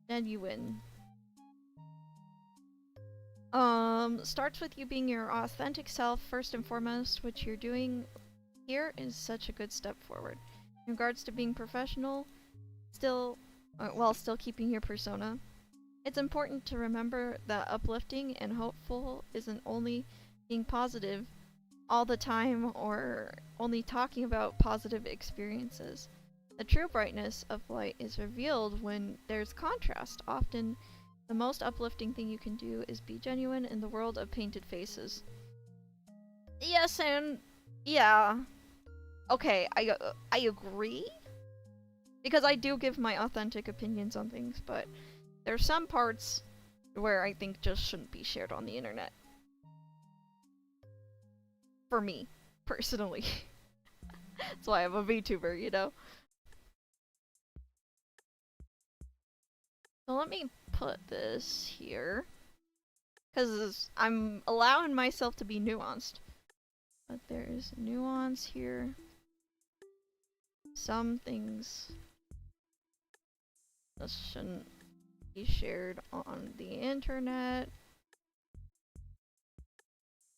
Genuine. Starts with you being your authentic self first and foremost. What you're doing here is such a good step forward. In regards to being professional, while still keeping your persona, it's important to remember that uplifting and hopeful isn't only being positive all the time or only talking about positive experiences. The true brightness of light is revealed when there's contrast. Often, the most uplifting thing you can do is be genuine in the world of painted faces. Yes, and yeah. Okay, I agree. Because I do give my authentic opinions on things, but there's some parts where I think just shouldn't be shared on the internet. For me, personally. That's why I'm a VTuber, you know? So let me put this here. Because I'm allowing myself to be nuanced. But there is nuance here. Some things just shouldn't be shared on the internet.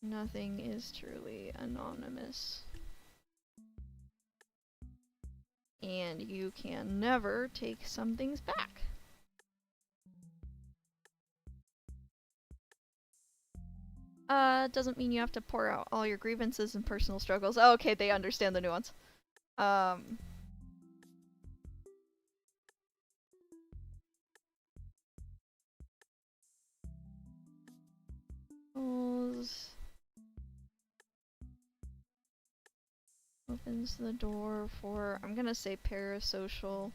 Nothing is truly anonymous. And you can never take some things back. Doesn't mean you have to pour out all your grievances and personal struggles. Oh, okay, they understand the nuance. Opens the door for, I'm gonna say, parasocial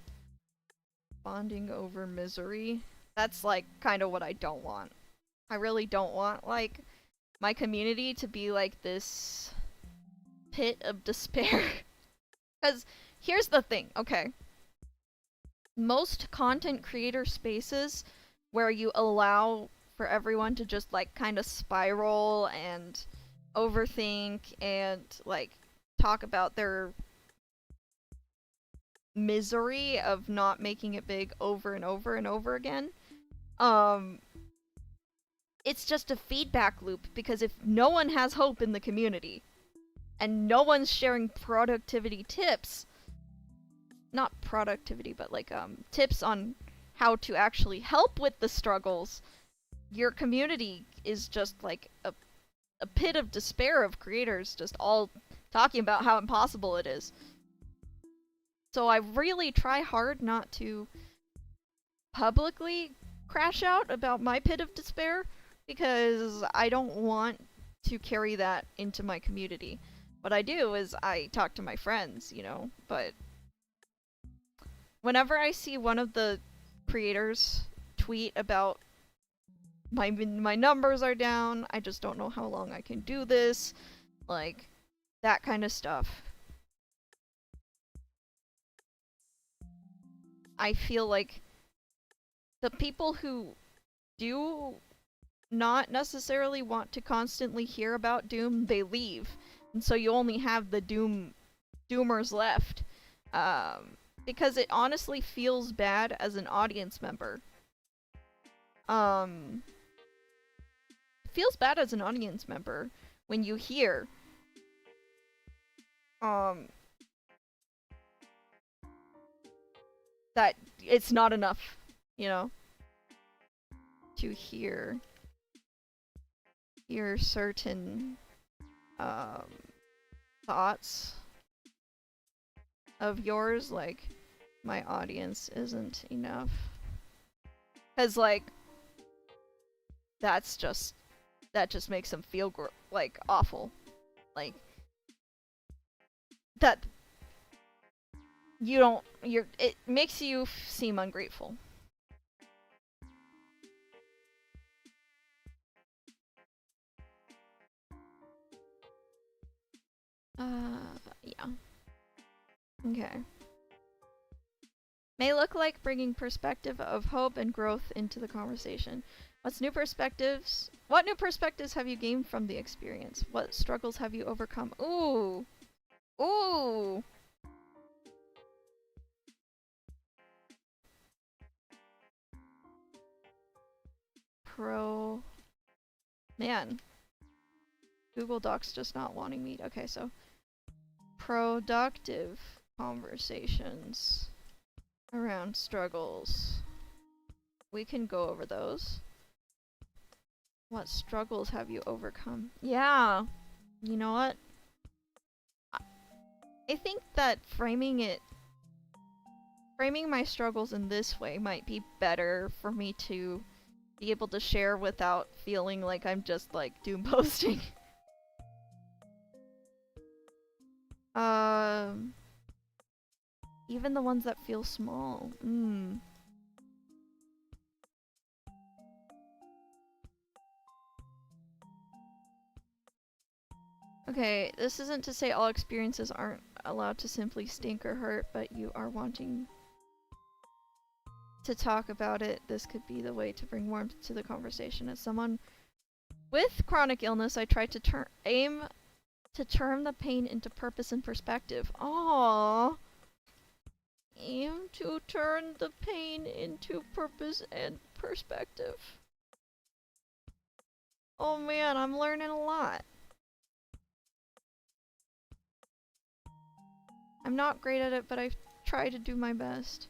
bonding over misery. That's like kind of what I don't want. I really don't want like my community to be like this pit of despair. Because here's the thing, okay? Most content creator spaces where you allow for everyone to just like kind of spiral and overthink and like talk about their misery of not making it big over and over and over again. It's just a feedback loop, because if no one has hope in the community and no one's sharing productivity tips, not productivity, but like tips on how to actually help with the struggles, your community is just like a pit of despair of creators just all talking about how impossible it is. So I really try hard not to publicly crash out about my pit of despair, because I don't want to carry that into my community. What I do is I talk to my friends, you know, but whenever I see one of the creators tweet about my numbers are down, I just don't know how long I can do this, like that kind of stuff, I feel like the people who do not necessarily want to constantly hear about Doom, they leave. And so you only have the Doomers left. Because it honestly feels bad as an audience member. It feels bad as an audience member when you hear that it's not enough, you know, to hear certain thoughts of yours, like, my audience isn't enough. 'Cause, like, that just makes them feel, like, awful. Like, that you don't, it makes you seem ungrateful. Yeah. Okay. May look like bringing perspective of hope and growth into the conversation. What new perspectives have you gained from the experience? What struggles have you overcome? Ooh. Ooh. Man. Google Docs just not wanting me. Okay, so productive conversations around struggles. We can go over those. What struggles have you overcome? Yeah. You know what? I think that framing my struggles in this way might be better for me to be able to share without feeling like I'm just like doom posting. Even the ones that feel small. Okay, this isn't to say all experiences aren't allowed to simply stink or hurt, but you are wanting to talk about it. This could be the way to bring warmth to the conversation. As someone with chronic illness, I try to aim to turn the pain into purpose and perspective. Aww. Aim to turn the pain into purpose and perspective. Oh man, I'm learning a lot. I'm not great at it, but I try to do my best.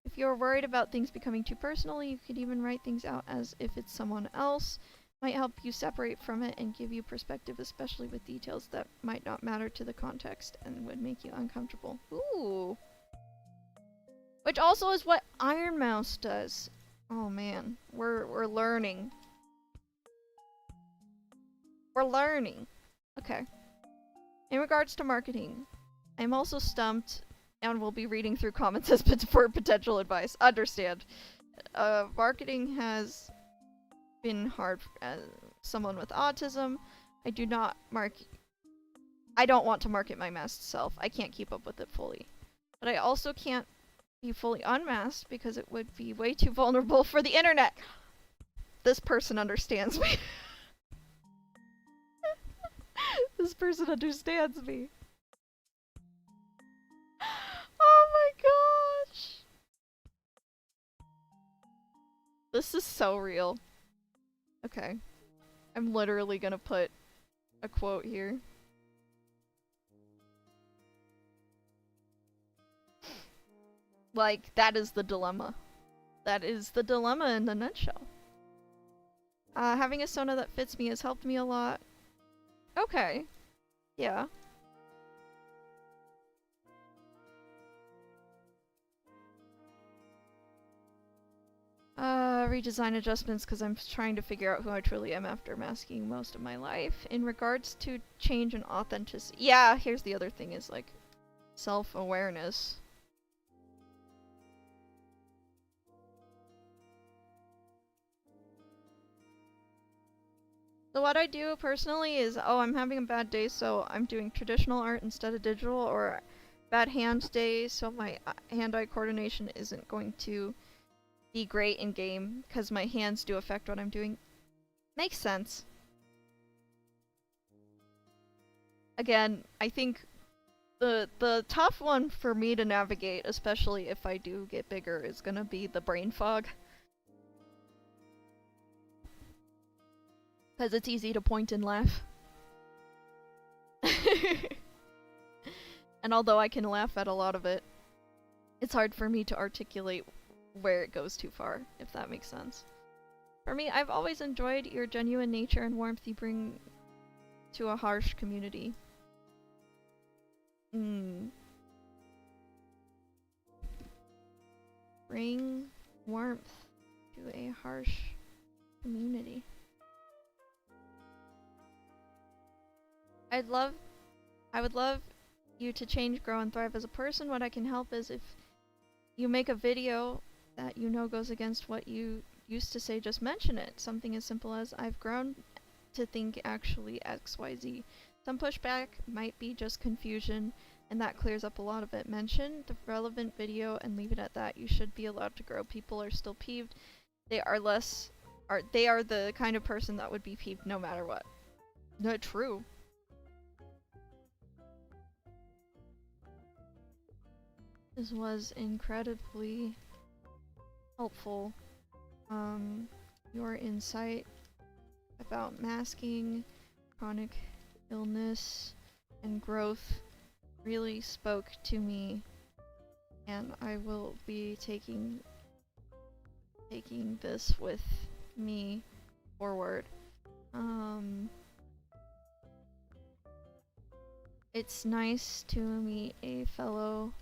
If you're worried about things becoming too personal, you could even write things out as if it's someone else. Might help you separate from it and give you perspective, especially with details that might not matter to the context and would make you uncomfortable. Ooh. Which also is what Ironmouse does. Oh man, we're learning. We're learning. Okay. In regards to marketing, I'm also stumped and will be reading through comments as for potential advice. Understand. Marketing has been hard as someone with autism. I don't want to market my masked self. I can't keep up with it fully. But I also can't be fully unmasked because it would be way too vulnerable for the internet. This person understands me. This person understands me. Oh my gosh. This is so real. Okay. I'm literally gonna put a quote here. Like, that is the dilemma. That is the dilemma in a nutshell. Having a Sona that fits me has helped me a lot. Okay. Yeah. Redesign adjustments because I'm trying to figure out who I truly am after masking most of my life. In regards to change and authenticity. Yeah, here's the other thing is like self-awareness. So what I do personally is, I'm having a bad day, so I'm doing traditional art instead of digital, or bad hand day, so my hand-eye coordination isn't going to be great in game, because my hands do affect what I'm doing. Makes sense. Again, I think the tough one for me to navigate, especially if I do get bigger, is gonna be the brain fog. Because it's easy to point and laugh. And although I can laugh at a lot of it, it's hard for me to articulate where it goes too far, if that makes sense. For me, I've always enjoyed your genuine nature and warmth you bring to a harsh community. Bring warmth to a harsh community. I would love you to change, grow, and thrive as a person. What I can help is if you make a video that you know goes against what you used to say, just mention it. Something as simple as, I've grown to think actually XYZ. Some pushback might be just confusion, and that clears up a lot of it. Mention the relevant video and leave it at that. You should be allowed to grow. People are still peeved. They are the kind of person that would be peeved no matter what. Not true. This was incredibly helpful. Your insight about masking, chronic illness, and growth really spoke to me, and I will be taking this with me forward. It's nice to meet a fellow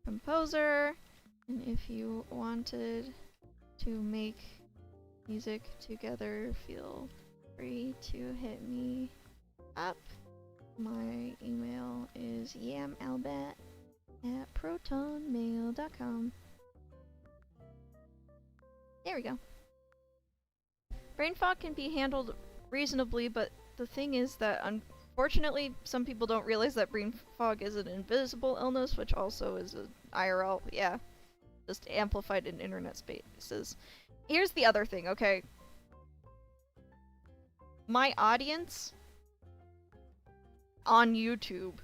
composer, and if you wanted to make music together, feel free to hit me up. My email is yamalbat@protonmail.com. There we go. Brain fog can be handled reasonably, but the thing is that unfortunately some people don't realize that brain fog is an invisible illness, which also is a IRL, yeah, just amplified in internet spaces. Here's the other thing, okay? My audience on YouTube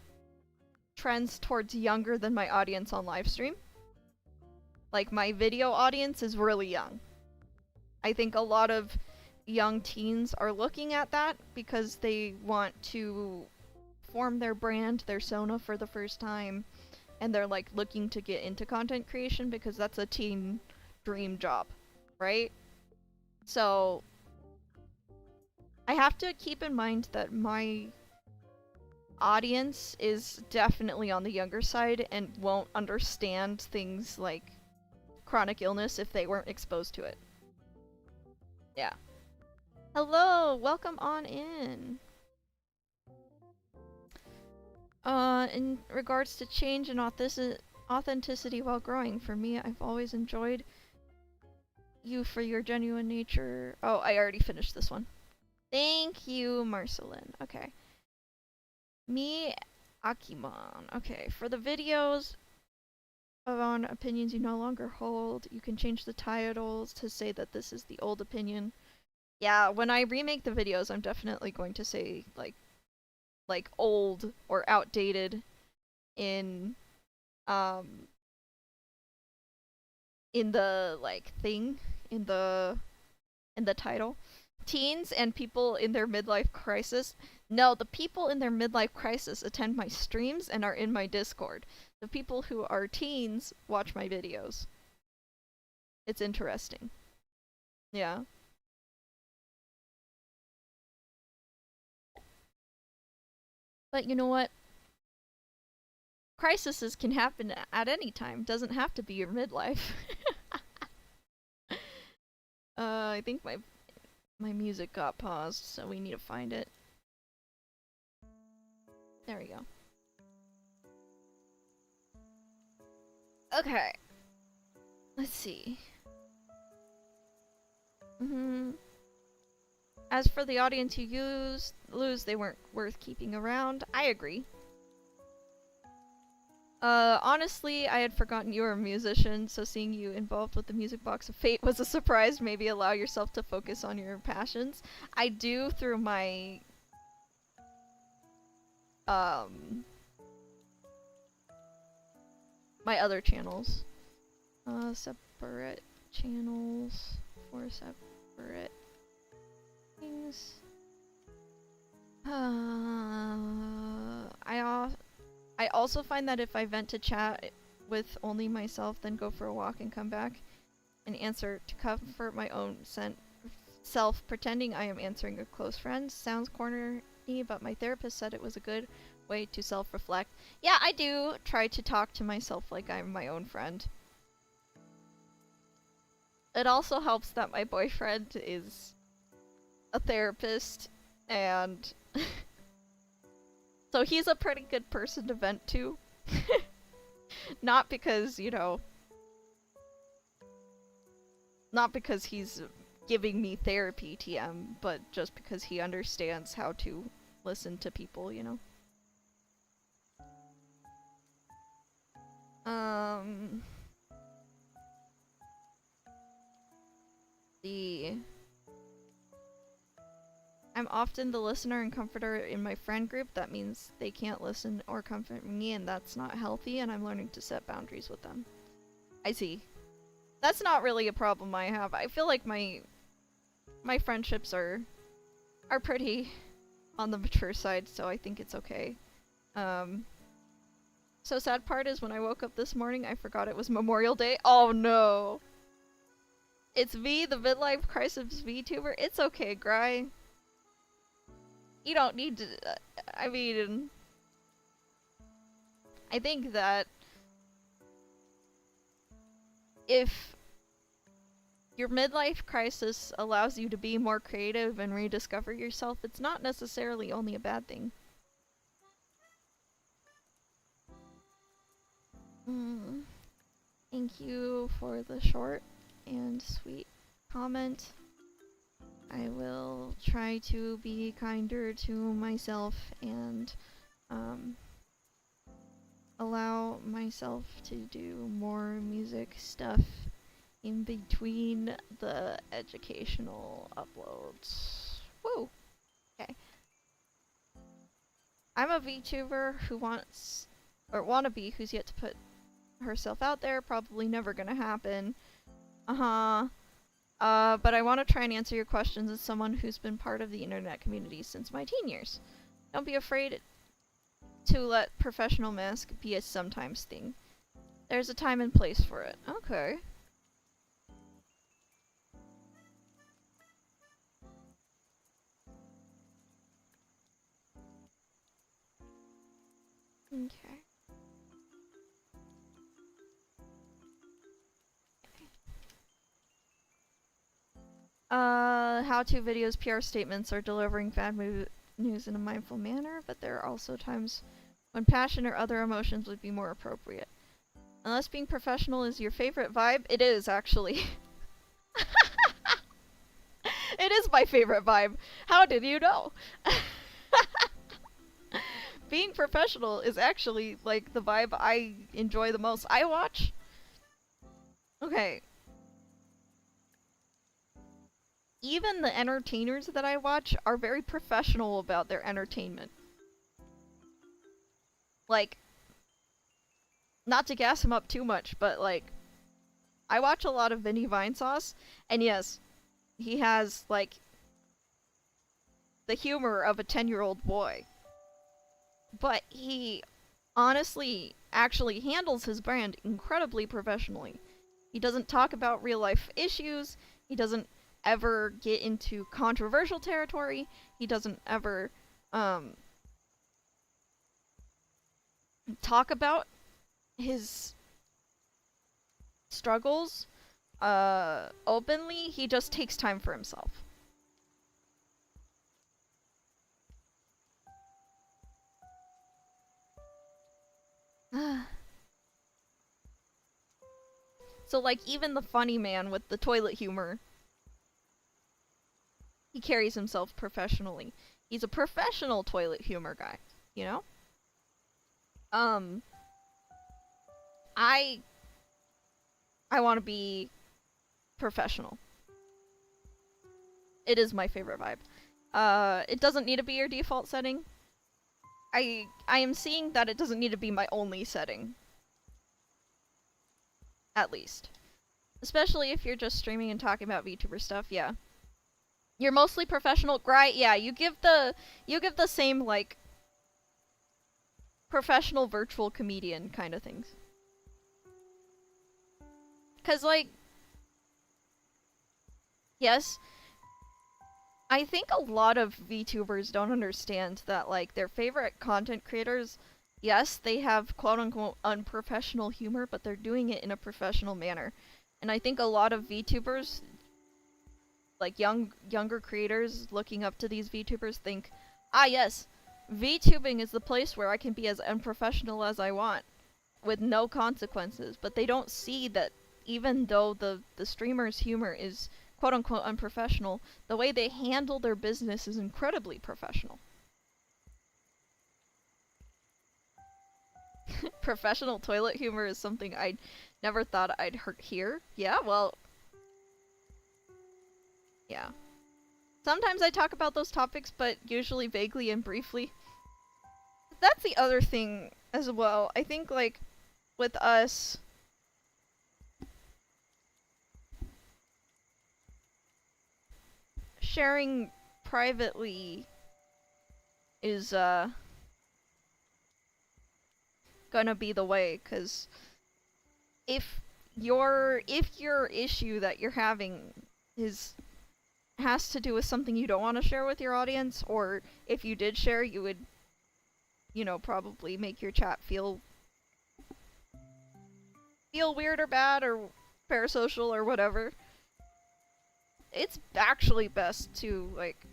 trends towards younger than my audience on livestream. Like, my video audience is really young. I think a lot of young teens are looking at that because they want to form their brand, their Sona, for the first time, and they're like looking to get into content creation because that's a teen dream job, right? So I have to keep in mind that my audience is definitely on the younger side and won't understand things like chronic illness if they weren't exposed to it. Yeah. Hello, welcome on in. In regards to change and authenticity while growing, for me, I've always enjoyed you for your genuine nature. Oh, I already finished this one. Thank you, Marcelin. Okay. Me, Akimon. Okay, for the videos on opinions you no longer hold, you can change the titles to say that this is the old opinion. Yeah, when I remake the videos, I'm definitely going to say, like old or outdated in the, like, thing, in the title. Teens and people in their midlife crisis. No, the people in their midlife crisis attend my streams and are in my Discord. The people who are teens watch my videos. It's interesting. Yeah. But you know what? Crises can happen at any time. Doesn't have to be your midlife. I think my music got paused, so we need to find it. There we go. Okay. Let's see. As for the audience you lose, they weren't worth keeping around. I agree. Honestly, I had forgotten you were a musician, so seeing you involved with the Music Box of Fate was a surprise. Maybe allow yourself to focus on your passions. I do through my my other channels. Separate channels for separate things. I also find that if I vent to chat with only myself, then go for a walk and come back and answer to comfort my own self, pretending I am answering a close friend. Sounds corny, but my therapist said it was a good way to self-reflect. Yeah, I do try to talk to myself like I'm my own friend. It also helps that my boyfriend is a therapist, and So he's a pretty good person to vent to. Not because, you know, not because he's giving me therapy, TM, but just because he understands how to listen to people, you know? I'm often the listener and comforter in my friend group. That means they can't listen or comfort me, and that's not healthy, and I'm learning to set boundaries with them. I see. That's not really a problem I have. I feel like my friendships are pretty on the mature side, so I think it's okay. So sad part is when I woke up this morning, I forgot it was Memorial Day. Oh no! It's V, the midlife crisis VTuber. It's okay, Gry. You don't need to. I mean, I think that if your midlife crisis allows you to be more creative and rediscover yourself, it's not necessarily only a bad thing. Thank you for the short and sweet comment. I will try to be kinder to myself and allow myself to do more music stuff in between the educational uploads. Woo! Okay. I'm a VTuber who wants, or wannabe, who's yet to put herself out there. Probably never gonna happen. But I want to try and answer your questions as someone who's been part of the internet community since my teen years. Don't be afraid to let professional mask be a sometimes thing. There's a time and place for it. Okay. Okay. How-to videos, PR statements, or delivering bad news in a mindful manner, but there are also times when passion or other emotions would be more appropriate. Unless being professional is your favorite vibe, it is, actually. It is my favorite vibe. How did you know? Being professional is actually, like, the vibe I enjoy the most. I watch... Okay. Even the entertainers that I watch are very professional about their entertainment. Like, not to gas him up too much, but like, I watch a lot of Vinny Vinesauce, and yes, he has, like, the humor of a 10-year-old boy. But he honestly actually handles his brand incredibly professionally. He doesn't talk about real-life issues, he doesn't ever get into controversial territory, he doesn't ever, talk about his struggles, openly. He just takes time for himself. So, like, even the funny man with the toilet humor, he carries himself professionally. He's a professional toilet humor guy, you know? I want to be professional. It is my favorite vibe. It doesn't need to be your default setting. I am seeing that it doesn't need to be my only setting. At least. Especially if you're just streaming and talking about VTuber stuff, yeah. You're mostly professional, right? Yeah, you give the same, like, professional virtual comedian kind of things. 'Cause, like, yes, I think a lot of VTubers don't understand that, like, their favorite content creators, yes, they have quote-unquote unprofessional humor, but they're doing it in a professional manner. And I think a lot of VTubers, like, younger creators looking up to these VTubers think, ah, yes, VTubing is the place where I can be as unprofessional as I want with no consequences, but they don't see that even though the streamer's humor is quote-unquote unprofessional, the way they handle their business is incredibly professional. Professional toilet humor is something I never thought I'd hear. Yeah, well... yeah. Sometimes I talk about those topics, but usually vaguely and briefly. That's the other thing as well. I think, like, with us... sharing privately is, gonna be the way, because if your issue that you're having has to do with something you don't want to share with your audience, or if you did share, you would, you know, probably make your chat feel weird or bad or parasocial or whatever. It's actually best to, like,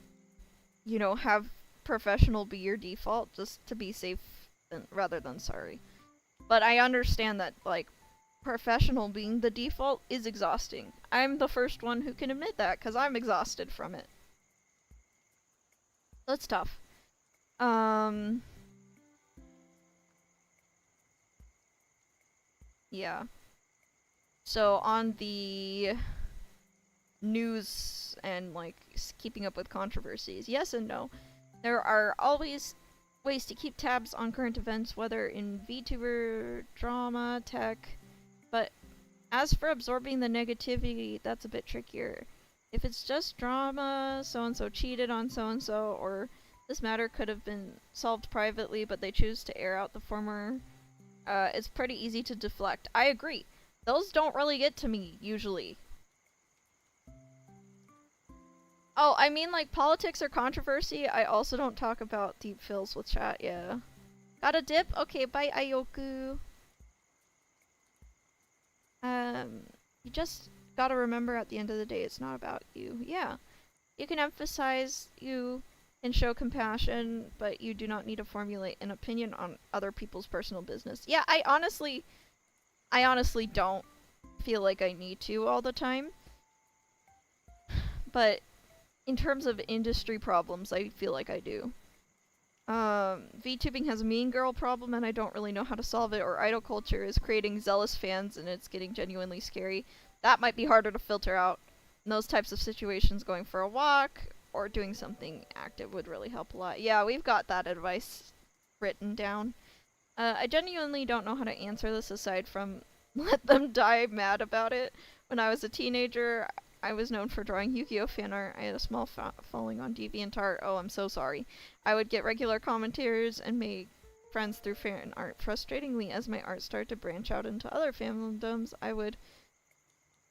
you know, have professional be your default just to be safe rather than sorry. But I understand that, like, professional being the default is exhausting. I'm the first one who can admit that, because I'm exhausted from it. That's tough. Yeah. So on the news and, like, keeping up with controversies, yes and no. There are always ways to keep tabs on current events, whether in VTuber, drama, tech, but as for absorbing the negativity, that's a bit trickier. If it's just drama, so-and-so cheated on so-and-so, or this matter could have been solved privately, but they choose to air out the former, it's pretty easy to deflect. I agree. Those don't really get to me, usually. Oh, I mean, like, politics or controversy, I also don't talk about deep fills with chat, yeah. Got a dip? Okay, bye, Ayoku. You just gotta remember at the end of the day, it's not about you. Yeah. You can emphasize, you can show compassion, but you do not need to formulate an opinion on other people's personal business. Yeah, I honestly don't feel like I need to all the time. But in terms of industry problems, I feel like I do. VTubing has a mean girl problem and I don't really know how to solve it, or idol culture is creating zealous fans and it's getting genuinely scary. That might be harder to filter out. In those types of situations, going for a walk or doing something active would really help a lot. Yeah, we've got that advice written down. I genuinely don't know how to answer this aside from let them die mad about it. When I was a teenager, I was known for drawing Yu-Gi-Oh! Fan art. I had a small following on DeviantArt. Oh, I'm so sorry. I would get regular commentators and make friends through fan art. Frustratingly, as my art started to branch out into other fandoms, I would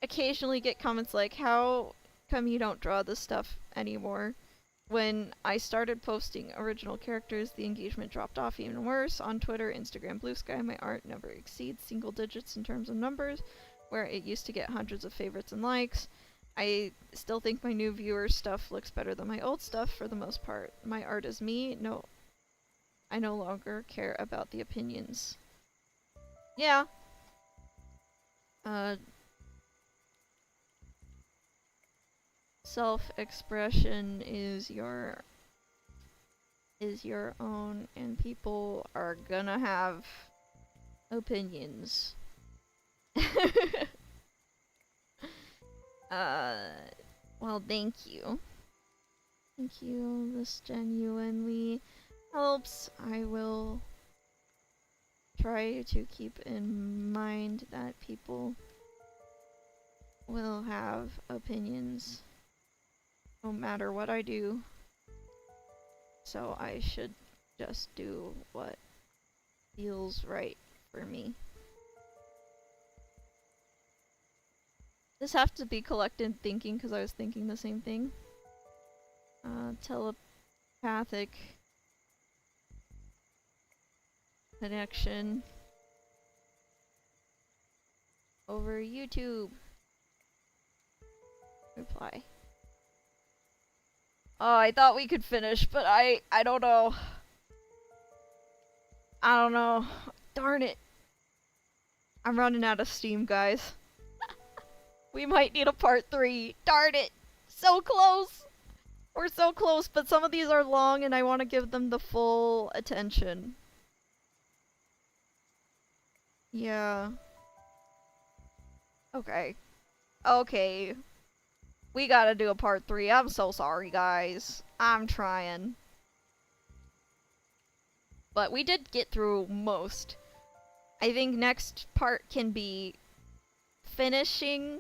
occasionally get comments like, how come you don't draw this stuff anymore? When I started posting original characters, the engagement dropped off even worse. On Twitter, Instagram, Blue Sky, my art never exceeds single digits in terms of numbers, where it used to get hundreds of favorites and likes. I still think my new viewers' stuff looks better than my old stuff for the most part. My art is me. No, I no longer care about the opinions. Yeah. Self-expression is your own, and people are gonna have opinions. Well, thank you. Thank you. This genuinely helps. I will try to keep in mind that people will have opinions no matter what I do. So I should just do what feels right for me. This has to be collected thinking because I was thinking the same thing. Telepathic connection over YouTube. Reply. Oh, I thought we could finish, but I don't know. I don't know. Darn it. I'm running out of steam, guys. We might need a part 3. Darn it. So close. We're so close, but some of these are long and I want to give them the full attention. Yeah. Okay. Okay. We gotta do a part 3. I'm so sorry, guys. I'm trying. But we did get through most. I think next part can be finishing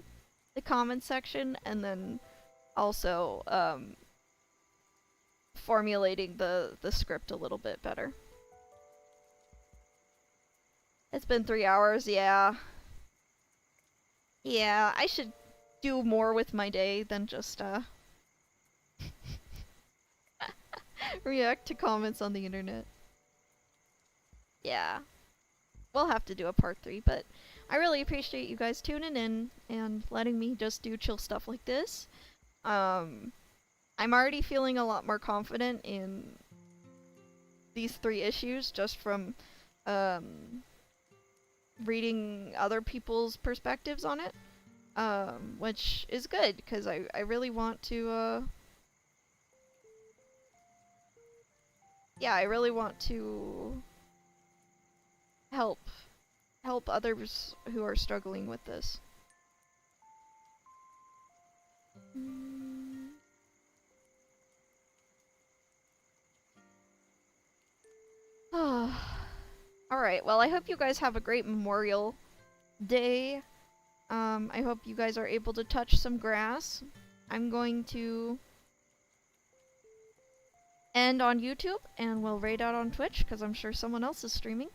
the comment section and then also formulating the script a little bit better. It's been 3 hours, yeah. Yeah, I should do more with my day than just react to comments on the internet. Yeah. We'll have to do a part 3, but I really appreciate you guys tuning in and letting me just do chill stuff like this. I'm already feeling a lot more confident in these 3 issues just from reading other people's perspectives on it, which is good because I really want to yeah, I really want to help others who are struggling with this. Alright, well I hope you guys have a great Memorial Day. I hope you guys are able to touch some grass. I'm going to end on YouTube and we'll raid out on Twitch because I'm sure someone else is streaming.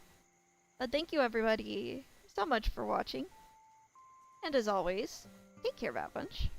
But thank you everybody so much for watching. And as always, take care, Bat Bunch.